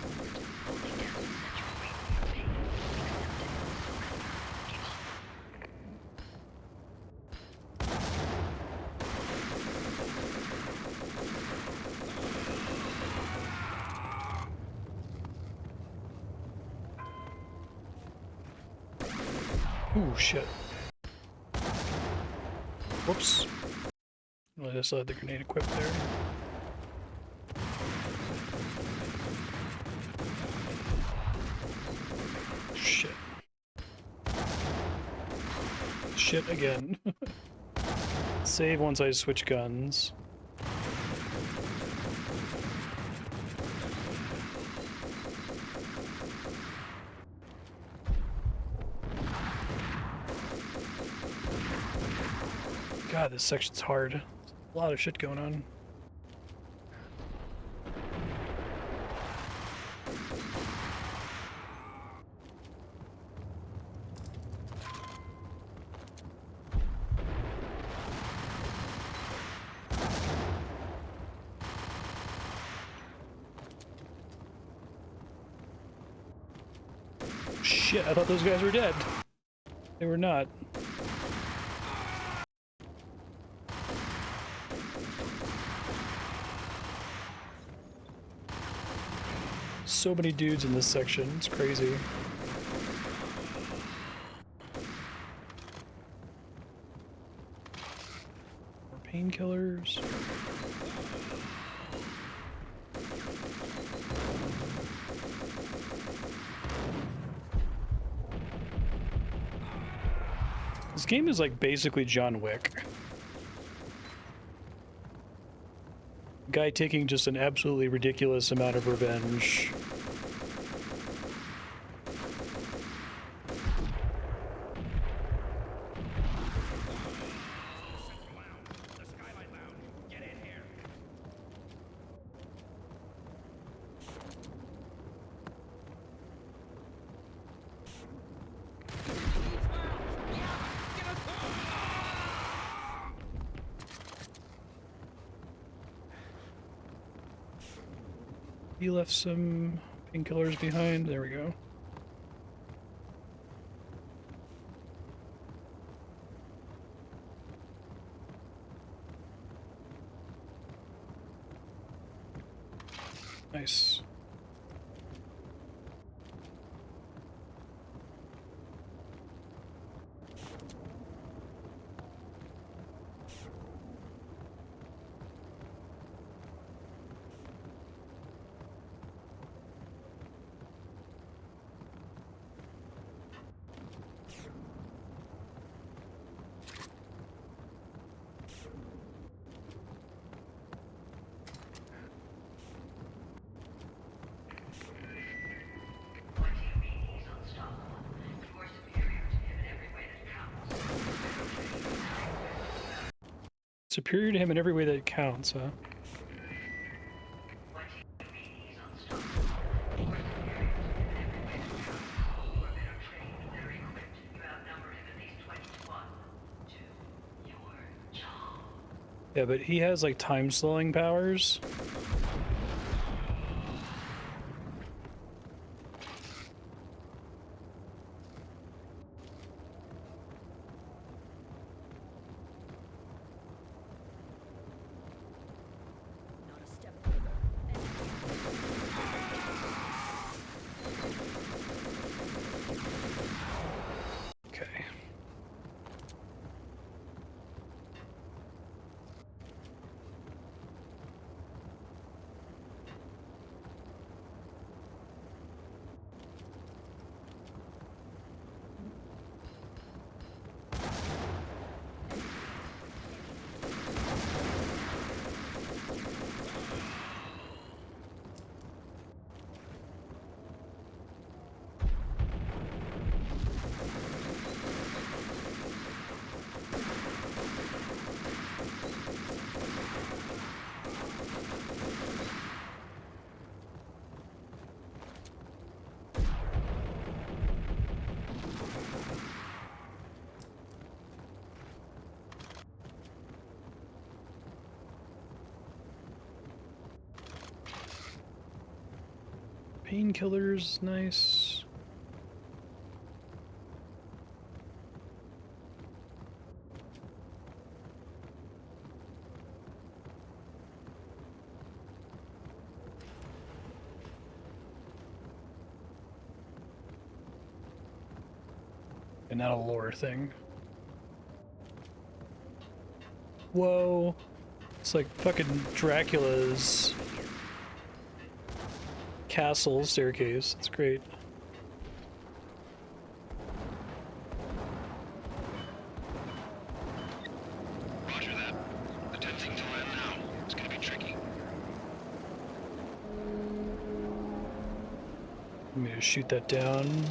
Only down that you wait for your fate. Accept it. Give up. Ooh, shit. Whoops. I just had the grenade equipped there. Shit. Shit again. Save once I switch guns. God, this section's hard. A lot of shit going on. Shit, I thought those guys were dead. They were not. So many dudes in this section, it's crazy. More painkillers. This game is like basically John Wick. Guy taking just an absolutely ridiculous amount of revenge. He left some painkillers behind. There we go. Nice. Superior to him in every way that counts, huh? Yeah, but he has like time slowing powers. Okay. Painkillers, nice. And not a lore thing. Whoa. It's like fucking Dracula's castle staircase. It's great. Roger that. Attempting to land now. It's gonna be tricky. I'm gonna shoot that down.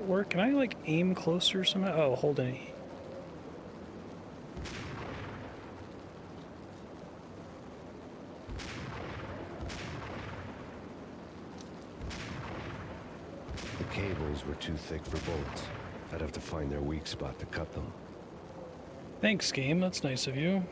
Work? Can I like aim closer somehow? Oh, hold an E. The cables were too thick for bullets. I'd have to find their weak spot to cut them. Thanks, game. That's nice of you.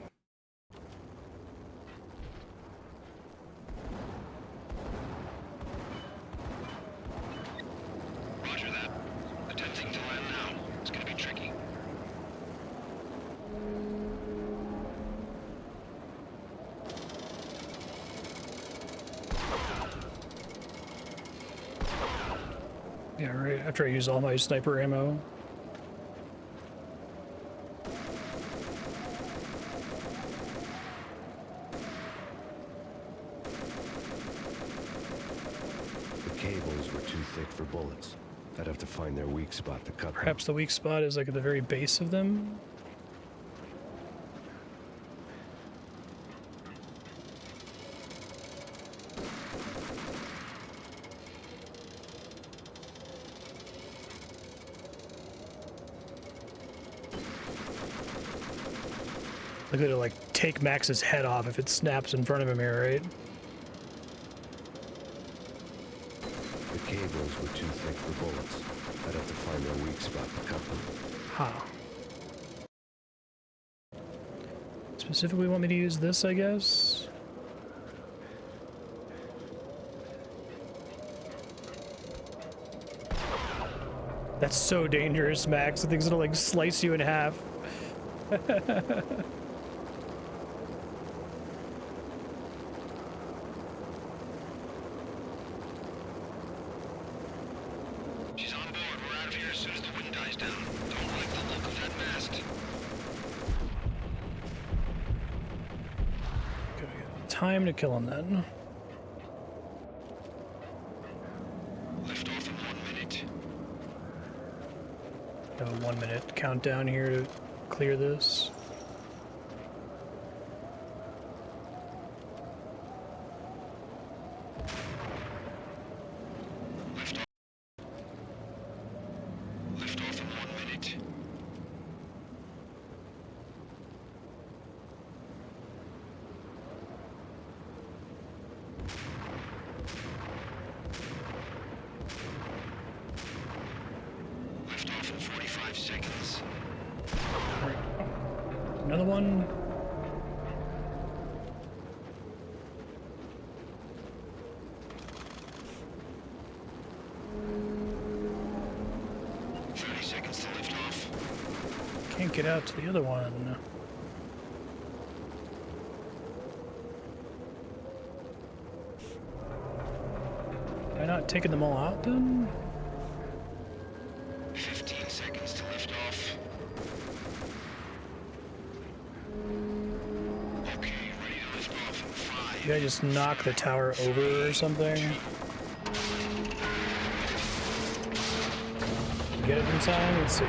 Yeah, right after I use all my sniper ammo. The cables were too thick for bullets. I'd have to find their weak spot to cut them. Perhaps the weak spot is like at the very base of them. They're gonna like take Max's head off if it snaps in front of him here, right? The cables were too thick for bullets. I'd have to find their weak spot to cut them. Huh. Specifically want me to use this, I guess? That's so dangerous, Max. The thing's gonna like slice you in half. She's on board. We're out of here as soon as the wind dies down. Don't like the look of that mast. Okay, time to kill him then. Lift off in 1 minute. Have a 1 minute countdown here to clear this. Lift off in 1 minute. 45 seconds. Another one. Can't get out to the other one. Am I not taking them all out then? 15 seconds to lift off. Okay, ready to lift off in 5. Did I just knock the tower over or something? Get it in time? Let's see.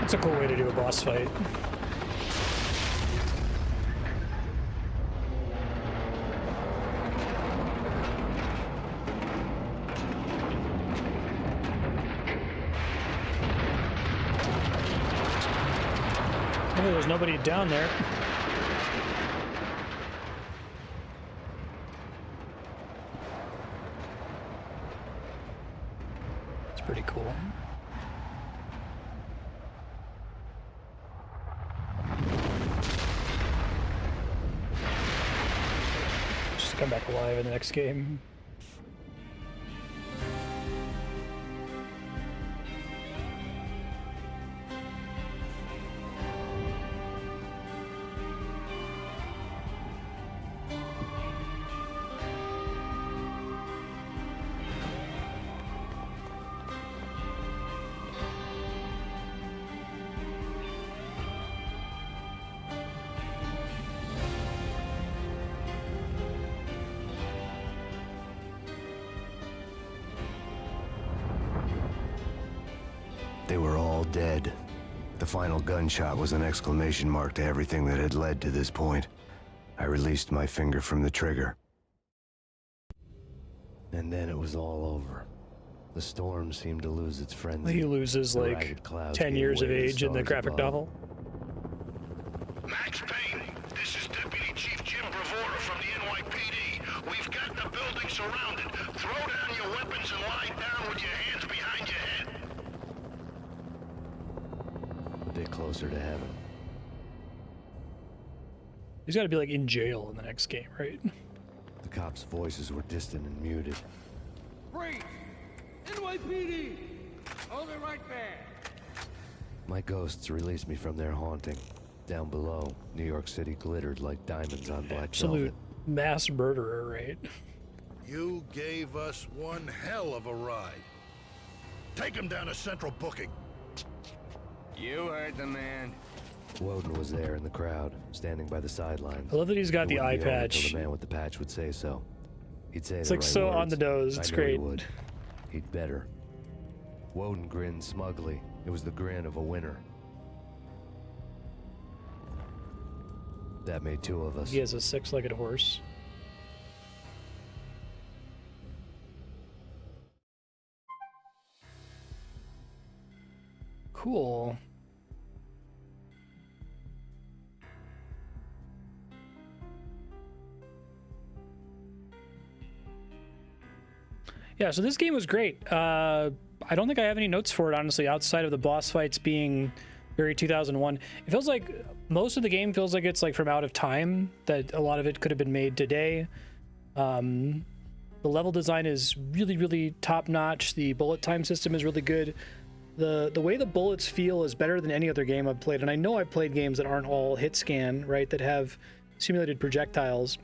That's a cool way to do a boss fight. Oh, there's nobody down there. It's pretty cool. Come back alive in the next game. They were all dead. The final gunshot was an exclamation mark to everything that had led to this point. I released my finger from the trigger. And then it was all over. The storm seemed to lose its frenzy. He loses like 10 years of age in the graphic novel. Max Payne, this is Deputy Chief Jim Bravura from the NYPD. We've got the building surrounded. Throw down your weapons and lie down with your hands behind your head. A bit closer to heaven. He's got to be like in jail in the next game, right? The cops' voices were distant and muted. Freeze! NYPD! Hold it right there! My ghosts released me from their haunting. Down below, New York City glittered like diamonds on black Absolute velvet. mass murderer, right? You gave us one hell of a ride. Take him down to Central Booking. You heard the man. Woden was there in the crowd, standing by the sidelines. I love that he's got It the wouldn't eye be over patch. till the man with the patch would say so. He'd say It's the like right so words. on the nose. It's I knew he great. would. He'd better. Woden grinned smugly. It was the grin of a winner. That made two of us. He has a six-legged horse. Cool. Yeah, so this game was great. I don't think I have any notes for it, honestly, outside of the boss fights being very 2001. It feels like most of the game feels like it's like from out of time, that a lot of it could have been made today. The level design is really, really top-notch. The bullet time system is really good. The way the bullets feel is better than any other game I've played, and I know I've played games that aren't all hit scan, right, that have simulated projectiles.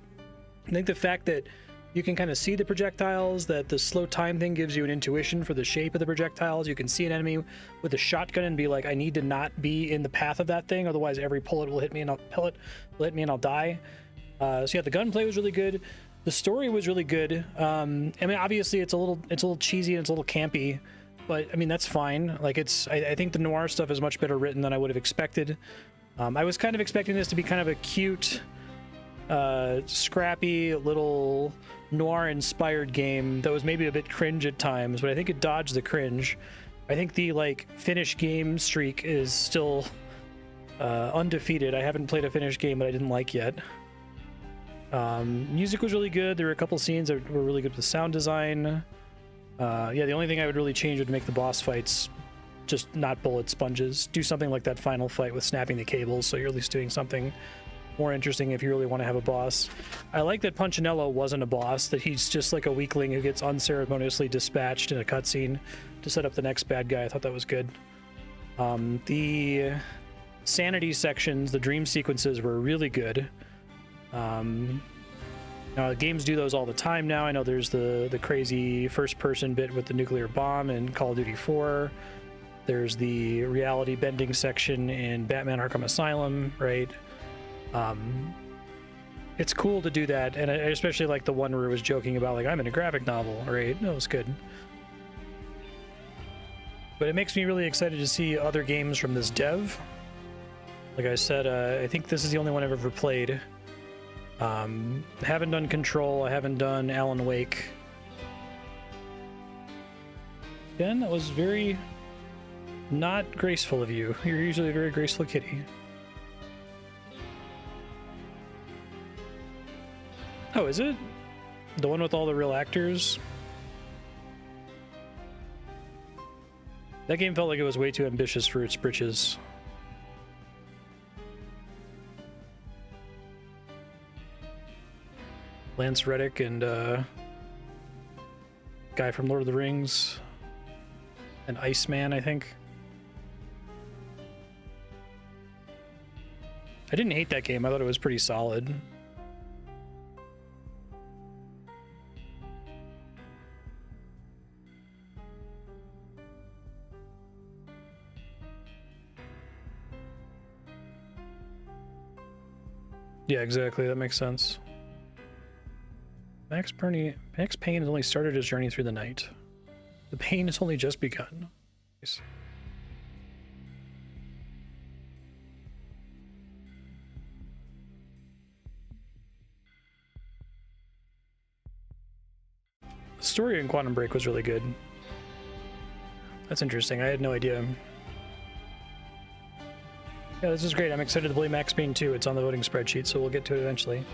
I think the fact that you can kind of see the projectiles, that the slow time thing gives you an intuition for the shape of the projectiles. You can see an enemy with a shotgun and be like, I need to not be in the path of that thing, otherwise every pellet will hit me and I'll die. So yeah, the gunplay was really good. The story was really good. I mean, obviously it's a little cheesy and it's a little campy, but I mean that's fine. Like I think the noir stuff is much better written than I would have expected. I was kind of expecting this to be kind of a cute, scrappy little noir-inspired game that was maybe a bit cringe at times, but I think it dodged the cringe. I think the like finished game streak is still undefeated. I haven't played a finished game that I didn't like yet. Music was really good. There were a couple scenes that were really good with sound design. Yeah, the only thing I would really change would make the boss fights just not bullet sponges. Do something like that final fight with snapping the cables, so you're at least doing something more interesting if you really want to have a boss. I like that Punchinello wasn't a boss, that he's just like a weakling who gets unceremoniously dispatched in a cutscene to set up the next bad guy. I thought that was good. The sanity sections, the dream sequences were really good. Now, games do those all the time now. I know there's the crazy first-person bit with the nuclear bomb in Call of Duty 4. There's the reality bending section in Batman Arkham Asylum, right? It's cool to do that, and I especially like the one where it was joking about, like, I'm in a graphic novel, right? That was good. But it makes me really excited to see other games from this dev. Like I said, I think this is the only one I've ever played. Haven't done Control, I haven't done Alan Wake. Ben, that was very not graceful of you. You're usually a very graceful kitty. Oh, is it? The one with all the real actors? That game felt like it was way too ambitious for its britches. Lance Reddick and guy from Lord of the Rings, and Iceman, I think. I didn't hate that game. I thought it was pretty solid. Yeah, exactly. That makes sense. Max Payne has only started his journey through the night. The pain has only just begun. Nice. The story in Quantum Break was really good. That's interesting. I had no idea. Yeah, this is great. I'm excited to play Max Payne 2. It's on the voting spreadsheet, so we'll get to it eventually.